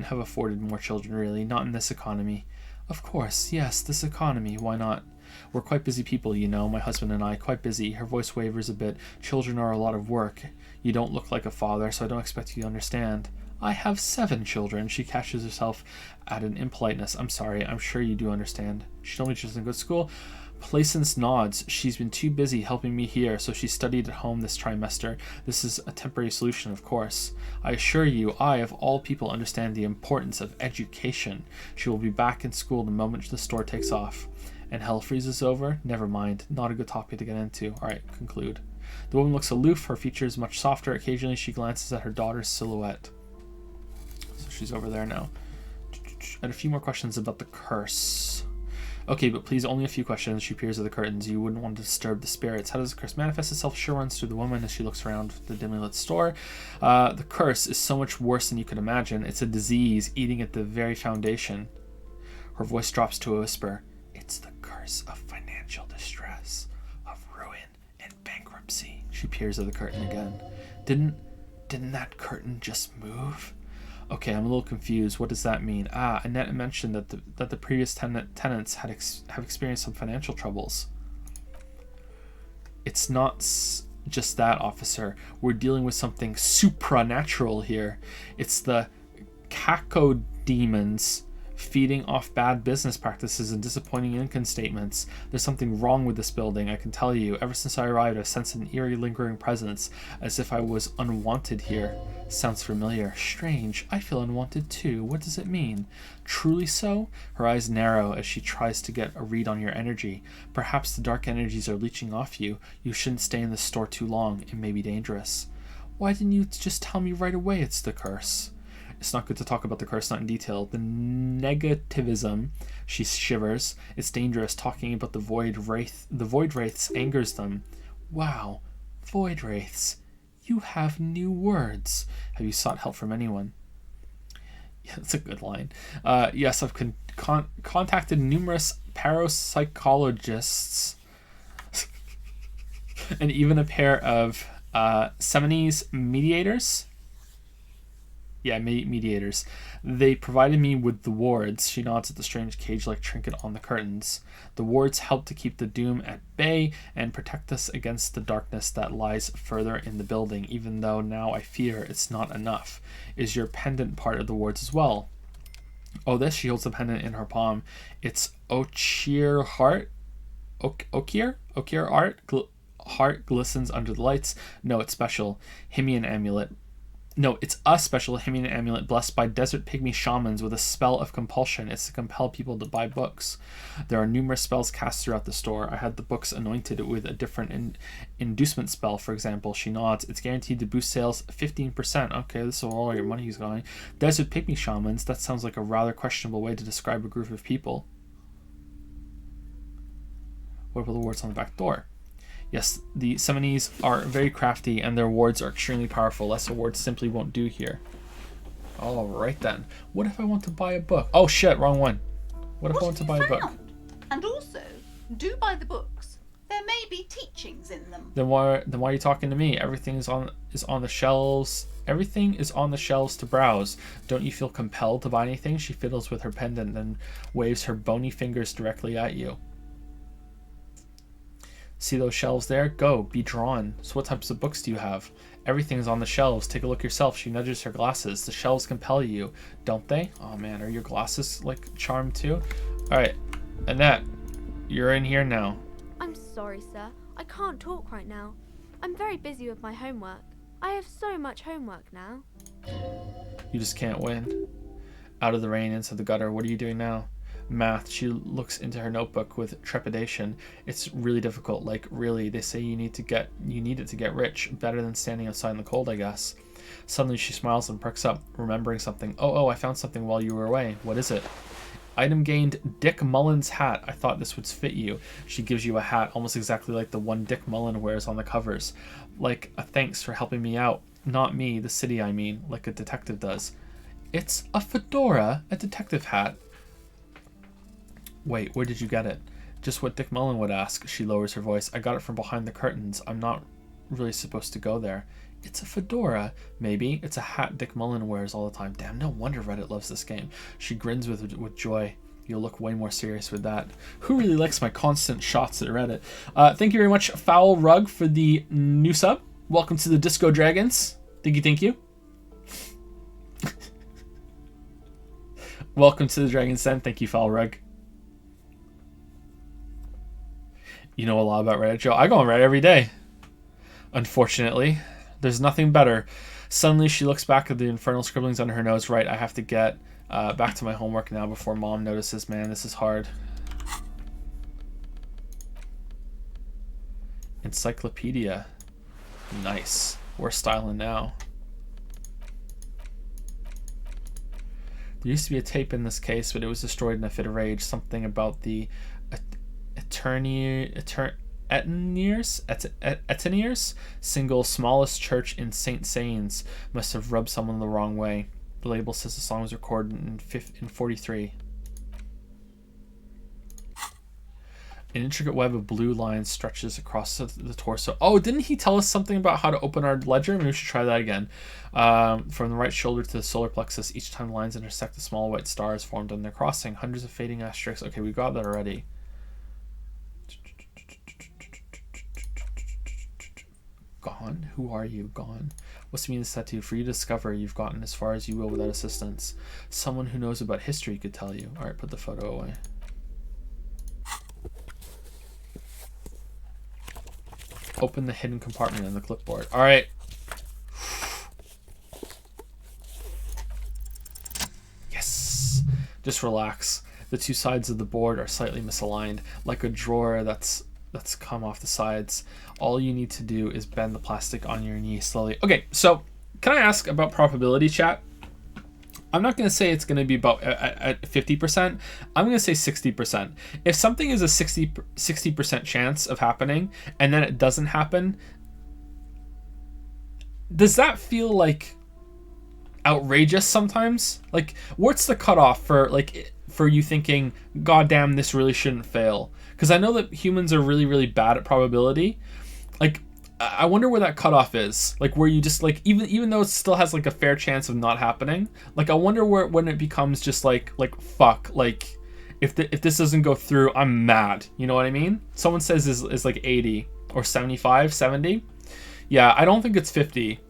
have afforded more children, really. Not in this economy. Of course, yes, this economy. Why not? We're quite busy people, you know, my husband and I, quite busy. Her voice wavers a bit. Children are a lot of work. You don't look like a father, so I don't expect you to understand. I have 7 children. She catches herself at an impoliteness. I'm sorry, I'm sure you do understand. She told me she doesn't go to school. Placence nods. She's been too busy helping me here, so she studied at home this trimester. This is a temporary solution, of course. I assure you, I, of all people, understand the importance of education. She will be back in school the moment the store takes off. And hell freezes over? Never mind. Not a good topic to get into. Alright, conclude. The woman looks aloof, her features much softer. Occasionally she glances at her daughter's silhouette. So she's over there now. And a few more questions about the curse. Okay, but please, only a few questions. She peers at the curtains. You wouldn't want to disturb the spirits. How does the curse manifest itself? Sure runs through the woman as she looks around the dimly lit store. The curse is so much worse than you could imagine. It's a disease eating at the very foundation. Her voice drops to a whisper. It's the curse of financial distress, of ruin and bankruptcy. She peers at the curtain again. Didn't that curtain just move? Okay, I'm a little confused. What does that mean? Annette mentioned that the previous tenants have experienced some financial troubles. It's not just that, officer. We're dealing with something supranatural here. It's the cacodemons feeding off bad business practices and disappointing income statements. There's something wrong with this building, I can tell you. Ever since I arrived, I've sensed an eerie, lingering presence, as if I was unwanted here. Sounds familiar. Strange. I feel unwanted too. What does it mean? Truly so? Her eyes narrow as she tries to get a read on your energy. Perhaps the dark energies are leeching off you. You shouldn't stay in the store too long. It may be dangerous. Why didn't you just tell me right away it's the curse? It's not good to talk about the curse, not in detail. The negativism, she shivers. It's dangerous. Talking about the void wraiths angers them. Wow, void wraiths. You have new words. Have you sought help from anyone? Yeah, that's a good line. Yes, I've contacted numerous parapsychologists and even a pair of Seminese mediators. Yeah, mediators. They provided me with the wards. She nods at the strange cage-like trinket on the curtains. The wards help to keep the doom at bay and protect us against the darkness that lies further in the building, even though now I fear it's not enough. Is your pendant part of the wards as well? Oh, this, she holds the pendant in her palm. It's Okir heart. Okir art. Heart glistens under the lights. No, it's special. Himian amulet. No, it's a special Himian amulet blessed by desert pygmy shamans with a spell of compulsion. It's to compel people to buy books. There are numerous spells cast throughout the store. I had the books anointed with a different inducement spell, for example. She nods. It's guaranteed to boost sales 15%. Okay, this is where all your money is going. Desert pygmy shamans, that sounds like a rather questionable way to describe a group of people. What about the words on the back door? Yes, the Seminese are very crafty and their wards are extremely powerful. Lesser wards simply won't do here. Alright then. What if I want to buy a book? Oh shit, wrong one. What if I want to buy a book? And also, do buy the books. There may be teachings in them. Then why are you talking to me? Everything is on the shelves. Everything is on the shelves to browse. Don't you feel compelled to buy anything? She fiddles with her pendant and waves her bony fingers directly at you. See those shelves there? Go, be drawn. So what types of books do you have? Everything's on the shelves. Take a look yourself. She nudges her glasses. The shelves compel you, don't they? Oh man, are your glasses like charmed too? Alright, Annette, you're in here now. I'm sorry, sir. I can't talk right now. I'm very busy with my homework. I have so much homework now. You just can't win. Out of the rain, into the gutter. What are you doing now? Math. She looks into her notebook with trepidation. It's really difficult. Like, really, they say you need it to get rich. Better than standing outside in the cold, I guess. Suddenly she smiles and perks up, remembering something. Oh, I found something while you were away. What is it? Item gained, Dick Mullen's hat. I thought this would fit you. She gives you a hat almost exactly like the one Dick Mullen wears on the covers. Like a thanks for helping me out. Not me, the city I mean, like a detective does. It's a fedora, a detective hat. Wait, where did you get it? Just what Dick Mullen would ask. She lowers her voice. I got it from behind the curtains. I'm not really supposed to go there. It's a fedora. Maybe. It's a hat Dick Mullen wears all the time. Damn, no wonder Reddit loves this game. She grins with joy. You'll look way more serious with that. Who really likes my constant shots at Reddit? Thank you very much, Foul Rug, for the new sub. Welcome to the Disco Dragons. Thank you. Welcome to the Dragon's Den. Thank you, Foul Rug. You know a lot about Reddit, Joe. I go on Reddit every day. Unfortunately. There's nothing better. Suddenly she looks back at the infernal scribblings under her nose. Right, I have to get back to my homework now before Mom notices. Man, this is hard. Encyclopedia. Nice. We're styling now. There used to be a tape in this case, but it was destroyed in a fit of rage. Something about the Eteniers, single smallest church in St. Sains, must have rubbed someone the wrong way. The label says the song was recorded in 43. An intricate web of blue lines stretches across the torso. Oh, didn't he tell us something about how to open our ledger? Maybe we should try that again. From the right shoulder to the solar plexus, each time the lines intersect, the small white stars formed on their crossing. Hundreds of fading asterisks. Okay, we got that already. Gone? Who are you? Gone. What's the meaning of this tattoo? For you to discover, you've gotten as far as you will without assistance. Someone who knows about history could tell you. Alright, put the photo away. Open the hidden compartment in the clipboard. Alright. Yes. Just relax. The two sides of the board are slightly misaligned, like a drawer that's come off the sides. All you need to do is bend the plastic on your knee slowly. Okay, so can I ask about probability, chat? I'm not going to say it's going to be about at 50%. I'm going to say 60%. If something is a 60% chance of happening and then it doesn't happen, does that feel like outrageous sometimes? Like, what's the cutoff for you thinking, God damn, this really shouldn't fail? Because I know that humans are really, really bad at probability. Like, I wonder where that cutoff is. Like, where you just, like, even though it still has, like, a fair chance of not happening, like, I wonder when it becomes just, like, fuck, like, if this doesn't go through, I'm mad. You know what I mean? Someone says is like 80 or 75, 70. Yeah, I don't think it's 50.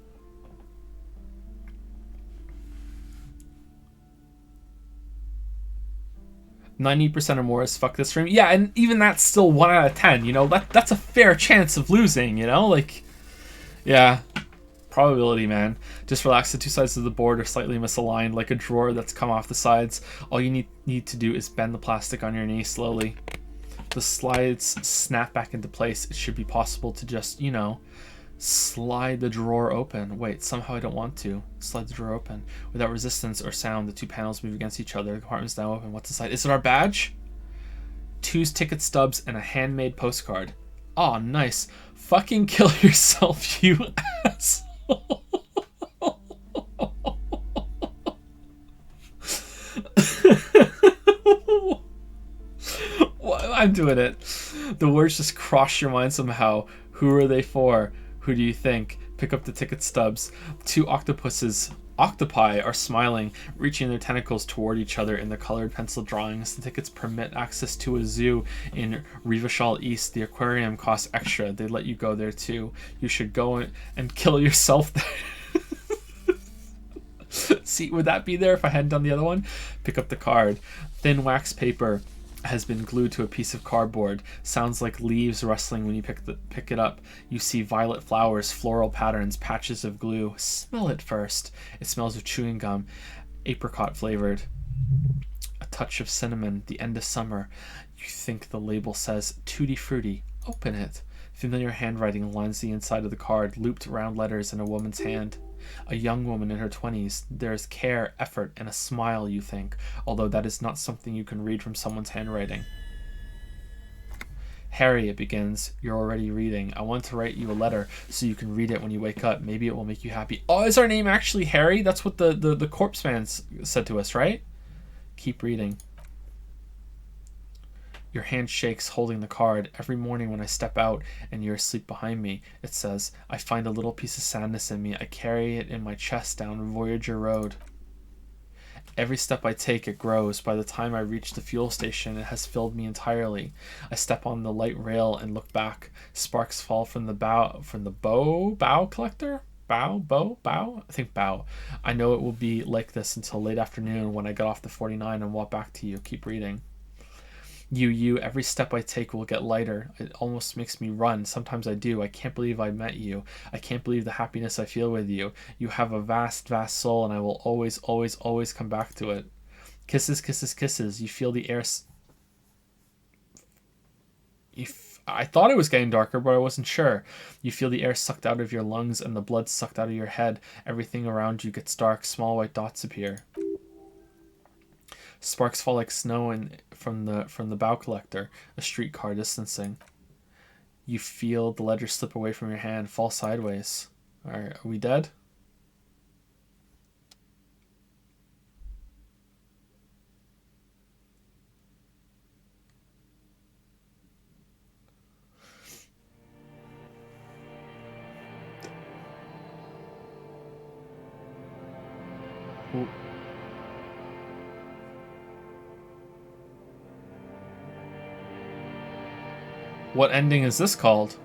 %90 or more is fuck this stream. Yeah, and even that's still 1 out of 10, you know? That's a fair chance of losing, you know? Like, yeah. Probability, man. Just relax. The two sides of the board are slightly misaligned, like a drawer that's come off the sides. All you need to do is bend the plastic on your knee slowly. The slides snap back into place. It should be possible to just, you know, slide the drawer open. Wait, somehow I don't want to. Slide the drawer open. Without resistance or sound, the two panels move against each other. The compartment's now open. What's inside? Is it our badge? 2's ticket stubs and a handmade postcard. Aw, nice. Fucking kill yourself, you asshole. I'm doing it. The words just cross your mind somehow. Who are they for? Who do you think? Pick up the ticket stubs. 2 octopi are smiling, reaching their tentacles toward each other in the colored pencil drawings. The tickets permit access to a zoo in Rivachal East. The aquarium costs extra. They let you go there too. You should go and kill yourself there. See, would that be there if I hadn't done the other one? Pick up the card. Thin wax paper has been glued to a piece of cardboard. Sounds like leaves rustling when you pick it up. You see violet flowers, floral patterns, patches of glue. Smell it first. It smells of chewing gum, apricot flavored. A touch of cinnamon, the end of summer. You think the label says Tutti Frutti. Open it. Familiar handwriting lines the inside of the card, looped round letters in a woman's hand. A young woman in her 20s. There is care, effort, and a smile, you think, although that is not something you can read from someone's handwriting. Harry, it begins. You're already reading. I want to write you a letter so you can read it when you wake up. Maybe it will make you happy. Oh, is our name actually Harry? That's what the corpse man said to us, right? Keep reading. Your hand shakes holding the card. Every morning when I step out and you're asleep behind me, it says, I find a little piece of sadness in me. I carry it in my chest down Voyager Road. Every step I take, it grows. By the time I reach the fuel station, it has filled me entirely. I step on the light rail and look back. Sparks fall from the bow collector? Bow? I think bow. I know it will be like this until late afternoon when I get off the 49 and walk back to you. Keep reading. You, every step I take will get lighter. It almost makes me run. Sometimes I do. I can't believe I met you. I can't believe the happiness I feel with you. You have a vast, vast soul, and I will always, always, always come back to it. Kisses, kisses, kisses. You feel the air... I thought it was getting darker, but I wasn't sure. You feel the air sucked out of your lungs and the blood sucked out of your head. Everything around you gets dark. Small white dots appear. Sparks fall like snow from the bow collector, a streetcar distancing. You feel the ledger slip away from your hand, fall sideways. Are we dead? Ooh. What ending is this called?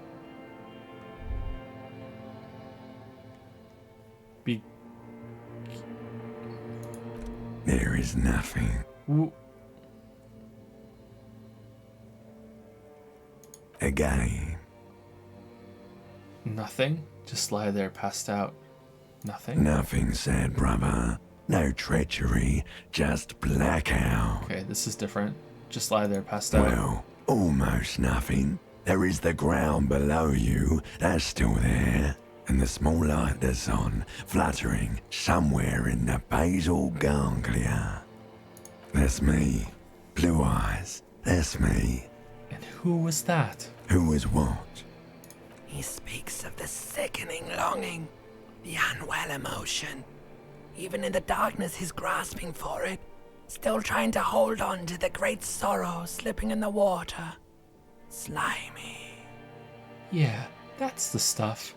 There is nothing. Again. Nothing? Just lie there passed out. Nothing? Nothing, sad brother. No treachery, just blackout. Okay, this is different. Just lie there passed out. Well, almost nothing. There is the ground below you, that's still there. And the small light that's on, fluttering somewhere in the basal ganglia. That's me. Blue eyes, that's me. And who was that? Who was what? He speaks of the sickening longing, the unwell emotion. Even in the darkness he's grasping for it, still trying to hold on to the great sorrow slipping in the water. Slimy. Yeah, that's the stuff.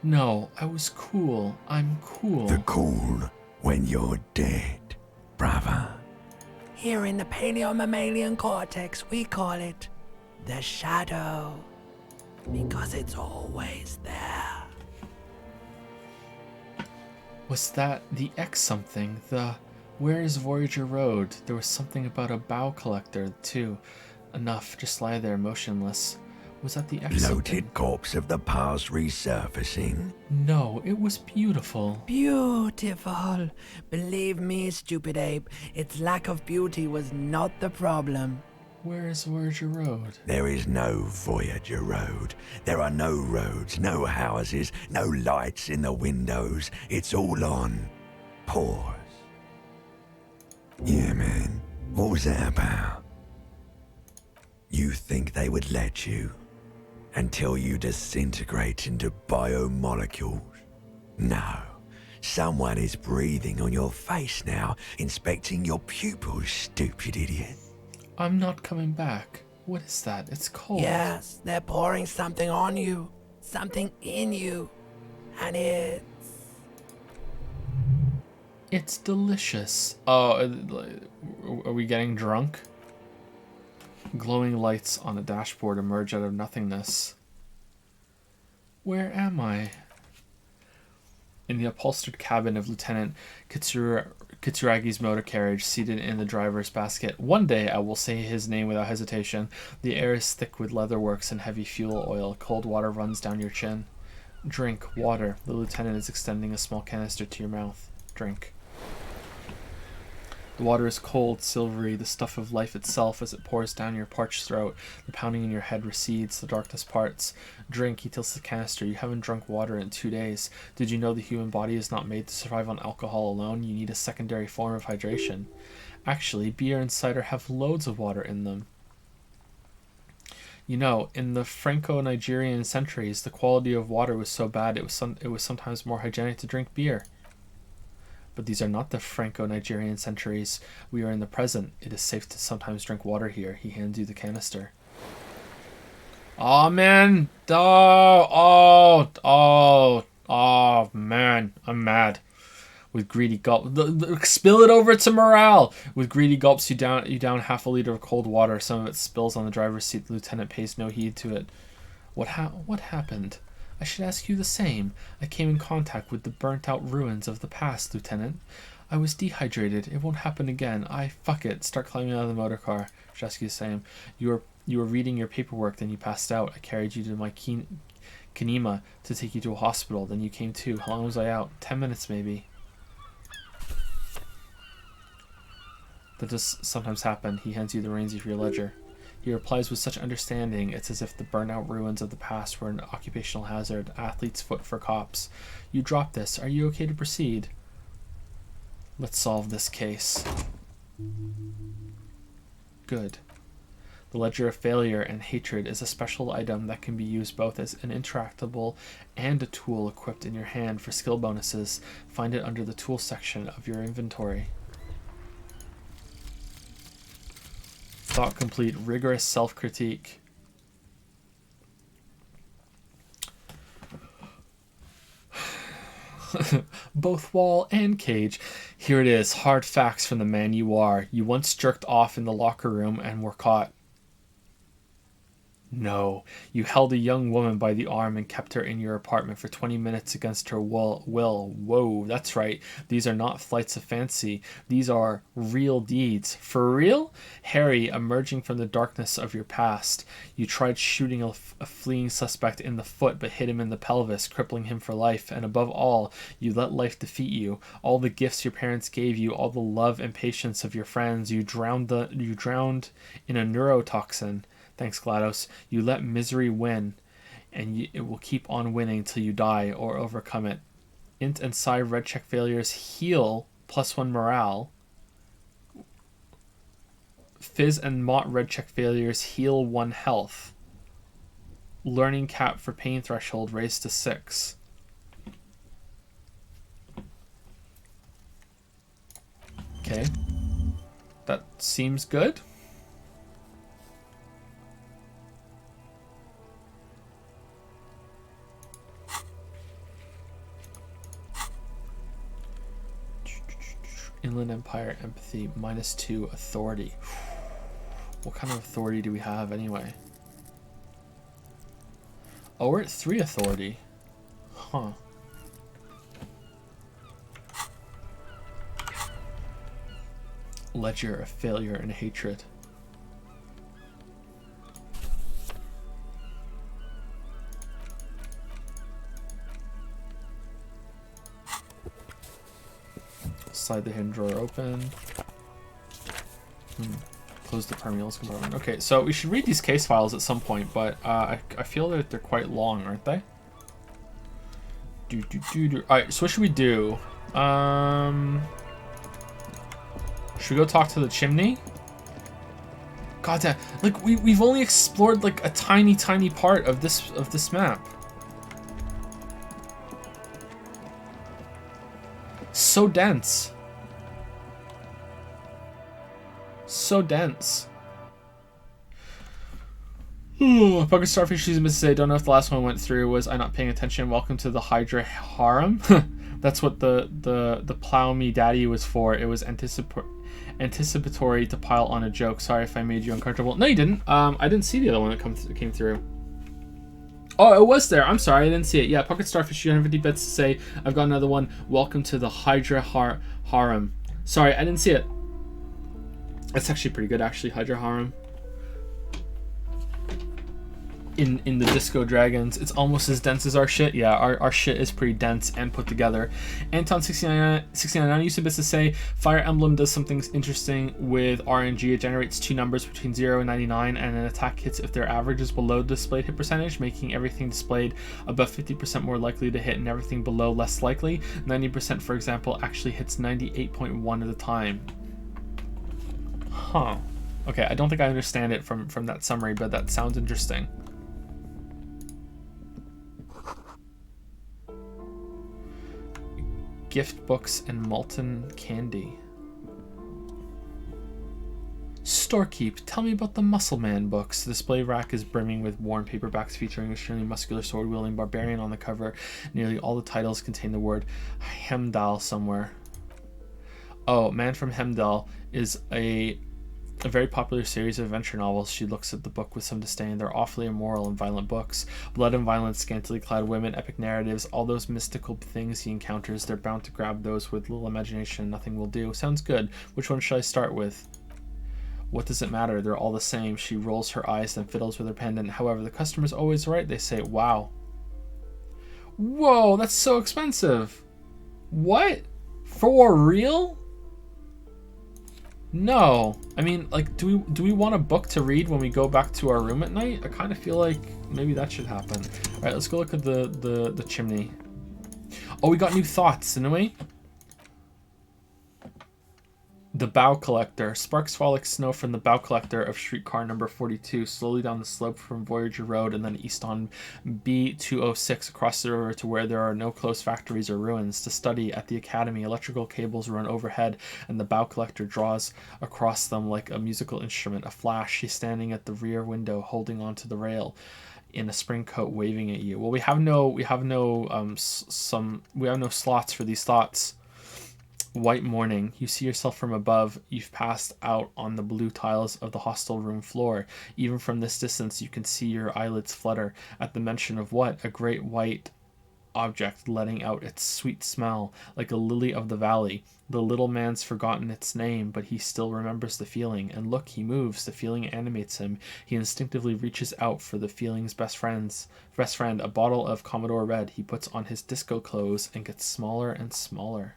No, I was cool. I'm cool. The cool when you're dead, brother. Here in the paleo-mammalian cortex, we call it the shadow. Because it's always there. Was that the X something? Where is Voyager Road? There was something about a bow collector, too. Enough, just lie there motionless. Was that the X Bloated something? corpse of the past resurfacing? No, it was beautiful. Beautiful. Believe me, stupid ape, its lack of beauty was not the problem. Where is Voyager Road? There is no Voyager Road. There are no roads, no houses, no lights in the windows. It's all on pause. Yeah, man. What was that about? You think they would let you? Until you disintegrate into biomolecules? No. Someone is breathing on your face now, inspecting your pupils, stupid idiot. I'm not coming back. What is that? It's cold. Yes, they're pouring something on you. Something in you. And It's delicious. Oh, are we getting drunk? Glowing lights on a dashboard emerge out of nothingness. Where am I? In the upholstered cabin of Lieutenant Kitsuragi's motor carriage, seated in the driver's basket. One day I will say his name without hesitation. The air is thick with leatherworks and heavy fuel oil. Cold water runs down your chin. Drink water. The lieutenant is extending a small canister to your mouth. Drink. The water is cold, silvery, the stuff of life itself as it pours down your parched throat. The pounding in your head recedes, the darkness parts. Drink, he tilts the canister. You haven't drunk water in 2 days. Did you know the human body is not made to survive on alcohol alone? You need a secondary form of hydration. Actually, beer and cider have loads of water in them. You know, in the Franco-Nigerian centuries, the quality of water was so bad it was sometimes more hygienic to drink beer. But these are not the Franco-Nigerian centuries. We are in the present. It is safe to sometimes drink water here. He hands you the canister. Oh man! Oh man! I'm mad. With greedy gulp, spill it over to morale. With greedy gulps, you down half a liter of cold water. Some of it spills on the driver's seat. The lieutenant pays no heed to it. What happened? I should ask you the same. I came in contact with the burnt-out ruins of the past, Lieutenant. I was dehydrated. It won't happen again. Fuck it. Start climbing out of the motor car. I should ask you the same. You were reading your paperwork, then you passed out. I carried you to my Kinema to take you to a hospital. Then you came to. How long was I out? 10 minutes, maybe. That does sometimes happen. He hands you the reins of your ledger. He replies with such understanding, it's as if the burnout ruins of the past were an occupational hazard, athlete's foot for cops. You drop this. Are you okay to proceed? Let's solve this case. Good. The ledger of failure and hatred is a special item that can be used both as an interactable and a tool equipped in your hand for skill bonuses. Find it under the tools section of your inventory. Thought complete, rigorous self-critique. Both wall and cage. Here it is, hard facts from the man you are. You once jerked off in the locker room and were caught. No, you held a young woman by the arm and kept her in your apartment for 20 minutes against her will. Whoa, that's right. These are not flights of fancy. These are real deeds. For real? Harry, emerging from the darkness of your past. You tried shooting a fleeing suspect in the foot but hit him in the pelvis, crippling him for life. And above all, you let life defeat you. All the gifts your parents gave you, all the love and patience of your friends, you drowned in a neurotoxin. Thanks, GLaDOS. You let misery win, and it will keep on winning till you die or overcome it. Int and Psi red check failures heal +1 morale. Fizz and Mott red check failures heal 1 health. Learning cap for pain threshold raised to 6. Okay. That seems good. Inland Empire empathy -2 authority. What kind of authority do we have anyway? Oh, we're at 3 authority. Huh. Ledger of failure and hatred. Slide the hidden drawer open. Close the permeables compartment. Okay, so we should read these case files at some point, but I feel that they're quite long, aren't they? Alright, so what should we do? Should we go talk to the chimney? God damn, like we've only explored like a tiny part of this map. So dense. So dense. Bucket Starfish, she's to say, don't know if the last one went through. Was I not paying attention? Welcome to the Hydra Harem. That's what the plow me daddy was for. It was anticipatory to pile on a joke. Sorry if I made you uncomfortable. No, you didn't. I didn't see the other one that came through. Oh, it was there. I'm sorry, I didn't see it. Yeah, Pocket Starfish, you have 50 bits to say. I've got another one. Welcome to the Hydra Harem. Sorry, I didn't see it. That's actually pretty good, actually, Hydra Harem. in the Disco Dragons. It's almost as dense as our shit. Yeah, our shit is pretty dense and put together. Anton 69 used to say Fire Emblem does something interesting with RNG. It generates two numbers between 0 and 99, and an attack hits if their average is below the displayed hit percentage, making everything displayed above 50% more likely to hit and everything below less likely. 90%, for example, actually hits 98.1 of the time. Huh. Okay, I don't think I understand it from that summary, but that sounds interesting. Gift books and molten candy. Storekeep, tell me about the Muscle Man books. The display rack is brimming with worn paperbacks featuring an extremely muscular sword-wielding barbarian on the cover. Nearly all the titles contain the word Hemdal somewhere. Oh, Man from Hemdal is a very popular series of adventure novels. She looks at the book with some disdain. They're awfully immoral and violent books. Blood and violence, scantily clad women, epic narratives, all those mystical things he encounters. They're bound to grab those with little imagination. Nothing will do. Sounds good. Which one should I start with? What does it matter? They're all the same. She rolls her eyes, then fiddles with her pendant. However, the customer's always right. They say, wow. Whoa, that's so expensive. What? For real? No. I mean, like, do we want a book to read when we go back to our room at night? I kind of feel like maybe that should happen. All right, let's go look at the chimney. Oh, we got new thoughts, didn't we? The Bow Collector. Sparks fall like snow from the Bow Collector of streetcar number 42, slowly down the slope from Voyager Road and then east on B206 across the river to where there are no closed factories or ruins. To study at the academy, electrical cables run overhead and the Bow Collector draws across them like a musical instrument. A flash. She's standing at the rear window holding onto the rail in a spring coat waving at you. Well, we have no slots for these thoughts. White morning. You see yourself from above. You've passed out on the blue tiles of the hostel room floor. Even from this distance, you can see your eyelids flutter at the mention of what? A great white object letting out its sweet smell like a lily of the valley. The little man's forgotten its name, but he still remembers the feeling. And look, he moves. The feeling animates him. He instinctively reaches out for the feeling's best friend, a bottle of Commodore Red. He puts on his disco clothes and gets smaller and smaller.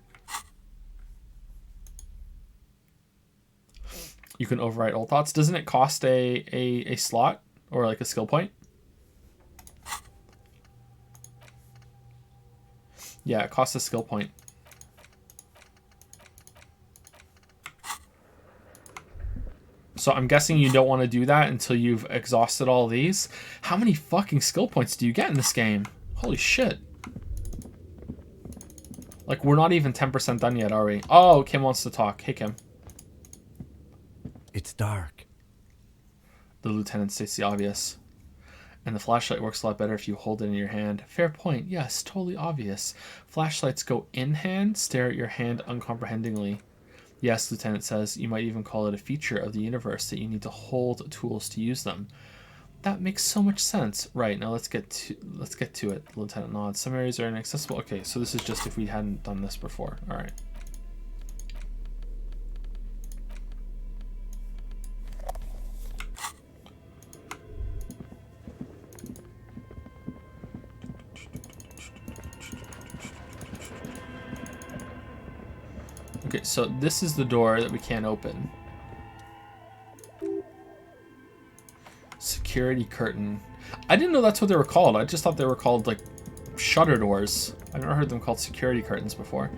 You can overwrite old thoughts. Doesn't it cost a slot or like a skill point? Yeah, it costs a skill point. So I'm guessing you don't want to do that until you've exhausted all these. How many fucking skill points do you get in this game? Holy shit. Like, we're not even 10% done yet, are we? Oh, Kim wants to talk. Hey, Kim. It's dark. The lieutenant states the obvious. And the flashlight works a lot better if you hold it in your hand. Fair point. Yes, totally obvious. Flashlights go in hand, stare at your hand uncomprehendingly. Yes, Lieutenant says, you might even call it a feature of the universe that you need to hold tools to use them. That makes so much sense. Right, now let's get to it. The Lieutenant nods. Some areas are inaccessible. Okay, so this is just if we hadn't done this before. All right. Okay, so this is the door that we can't open. Security curtain. I didn't know that's what they were called. I just thought they were called, like, shutter doors. I've never heard them called security curtains before.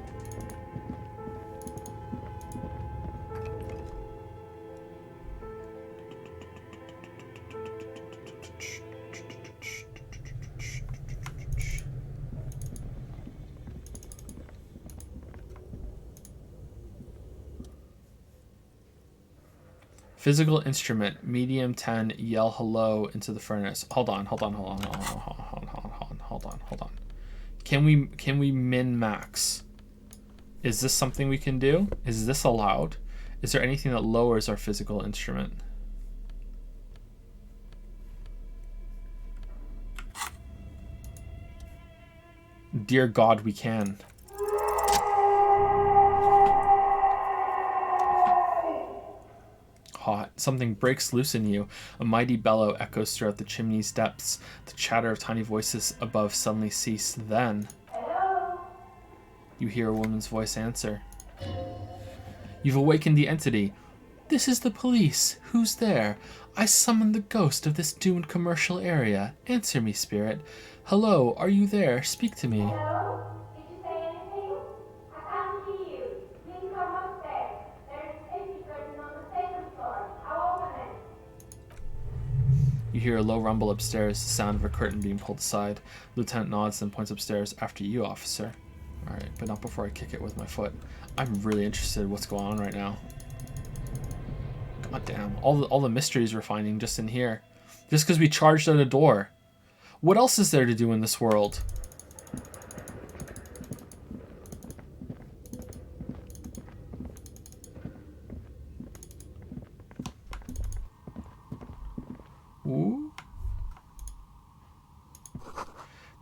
Physical instrument, medium 10, yell hello into the furnace. Hold on. Can we min max? Is this something we can do? Is this allowed? Is there anything that lowers our physical instrument? Dear God, we can. hot. Something breaks loose in you. A mighty bellow echoes throughout the chimney's depths. The chatter of tiny voices above suddenly cease. Then, you hear a woman's voice answer. You've awakened the entity. This is the police. Who's there? I summoned the ghost of this doomed commercial area. Answer me, spirit. Hello, are you there? Speak to me. Hello? Did you say anything? I can't hear you. Please come upstairs. There is a safety curtain on the second floor. I'll open it. You hear a low rumble upstairs, the sound of a curtain being pulled aside. Lieutenant nods and points upstairs. After you, officer. Alright, but not before I kick it with my foot. I'm really interested in what's going on right now. God damn. All the mysteries we're finding just in here. Just because we charged at a door. What else is there to do in this world? Ooh.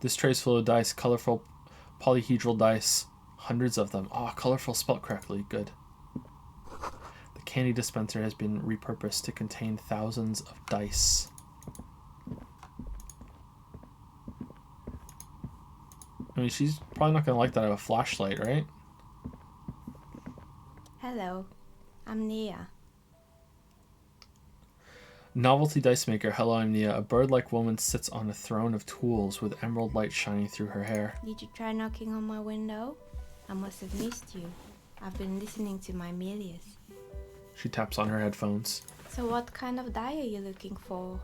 This tray's full of dice. Colorful polyhedral dice. Hundreds of them. Oh, colorful spelled correctly. Good. The candy dispenser has been repurposed to contain thousands of dice. I mean, she's probably not going to like that I have a flashlight, right? Hello, I'm Nia. Novelty dice maker. Hello, I'm Nia. A bird-like woman sits on a throne of tools with emerald light shining through her hair. Did you try knocking on my window? I must have missed you. I've been listening to my Melius. She taps on her headphones. So what kind of die are you looking for?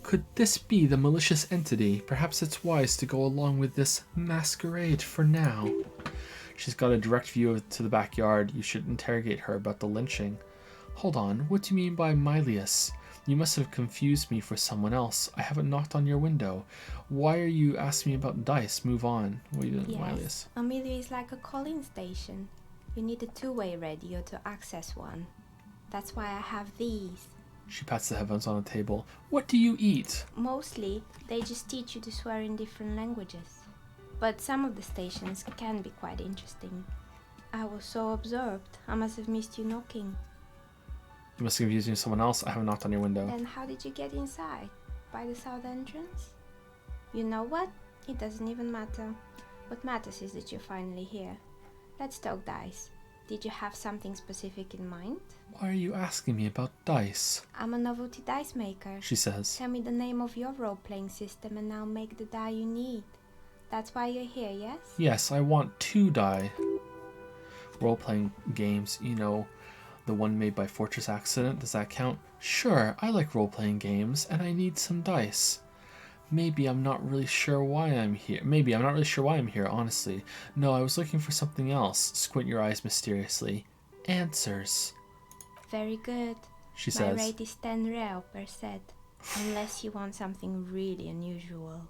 Could this be the malicious entity? Perhaps it's wise to go along with this masquerade for now. She's got a direct view to the backyard. You should interrogate her about the lynching. Hold on, what do you mean by Mylius? You must have confused me for someone else. I haven't knocked on your window. Why are you asking me about dice? Move on. What are you doing, Mylius? Yes, Amelia is like a calling station. You need a two-way radio to access one. That's why I have these. She pats the headphones on the table. What do you eat? Mostly, they just teach you to swear in different languages. But some of the stations can be quite interesting. I was so absorbed, I must have missed you knocking. You must have confused me with someone else. I haven't knocked on your window. Then how did you get inside? By the south entrance? You know what? It doesn't even matter. What matters is that you're finally here. Let's talk dice. Did you have something specific in mind? Why are you asking me about dice? I'm a novelty dice maker. She says. Tell me the name of your role-playing system and I'll make the die you need. That's why you're here, yes? Yes, I want 2 die. Role-playing games, you know, the one made by Fortress Accident, does that count? Sure, I like role-playing games, and I need some dice. Maybe I'm not really sure why I'm here. Honestly. No, I was looking for something else. Squint your eyes mysteriously. Answers. Very good. She My says. rate is 10 real per set, unless you want something really unusual.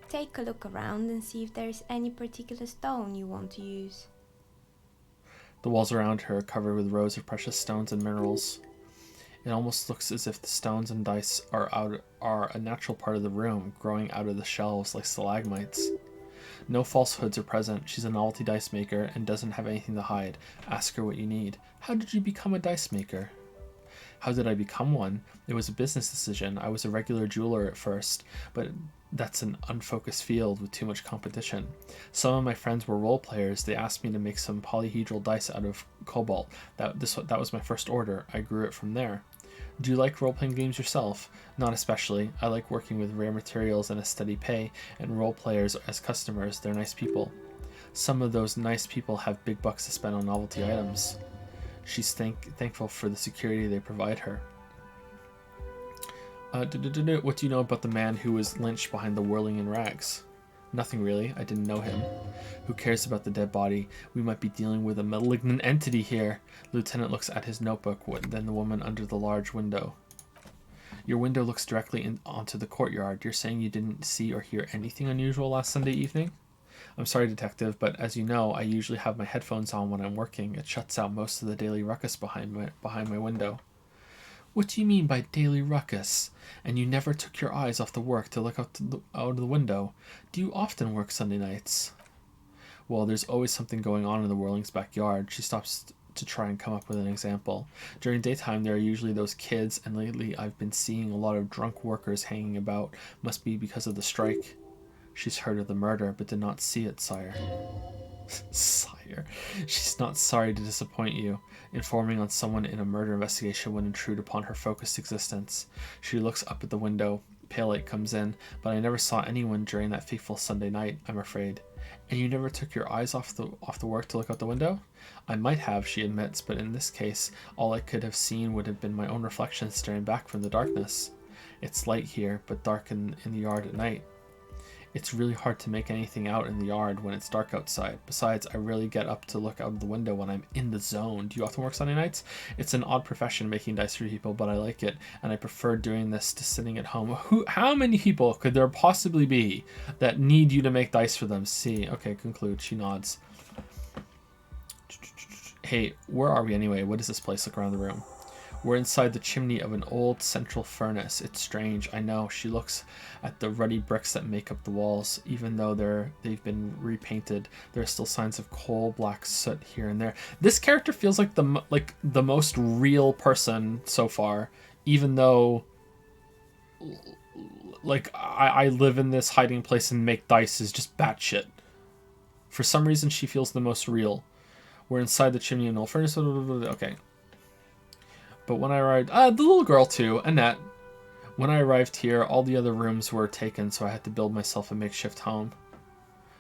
Take a look around and see if there is any particular stone you want to use. The walls around her are covered with rows of precious stones and minerals. It almost looks as if the stones and dice are a natural part of the room, growing out of the shelves like stalagmites. No falsehoods are present. She's a novelty dice maker and doesn't have anything to hide. Ask her what you need. How did you become a dice maker? How did I become one? It was a business decision. I was a regular jeweler at first, but that's an unfocused field with too much competition. Some of my friends were role players. They asked me to make some polyhedral dice out of cobalt. That was my first order. I grew it from there. Do you like role-playing games yourself? Not especially. I like working with rare materials and a steady pay, and role players as customers. They're nice people. Some of those nice people have big bucks to spend on novelty items. She's thankful for the security they provide her. What do you know about the man who was lynched behind the whirling in rags? Nothing really. I didn't know him. Who cares about the dead body? We might be dealing with a malignant entity here. Lieutenant looks at his notebook, then the woman under the large window. Your window looks directly onto the courtyard. You're saying you didn't see or hear anything unusual last Sunday evening? I'm sorry, Detective, but as you know, I usually have my headphones on when I'm working. It shuts out most of the daily ruckus behind my window. What do you mean by daily ruckus? And you never took your eyes off the work to look out of the window. Do you often work Sunday nights? Well, there's always something going on in the Whirling's backyard. She stops to try and come up with an example. During daytime, there are usually those kids, and lately I've been seeing a lot of drunk workers hanging about. Must be because of the strike. She's heard of the murder, but did not see it, sire. Sire. She's not sorry to disappoint you. Informing on someone in a murder investigation would intrude upon her focused existence. She looks up at the window. Pale light comes in, but I never saw anyone during that fateful Sunday night, I'm afraid. And you never took your eyes off the work to look out the window? I might have, she admits, but in this case, all I could have seen would have been my own reflection staring back from the darkness. It's light here, but dark in the yard at night. It's really hard to make anything out in the yard when it's dark outside. Besides, I rarely get up to look out of the window when I'm in the zone. Do you often work Sunday nights? It's an odd profession making dice for people, but I like it, and I prefer doing this to sitting at home. How many people could there possibly be that need you to make dice for them? See, okay, conclude. She nods. Hey, where are we anyway? What is this place? Look around the room. We're inside the chimney of an old central furnace. It's strange, I know. She looks at the ruddy bricks that make up the walls. Even though they've been repainted, there are still signs of coal black soot here and there. This character feels like the most real person so far, even though like I live in this hiding place and make dice is just batshit. For some reason, she feels the most real. We're inside the chimney of an old furnace. Okay. But when I arrived... the little girl too, Annette. When I arrived here, all the other rooms were taken, so I had to build myself a makeshift home.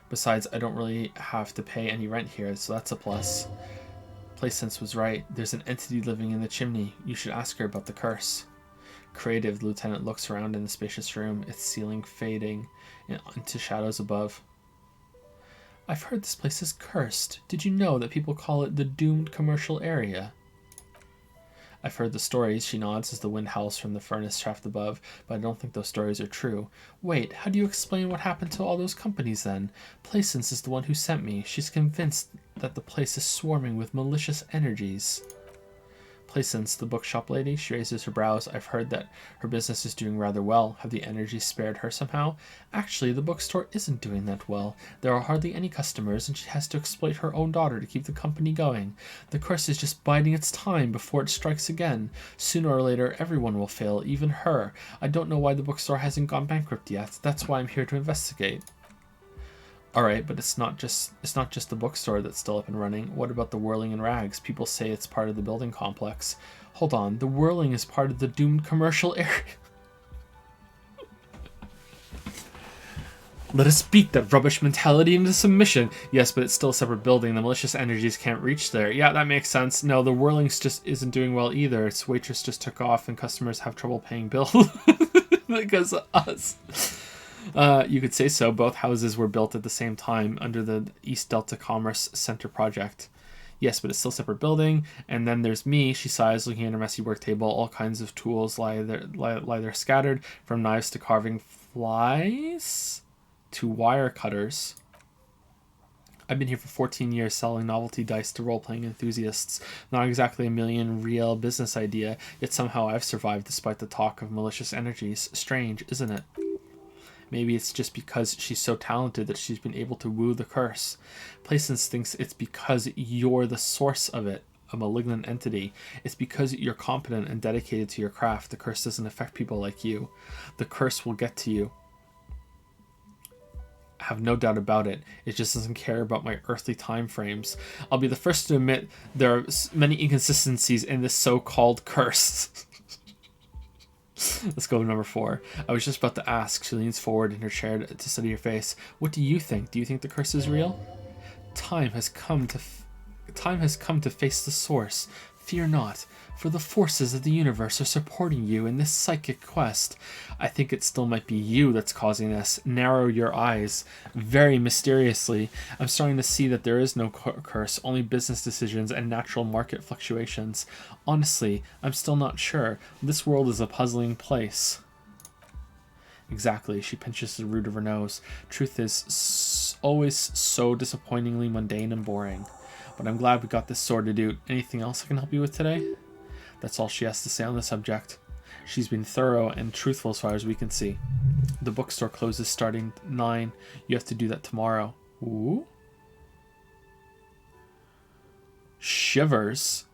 Besides, I don't really have to pay any rent here, so that's a plus. Placence was right. There's an entity living in the chimney. You should ask her about the curse. Creative, the lieutenant looks around in the spacious room, its ceiling fading into shadows above. I've heard this place is cursed. Did you know that people call it the doomed commercial area? I've heard the stories, she nods as the wind howls from the furnace shaft above, but I don't think those stories are true. Wait, how do you explain what happened to all those companies then? Placence is the one who sent me. She's convinced that the place is swarming with malicious energies. Placence, the bookshop lady, she raises her brows. I've heard that her business is doing rather well. Have the energies spared her somehow? Actually, the bookstore isn't doing that well. There are hardly any customers, and she has to exploit her own daughter to keep the company going. The curse is just biding its time before it strikes again. Sooner or later, everyone will fail, even her. I don't know why the bookstore hasn't gone bankrupt yet. That's why I'm here to investigate. Alright, but it's not just the bookstore that's still up and running. What about the Whirling and Rags? People say it's part of the building complex. Hold on, the Whirling is part of the doomed commercial area. Let us beat that rubbish mentality into submission. Yes, but it's still a separate building. The malicious energies can't reach there. Yeah, that makes sense. No, the Whirling's just isn't doing well either. Its waitress just took off and customers have trouble paying bills because of us. You could say so. Both houses were built at the same time under the East Delta Commerce Center project. Yes, but it's still a separate building. And then there's me, she sighs, looking at her messy work table. All kinds of tools lie there scattered, from knives to carving flies to wire cutters. I've been here for 14 years selling novelty dice to role-playing enthusiasts. Not exactly a million real business idea, yet somehow I've survived despite the talk of malicious energies. Strange, isn't it? Maybe it's just because she's so talented that she's been able to woo the curse. Placence thinks it's because you're the source of it, a malignant entity. It's because you're competent and dedicated to your craft. The curse doesn't affect people like you. The curse will get to you. I have no doubt about it. It just doesn't care about my earthly time frames. I'll be the first to admit there are many inconsistencies in this so-called curse. Let's go to number 4. I was just about to ask. She leans forward in her chair to study your face. What do you think? Do you think the curse is real? Time has come to face the source. Fear not, for the forces of the universe are supporting you in this psychic quest. I think it still might be you that's causing this. Narrow your eyes. Very mysteriously, I'm starting to see that there is no curse, only business decisions and natural market fluctuations. Honestly, I'm still not sure. This world is a puzzling place. Exactly, she pinches the root of her nose. Truth is always so disappointingly mundane and boring. But I'm glad we got this sorted out. Anything else I can help you with today? That's all she has to say on the subject. She's been thorough and truthful as far as we can see. The bookstore closes starting 9. You have to do that tomorrow. Ooh. Shivers.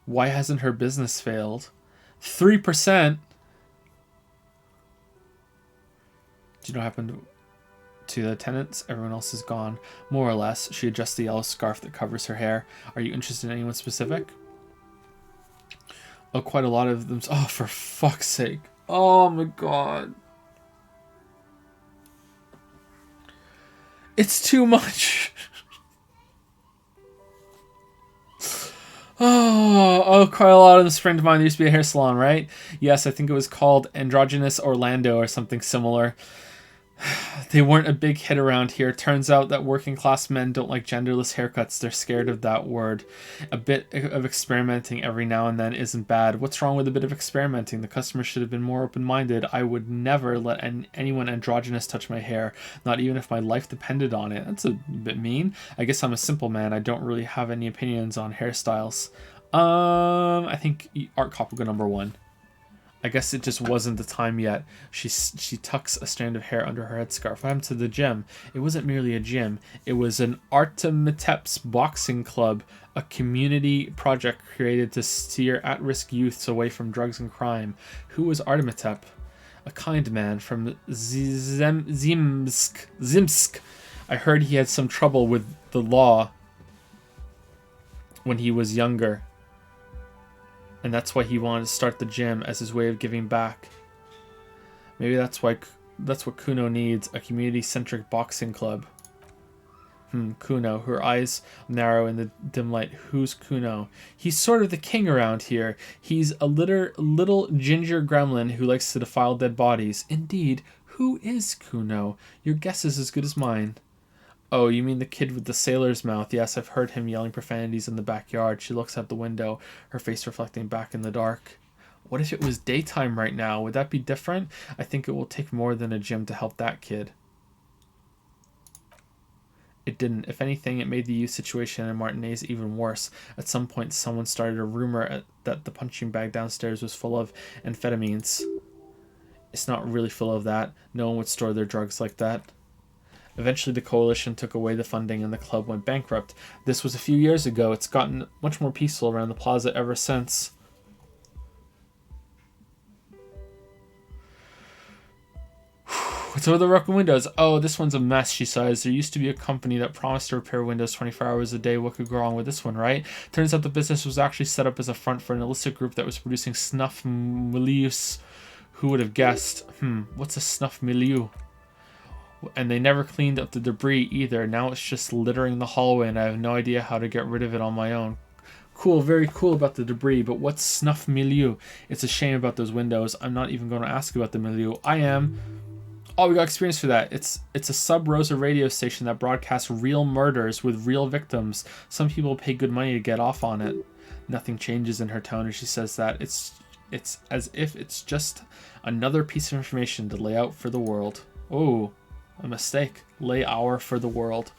Why hasn't her business failed? 3%. Do you know what happened to the tenants? Everyone else is gone. More or less. She adjusts the yellow scarf that covers her hair. Are you interested in anyone specific? Oh, quite a lot of them. Oh, for fuck's sake. Oh my god. It's too much. Oh, quite a lot of them spring to mind. There used to be a hair salon, right? Yes, I think it was called Androgynous Orlando or something similar. They weren't a big hit around here. Turns out that working class men don't like genderless haircuts. They're scared of that word. A bit of experimenting every now and then isn't bad. What's wrong with a bit of experimenting? The customer should have been more open-minded. I would never let anyone androgynous touch my hair, not even if my life depended on it. That's a bit mean. I guess I'm a simple man. I don't really have any opinions on hairstyles. I think art cop will go number 1. I guess it just wasn't the time yet. She tucks a strand of hair under her headscarf. What happened to the gym? It wasn't merely a gym. It was an Artemitep's boxing club, a community project created to steer at-risk youths away from drugs and crime. Who was Artemitep? A kind man from Zimsk. I heard he had some trouble with the law when he was younger. And that's why he wanted to start the gym as his way of giving back. Maybe that's what Kuno needs, a community-centric boxing club. Kuno. Her eyes narrow in the dim light. Who's Kuno? He's sort of the king around here. He's a little ginger gremlin who likes to defile dead bodies. Indeed, who is Kuno? Your guess is as good as mine. Oh, you mean the kid with the sailor's mouth? Yes, I've heard him yelling profanities in the backyard. She looks out the window, her face reflecting back in the dark. What if it was daytime right now? Would that be different? I think it will take more than a gym to help that kid. It didn't. If anything, it made the youth situation in Martinez even worse. At some point, someone started a rumor that the punching bag downstairs was full of amphetamines. It's not really full of that. No one would store their drugs like that. Eventually, the coalition took away the funding and the club went bankrupt. This was a few years ago. It's gotten much more peaceful around the plaza ever since. What's over the broken windows? Oh, this one's a mess, she sighs. There used to be a company that promised to repair windows 24 hours a day. What could go wrong with this one, right? Turns out the business was actually set up as a front for an illicit group that was producing snuff milieux. Who would have guessed? What's a snuff milieu? And they never cleaned up the debris either. Now it's just littering the hallway and I have no idea how to get rid of it on my own. Cool, very cool about the debris, but what's snuff milieu? It's a shame about those windows. I'm not even going to ask about the milieu. I am. Oh, we got experience for that. It's a sub-Rosa radio station that broadcasts real murders with real victims. Some people pay good money to get off on it. Nothing changes in her tone as she says that. It's as if it's just another piece of information to lay out for the world. Oh. A mistake. Lay hour for the world.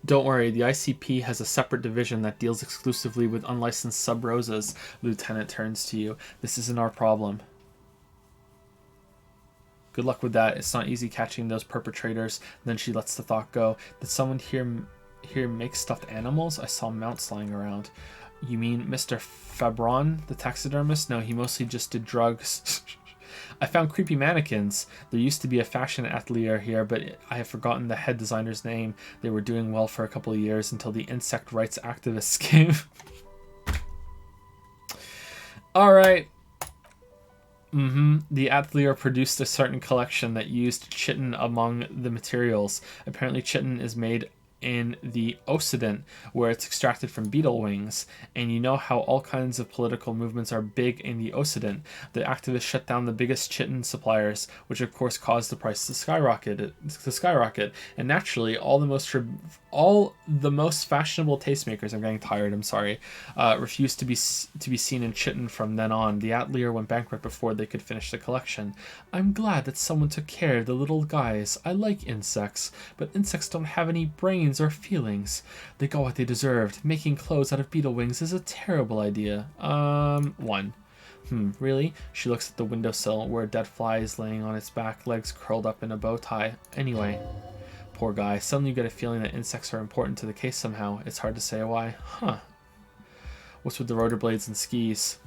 Don't worry, the ICP has a separate division that deals exclusively with unlicensed sub-Rosas. Lieutenant turns to you. This isn't our problem. Good luck with that. It's not easy catching those perpetrators. Then she lets the thought go. Did someone here make stuffed animals? I saw mounts lying around. You mean Mr. Fabron, the taxidermist? No, he mostly just did drugs. I found creepy mannequins. There used to be a fashion atelier here, but I have forgotten the head designer's name. They were doing well for a couple of years until the insect rights activists came. Alright. The atelier produced a certain collection that used chitin among the materials. Apparently chitin is made in the Occident, where it's extracted from beetle wings, and you know how all kinds of political movements are big in the Occident. The activists shut down the biggest chitin suppliers, which of course caused the price to skyrocket. And naturally, all the most fashionable tastemakers, I'm getting tired, I'm sorry, refused to be seen in chitin from then on. The atelier went bankrupt before they could finish the collection. I'm glad that someone took care of the little guys. I like insects, but insects don't have any brains or feelings. They got what they deserved. Making clothes out of beetle wings is a terrible idea. 1. Really? She looks at the windowsill where a dead fly is laying on its back, legs curled up in a bow tie. Anyway, poor guy. Suddenly you get a feeling that insects are important to the case somehow. It's hard to say why. Huh. What's with the rotor blades and skis?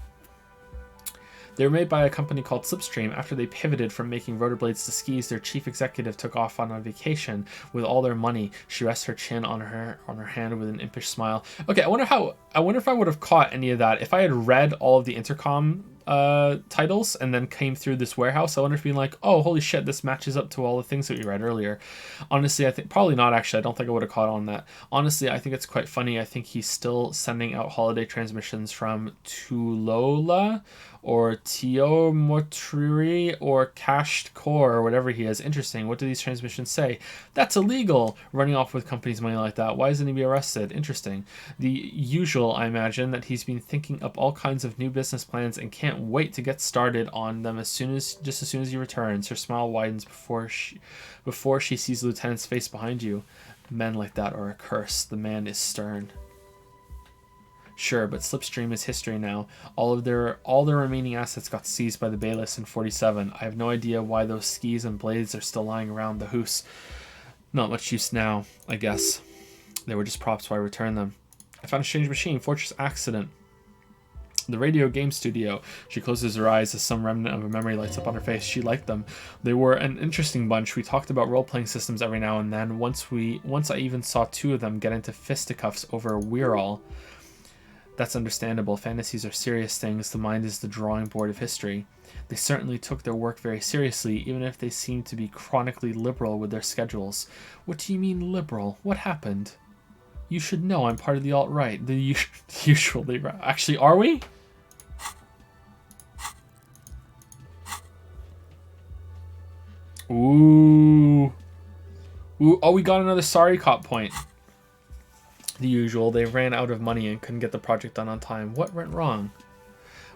They were made by a company called Slipstream. After they pivoted from making rotor blades to skis, their chief executive took off on a vacation with all their money. She rests her chin on her hand with an impish smile. Okay, I wonder if I would have caught any of that if I had read all of the intercom titles and then came through this warehouse. I wonder if being like, oh, holy shit, this matches up to all the things that we read earlier. Honestly, I think probably not. Actually, I don't think I would have caught on that. Honestly, I think it's quite funny. I think he's still sending out holiday transmissions from Tulola or Tio Motriri or Cached Core or whatever he is. Interesting. What do these transmissions say? That's illegal. Running off with company's money like that. Why isn't he be arrested? Interesting. The usual, I imagine, that he's been thinking up all kinds of new business plans and can't wait to get started on them just as soon as he returns. Her smile widens before she sees the lieutenant's face behind you. Men like that are a curse. The man is stern. Sure, but Slipstream is history now. All their remaining assets got seized by the Bayless in 47. I have no idea why those skis and blades are still lying around the house. Not much use now, I guess. They were just props, so I returned them. I found a strange machine. Fortress accident. The radio game studio. She closes her eyes as some remnant of a memory lights up on her face. She liked them. They were an interesting bunch. We talked about role-playing systems every now and then. Once I even saw two of them get into fisticuffs over We're All. That's understandable. Fantasies are serious things. The mind is the drawing board of history. They certainly took their work very seriously, even if they seemed to be chronically liberal with their schedules. What do you mean liberal? What happened? You should know I'm part of the alt-right. The usually... Actually, are we? Ooh. Ooh. Oh, we got another sorry cop point. The usual. They ran out of money and couldn't get the project done on time. What went wrong?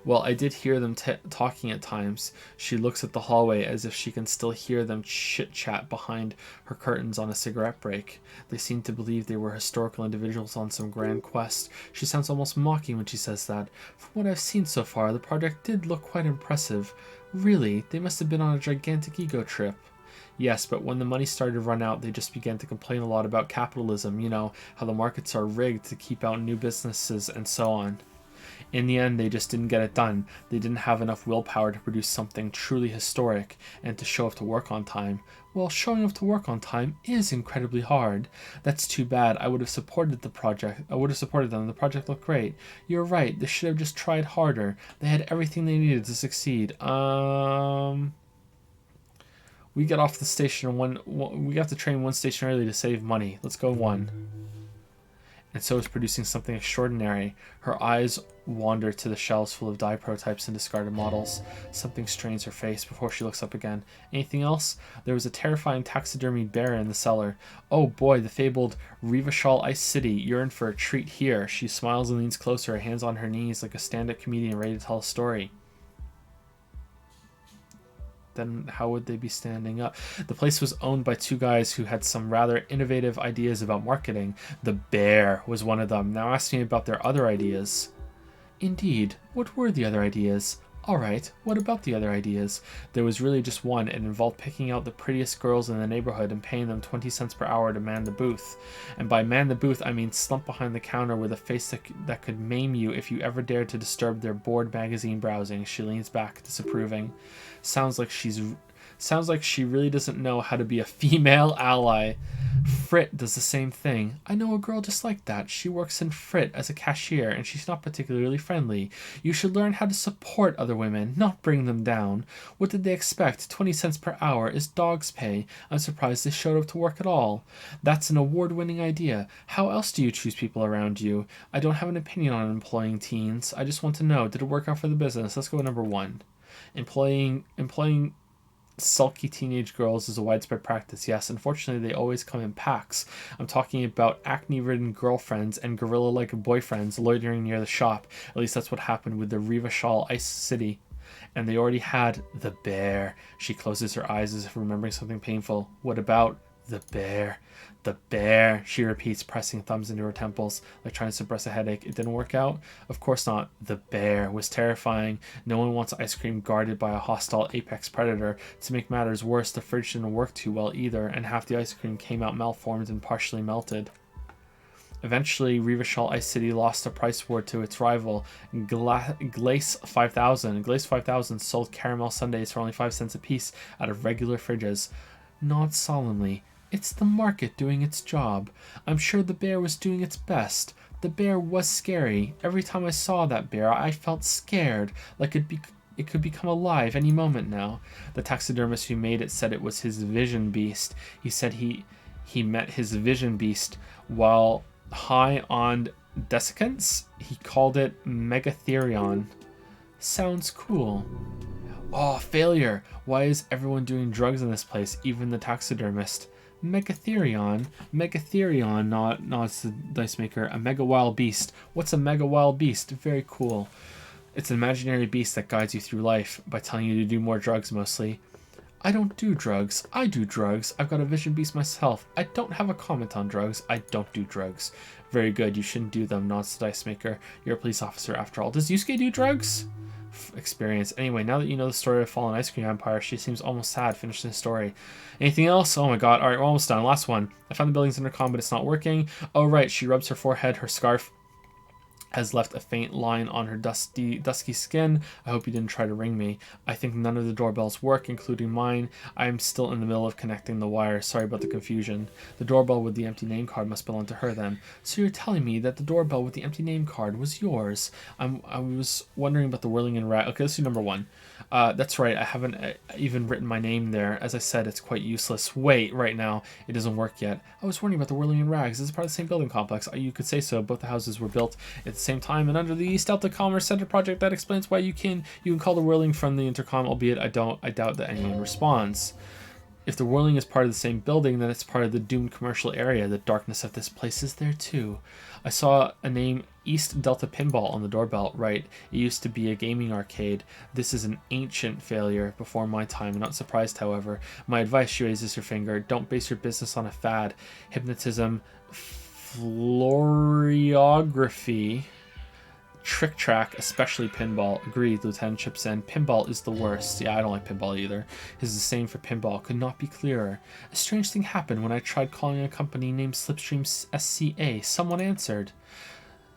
Well, I did hear them talking at times. She looks at the hallway as if she can still hear them chit-chat behind her curtains on a cigarette break. They seem to believe they were historical individuals on some grand quest. She sounds almost mocking when she says that. From what I've seen so far, the project did look quite impressive. Really, they must have been on a gigantic ego trip. Yes, but when the money started to run out, they just began to complain a lot about capitalism, you know, how the markets are rigged to keep out new businesses and so on. In the end, they just didn't get it done. They didn't have enough willpower to produce something truly historic and to show up to work on time. Well, showing up to work on time is incredibly hard. That's too bad. I would have supported the project. I would have supported them. The project looked great. You're right. They should have just tried harder. They had everything they needed to succeed. We get off the station we got the train one station early to save money. Let's go one. And so is producing something extraordinary. Her eyes wander to the shelves full of die prototypes and discarded models. Something strains her face before she looks up again. Anything else? There was a terrifying taxidermied bear in the cellar. Oh boy, the fabled Revachol Ice City. You're in for a treat here. She smiles and leans closer, her hands on her knees like a stand-up comedian ready to tell a story. Then how would they be standing up? The place was owned by two guys who had some rather innovative ideas about marketing. The bear was one of them. Now ask me about their other ideas. Indeed. What were the other ideas? Alright, what about the other ideas? There was really just one. It involved picking out the prettiest girls in the neighborhood and paying them 20 cents per hour to man the booth. And by man the booth, I mean slump behind the counter with a face that could maim you if you ever dared to disturb their bored magazine browsing. She leans back, disapproving. Sounds like she really doesn't know how to be a female ally. Frit does the same thing. I know a girl just like that. She works in Frit as a cashier, and she's not particularly friendly. You should learn how to support other women, not bring them down. What did they expect? 20 cents per hour is dog's pay. I'm surprised they showed up to work at all. That's an award-winning idea. How else do you choose people around you? I don't have an opinion on employing teens. I just want to know, did it work out for the business? Let's go with number one. Employing sulky teenage girls is a widespread practice. Yes, unfortunately, they always come in packs. I'm talking about acne-ridden girlfriends and gorilla-like boyfriends loitering near the shop. At least that's what happened with the Revachol Ice City. And they already had the bear. She closes her eyes as if remembering something painful. What about The bear. The bear, she repeats, pressing thumbs into her temples, like trying to suppress a headache. It didn't work out? Of course not. The bear was terrifying. No one wants ice cream guarded by a hostile apex predator. To make matters worse, the fridge didn't work too well either, and half the ice cream came out malformed and partially melted. Eventually, Revachol Ice City lost a price war to its rival, Glace 5000. Glace 5000 sold caramel sundaes for only 5 cents a piece out of regular fridges. Nod solemnly. It's the market doing its job. I'm sure the bear was doing its best. The bear was scary. Every time I saw that bear, I felt scared, like it could become alive any moment now. The taxidermist who made it said it was his vision beast. He said he met his vision beast while high on desiccants. He called it Megatherion. Sounds cool. Oh, failure. Why is everyone doing drugs in this place, even the taxidermist? Megatherion, nods the dice maker. A mega wild beast. What's a mega wild beast? Very cool. It's an imaginary beast that guides you through life by telling you to do more drugs mostly. I don't do drugs. I do drugs. I've got a vision beast myself. I don't have a comment on drugs. I don't do drugs. Very good. You shouldn't do them, nods the dice maker. You're a police officer after all. Does Yusuke do drugs? Experience. Anyway, now that you know the story of Fallen Ice Cream Empire, she seems almost sad finishing the story. Anything else? Oh my god. Alright, we're almost done. Last one. I found the building's intercom, but it's not working. Oh right, she rubs her forehead. Her scarf has left a faint line on her dusky skin. I hope you didn't try to ring me. I think none of the doorbells work, including mine. I am still in the middle of connecting the wires. Sorry about the confusion. The doorbell with the empty name card must belong to her then. So you're telling me that the doorbell with the empty name card was yours? I was wondering about the whirling and rat. Okay, let's do number 1. That's right, I haven't even written my name there. As I said, it's quite useless. Wait, right now, it doesn't work yet. I was wondering about the Whirling and Rags. This is part of the same building complex. You could say so. Both the houses were built at the same time and under the East Delta Commerce Center project. That explains why you can call the Whirling from the intercom, albeit I doubt that anyone responds. If the Whirling is part of the same building, then it's part of the doomed commercial area. The darkness of this place is there too. I saw a name, East Delta Pinball, on the doorbell. Right, it used to be a gaming arcade. This is an ancient failure before my time. I'm not surprised, however. My advice, she raises her finger, don't base your business on a fad. Hypnotism, floriography, trick track, especially pinball. Agreed, Lieutenant chips in. Pinball is the worst. Yeah, I don't like pinball either. His disdain for pinball could not be clearer. A strange thing happened when I tried calling a company named Slipstream SCA. Someone answered.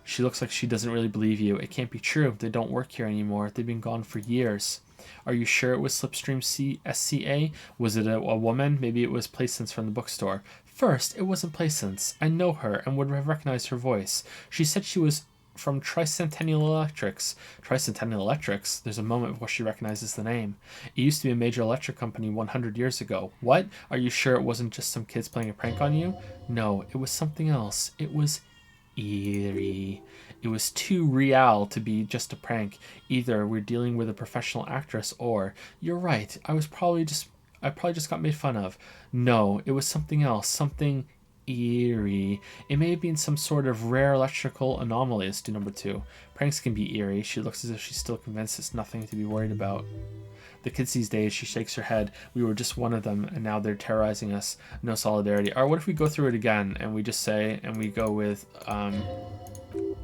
She looks like she doesn't really believe you. It can't be true. They don't work here anymore. They've been gone for years. Are you sure it was Slipstream SCA? Was it a woman? Maybe it was Placence from the bookstore. First, it wasn't Placence. I know her and would have recognized her voice. She said she was from Tricentennial Electrics. Tricentennial Electrics? There's a moment before she recognizes the name. It used to be a major electric company 100 years ago. What? Are you sure it wasn't just some kids playing a prank on you? No, it was something else. It was eerie. It was too real to be just a prank. Either we're dealing with a professional actress or, you're right, I probably just got made fun of. No, it was something else. Something eerie. It may have been some sort of rare electrical anomaly. Let's do number 2. Pranks can be eerie. She looks as if she's still convinced it's nothing to be worried about. The kids these days, she shakes her head. We were just one of them, and now they're terrorizing us. No solidarity. Or what if we go through it again, and we just say, and we go with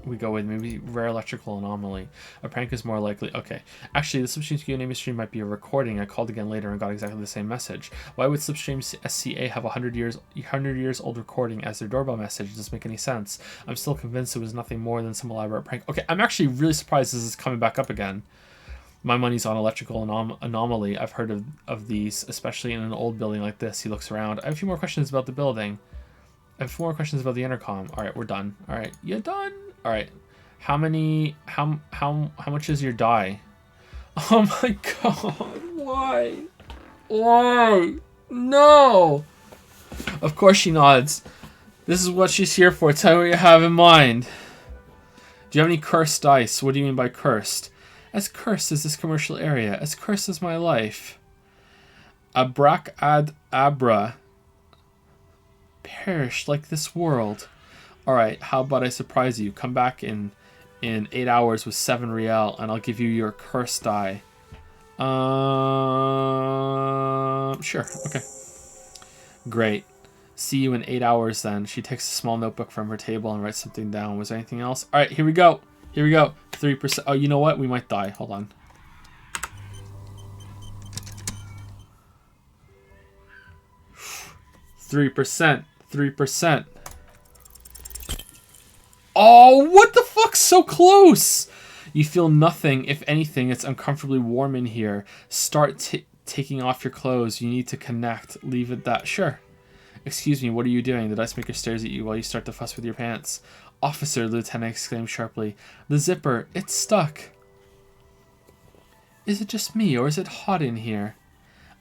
maybe rare electrical anomaly. A prank is more likely. Okay. Actually, the Slipstream Q&A stream might be a recording. I called again later and got exactly the same message. Why would Slipstream SCA have a 100 years old recording as their doorbell message? It doesn't make any sense. I'm still convinced it was nothing more than some elaborate prank. Okay, I'm actually really surprised this is coming back up again. My money's on electrical anomaly. I've heard of these, especially in an old building like this. He looks around. I have a few more questions about the building. I have 4 more questions about the intercom. All right, we're done. All right, you done? All right. How much is your die? Oh my god. Why? Why? No. Of course she nods. This is what she's here for. Tell me what you have in mind. Do you have any cursed dice? What do you mean by cursed? As cursed as this commercial area. As cursed as my life. Abracadabra. Perished like this world. Alright, how about I surprise you? Come back in 8 hours with 7 real and I'll give you your cursed die. Sure, okay. Great. See you in 8 hours then. She takes a small notebook from her table and writes something down. Was there anything else? All right, here we go. 3%. Oh, you know what? We might die. Hold on. $3%. Oh, what the fuck? So close! You feel nothing. If anything, it's uncomfortably warm in here. Start taking off your clothes. You need to connect. Leave it that. Sure. Excuse me, what are you doing? The dice maker stares at you while you start to fuss with your pants. Officer, the lieutenant exclaims sharply. The zipper, it's stuck. Is it just me, or is it hot in here?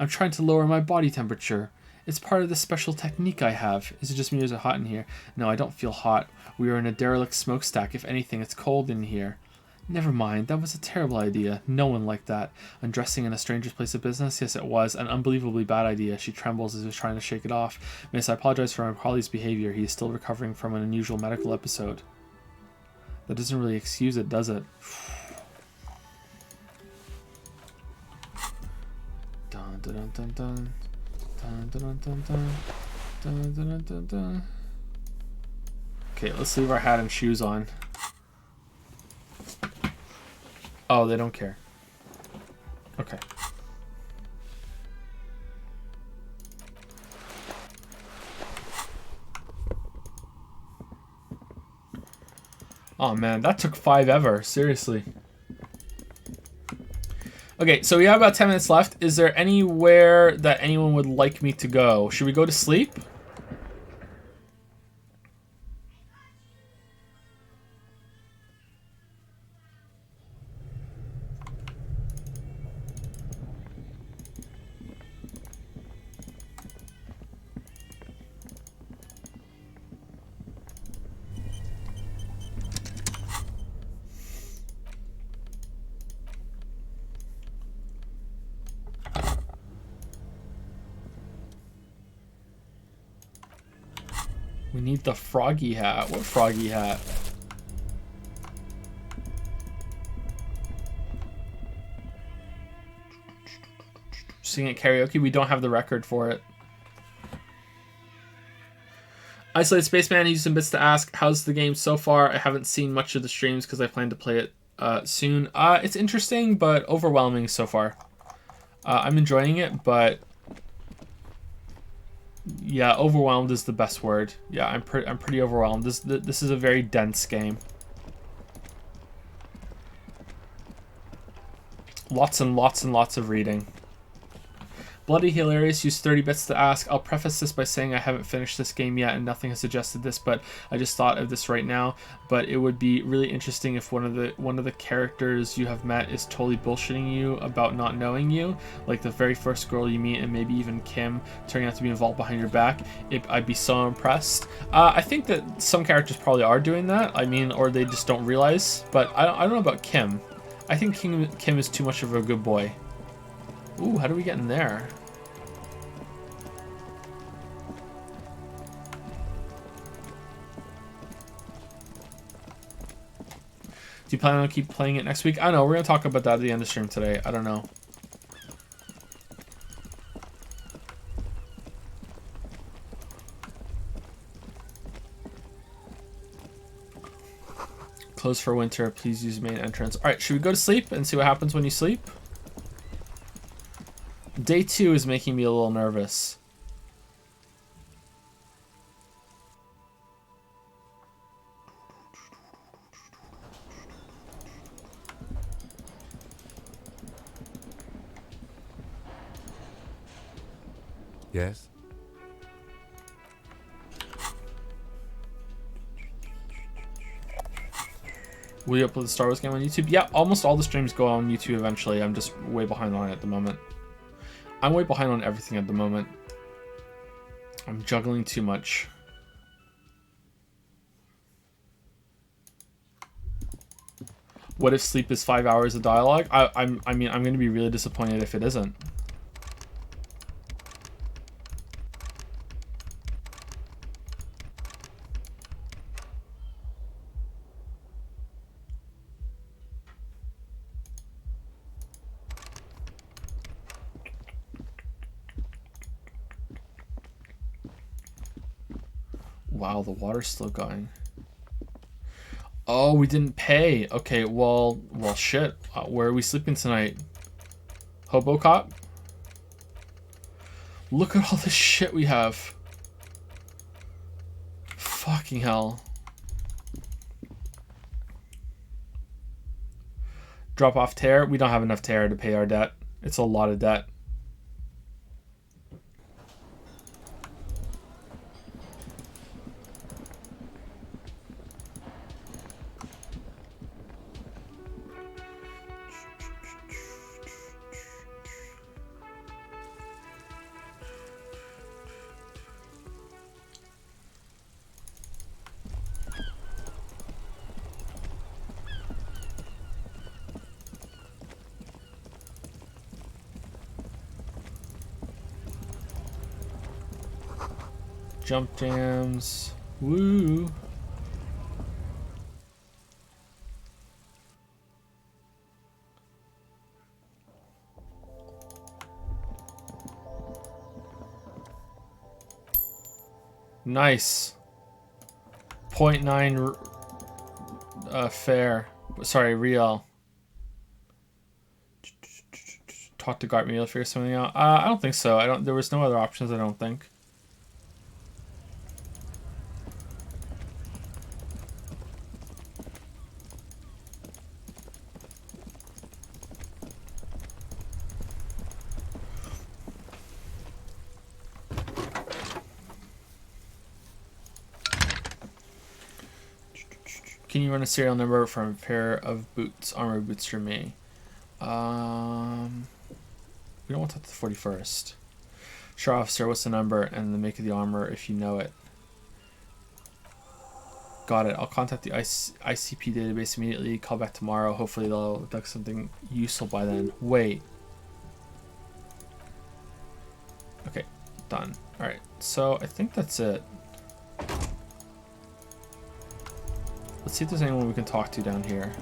I'm trying to lower my body temperature. It's part of the special technique I have. Is it just me, or is it hot in here? No, I don't feel hot. We are in a derelict smokestack. If anything, it's cold in here. Never mind, that was a terrible idea. No one liked that. Undressing in a stranger's place of business? Yes, it was. An unbelievably bad idea. She trembles as if trying to shake it off. Miss, I apologize for my colleague's behavior. He is still recovering from an unusual medical episode. That doesn't really excuse it, does it? Dun, dun, dun, dun. Dun, dun, dun, dun. Dun, dun, dun, dun. Okay, let's leave our hat and shoes on. Oh, they don't care. Okay. Oh man, that took 5 ever. Seriously. Okay, so we have about 10 minutes left. Is there anywhere that anyone would like me to go? Should we go to sleep? We need the froggy hat. What froggy hat? Sing at karaoke? We don't have the record for it. Isolated Spaceman, used some bits to ask, how's the game so far? I haven't seen much of the streams because I plan to play it soon. It's interesting, but overwhelming so far. I'm enjoying it, but yeah, overwhelmed is the best word. Yeah, I'm pretty overwhelmed. This is a very dense game. Lots and lots and lots of reading. Bloody Hilarious used 30 bits to ask. I'll preface this by saying I haven't finished this game yet and nothing has suggested this, but I just thought of this right now. But it would be really interesting if one of the characters you have met is totally bullshitting you about not knowing you, like the very first girl you meet, and maybe even Kim turning out to be involved behind your back. I'd be so impressed. I think that some characters probably are doing that. I mean, or they just don't realize. But I don't know about Kim. I think Kim is too much of a good boy. Ooh, how do we get in there? Do you plan on keep playing it next week? I don't know. We're going to talk about that at the end of stream today. I don't know. Closed for winter. Please use main entrance. All right, should we go to sleep and see what happens when you sleep? Day 2 is making me a little nervous. Yes? Will you upload the Star Wars game on YouTube? Yeah, almost all the streams go on YouTube eventually. I'm just way behind on it at the moment. I'm way behind on everything at the moment. I'm juggling too much. What if sleep is 5 hours of dialogue? I mean, I'm going to be really disappointed if it isn't. Wow, the water's still going. Oh, we didn't pay. Okay, well, shit. Where are we sleeping tonight? Hobo Cop? Look at all this shit we have. Fucking hell. Drop off tear. We don't have enough tear to pay our debt. It's a lot of debt. Jump jams. Woo. Nice. 0.9 fair. Sorry, real. Talk to Gart, maybe I'll figure something out. I don't think so. There was no other options, I don't think. Can you run a serial number from a pair of boots, armor boots for me? We don't want to talk to the 41st. Sure, officer, what's the number and the make of the armor if you know it? Got it. I'll contact the ICP database immediately. Call back tomorrow. Hopefully they'll do something useful by then. Wait. Okay, done. Alright, so I think that's it. Let's see if there's anyone we can talk to down here.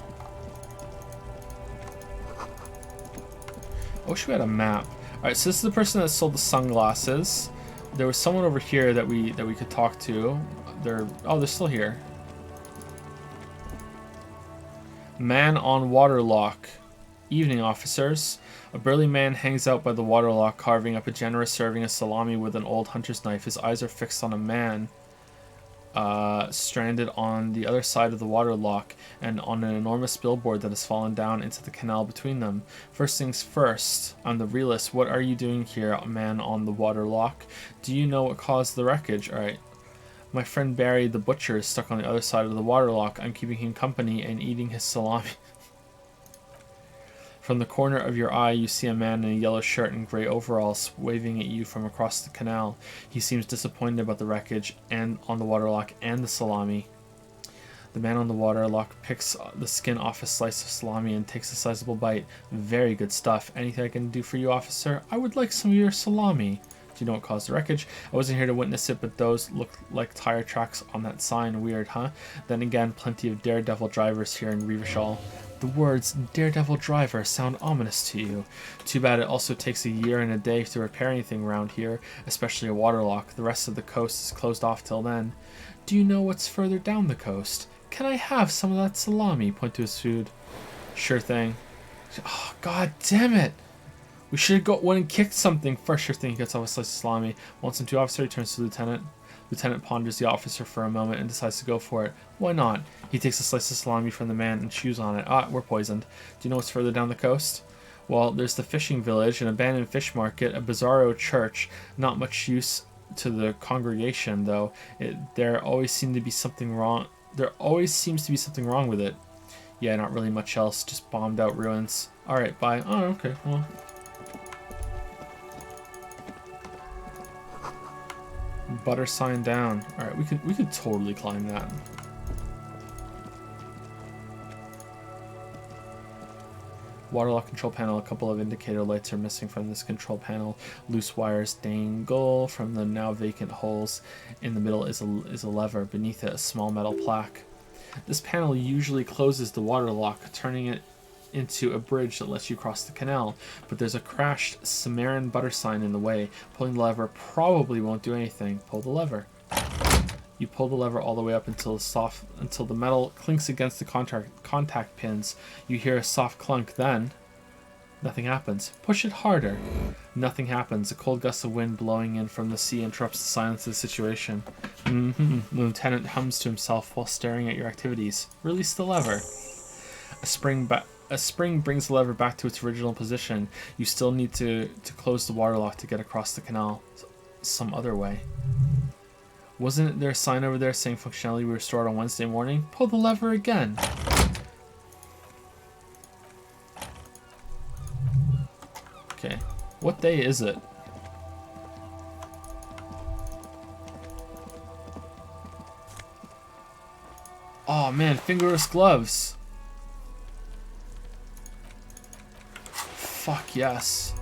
I wish we had a map. Alright, so this is the person that sold the sunglasses. There was someone over here that we could talk to. They're still here. Man on waterlock. Evening, officers. A burly man hangs out by the waterlock, carving up a generous serving of salami with an old hunter's knife. His eyes are fixed on a man stranded on the other side of the waterlock and on an enormous billboard that has fallen down into the canal between them. First things first, I'm the realist. What are you doing here, man on the waterlock? Do you know what caused the wreckage? Alright. My friend Barry the butcher is stuck on the other side of the waterlock. I'm keeping him company and eating his salami. From the corner of your eye, you see a man in a yellow shirt and gray overalls waving at you from across the canal. He seems disappointed about the wreckage and on the waterlock and the salami. The man on the waterlock picks the skin off a slice of salami and takes a sizable bite. Very good stuff. Anything I can do for you, officer? I would like some of your salami. Do you know what caused the wreckage? I wasn't here to witness it, but those look like tire tracks on that sign. Weird, huh? Then again, plenty of daredevil drivers here in Revachol. The words daredevil driver sound ominous to you. Too bad it also takes a year and a day to repair anything around here, especially a waterlock. The rest of the coast is closed off till then. Do you know what's further down the coast? Can I have some of that salami? Point to his food. Sure thing. Oh, god damn it! We should have went and kicked something first. Sure thing. He gets off a slice of salami. Once and two, officer, he turns to the lieutenant. Lieutenant ponders the officer for a moment and decides to go for it. Why not? He takes a slice of salami from the man and chews on it. Ah, we're poisoned. Do you know what's further down the coast? Well, there's the fishing village, an abandoned fish market, a bizarro church. Not much use to the congregation, though. There always seems to be something wrong with it. Yeah, not really much else. Just bombed out ruins. Alright, bye. Oh, okay. Well. Butter sign down. Alright, we could totally climb that. Waterlock control panel. A couple of indicator lights are missing from this control panel. Loose wires dangle from the now vacant holes. In the middle is a lever. Beneath it, a small metal plaque. This panel usually closes the waterlock, turning it into a bridge that lets you cross the canal, but there's a crashed Cimmerian butter sign in the way. Pulling the lever probably won't do anything. Pull the lever. You pull the lever all the way up until the metal clinks against the contact pins. You hear a soft clunk, then nothing happens. Push it harder. Nothing happens. A cold gust of wind blowing in from the sea interrupts the silence of the situation. The lieutenant hums to himself while staring at your activities. Release the lever. A spring brings the lever back to its original position. You still need to close the waterlock to get across the canal some other way. Wasn't there a sign over there saying functionality will be restored on Wednesday morning? Pull the lever again. Okay. What day is it? Oh man, fingerless gloves. Fuck yes.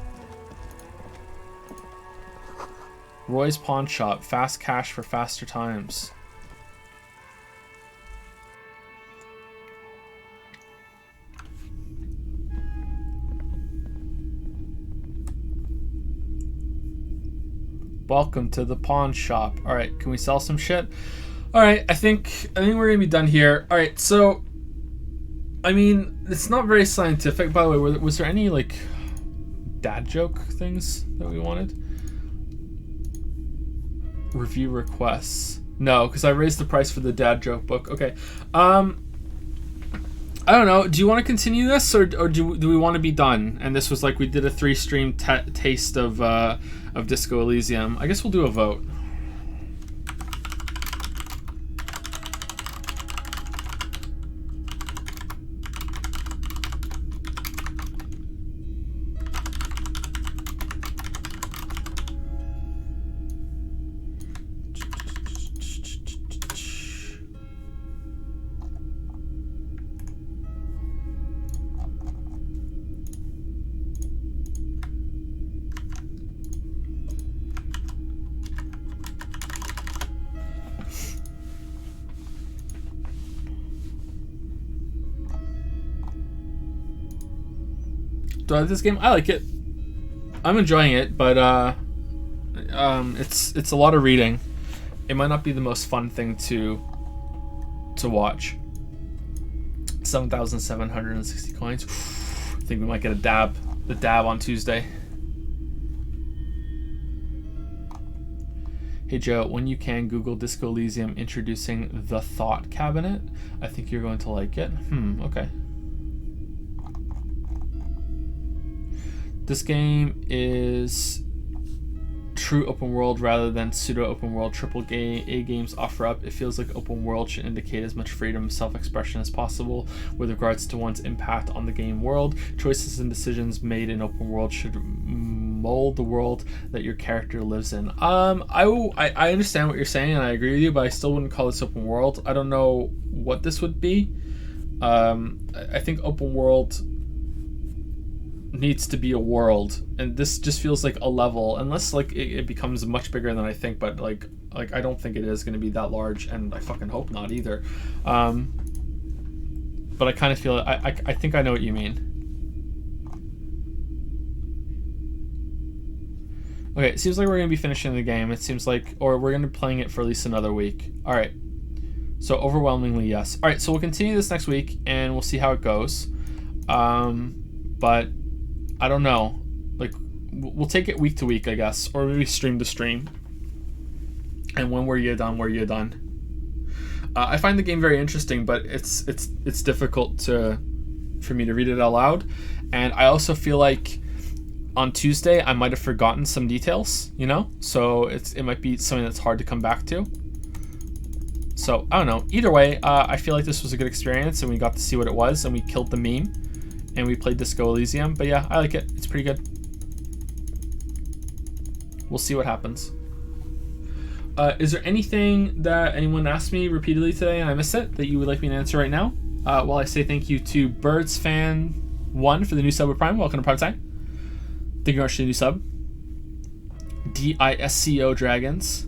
Roy's Pawn Shop. Fast cash for faster times. Welcome to the pawn shop. All right, can we sell some shit? All right, I think we're gonna be done here. All right, so I mean, it's not very scientific. By the way, was there any like dad joke things that we wanted? Review requests. No, because I raised the price for the dad joke book. Okay. I don't know. Do you want to continue this, or do we want to be done? And this was like we did a 3-stream taste of Disco Elysium. I guess we'll do a vote. Do I like this game? I like it. I'm enjoying it, but it's a lot of reading. It might not be the most fun thing to watch. 7,760 coins. I think we might get the dab on Tuesday. Hey Joe, when you can, Google Disco Elysium introducing the Thought Cabinet. I think you're going to like it. Okay. This game is true open world rather than pseudo open world A games offer up. It feels like open world should indicate as much freedom of self-expression as possible with regards to one's impact on the game world. Choices and decisions made in open world should mold the world that your character lives in. I understand what you're saying and I agree with you, but I still wouldn't call this open world. I don't know what this would be. I think open world needs to be a world, and this just feels like a level, unless like it becomes much bigger than I think, but like I don't think it is going to be that large, and I fucking hope not either. But I kind of feel I think I know what you mean. Okay, it seems like we're going to be finishing the game. It seems like, or we're going to be playing it for at least another week. All right, so overwhelmingly yes. All right, so we'll continue this next week and we'll see how it goes. But I don't know, like we'll take it week to week, I guess, or maybe stream to stream. And when we're done. I find the game very interesting, but it's difficult for me to read it out loud, and I also feel like on Tuesday I might have forgotten some details, you know, so it might be something that's hard to come back to. So I don't know. Either way, I feel like this was a good experience, and we got to see what it was, and we killed the meme. And we played Disco Elysium, but yeah, I like it. It's pretty good. We'll see what happens. Is there anything that anyone asked me repeatedly today and I missed it that you would like me to answer right now? While I say thank you to BirdsFan1 for the new sub with Prime. Welcome to Prime Time. Thank you very much for the new sub. DISCO Dragons.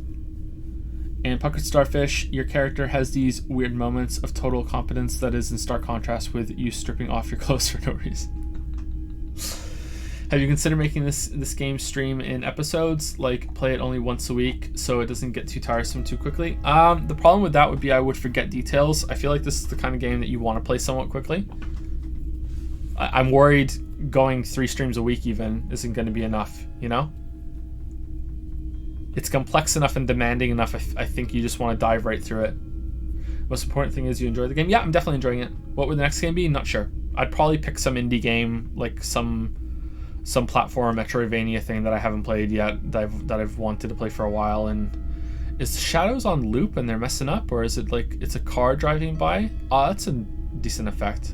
And Puckered Starfish, your character has these weird moments of total competence that is in stark contrast with you stripping off your clothes for no reason. Have you considered making this game stream in episodes, like play it only once a week so it doesn't get too tiresome too quickly? The problem with that would be I would forget details. I feel like this is the kind of game that you want to play somewhat quickly. I'm worried going 3 streams a week even isn't going to be enough, you know? It's complex enough and demanding enough. I think you just want to dive right through it. Most important thing is you enjoy the game. Yeah, I'm definitely enjoying it. What would the next game be? Not sure. I'd probably pick some indie game, like some platform Metroidvania thing that I haven't played yet, that I've wanted to play for a while. And is Shadows on loop and they're messing up, or is it like it's a car driving by? Oh, that's a decent effect.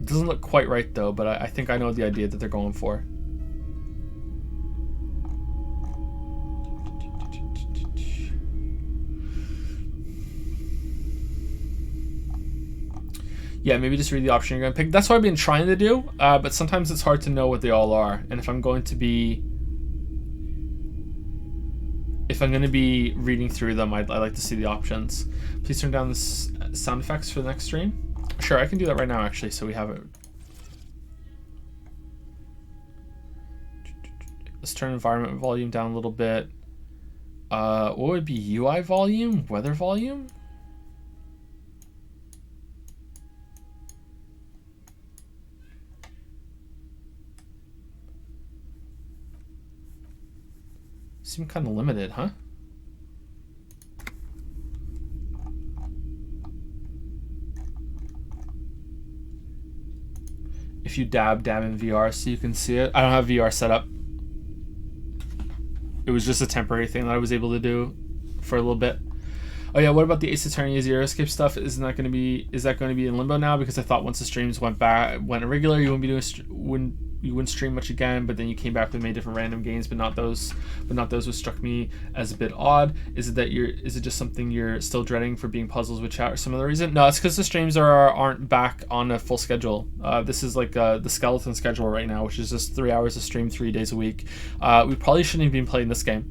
It doesn't look quite right though, but I think I know the idea that they're going for. Yeah, maybe just read the option you're going to pick. That's what I've been trying to do, but sometimes it's hard to know what they all are. And if I'm going to be reading through them, I like to see the options. Please turn down the sound effects for the next stream. Sure, I can do that right now, actually, so we have it. Let's turn environment volume down a little bit. What would be UI volume? Weather volume? Seem kind of limited, huh? If you dab in VR so you can see it. I don't have VR set up. It was just a temporary thing that I was able to do for a little bit. Oh yeah, what about the Ace Attorney Zero Escape stuff? Is that going to be in limbo now? Because I thought once the streams went irregular, you wouldn't stream much again, but then you came back with many different random games, but not those which struck me as a bit odd. Is it just something you're still dreading for being puzzles with chat or some other reason? No, it's because the streams aren't back on a full schedule. This is like the skeleton schedule right now, which is just 3 hours of stream 3 days a week. We probably shouldn't have been playing this game,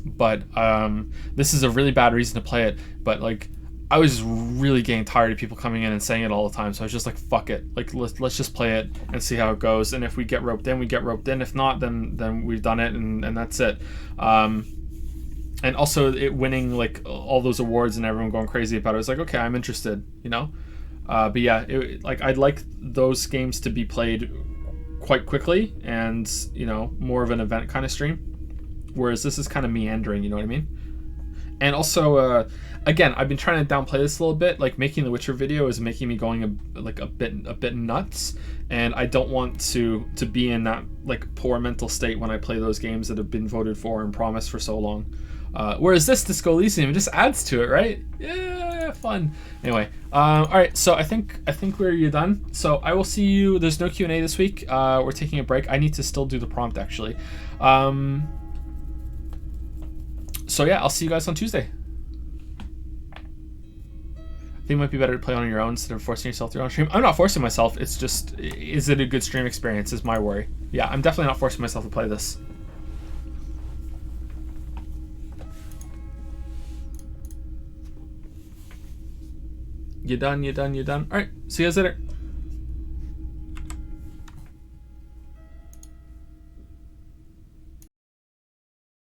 but this is a really bad reason to play it. But like, I was just really getting tired of people coming in and saying it all the time, so I was just like, fuck it, like let's just play it and see how it goes, and if we get roped in, we get roped in. If not, then we've done it, and that's it. And also it winning like all those awards and everyone going crazy about it, I was like, okay, I'm interested, you know. But yeah, like I'd like those games to be played quite quickly and, you know, more of an event kind of stream, whereas this is kind of meandering, you know what I mean? And also, again, I've been trying to downplay this a little bit. Like, making the Witcher video is making me going a bit nuts, and I don't want to be in that like poor mental state when I play those games that have been voted for and promised for so long. Whereas this Disco Elysium, it just adds to it, right? Yeah, fun. Anyway, all right. So I think you're done. So I will see you. There's no Q&A this week. We're taking a break. I need to still do the prompt actually. So yeah, I'll see you guys on Tuesday. I think it might be better to play on your own instead of forcing yourself through on stream. I'm not forcing myself. It's just, is it a good stream experience is my worry. Yeah, I'm definitely not forcing myself to play this. You done? All right, see you guys later.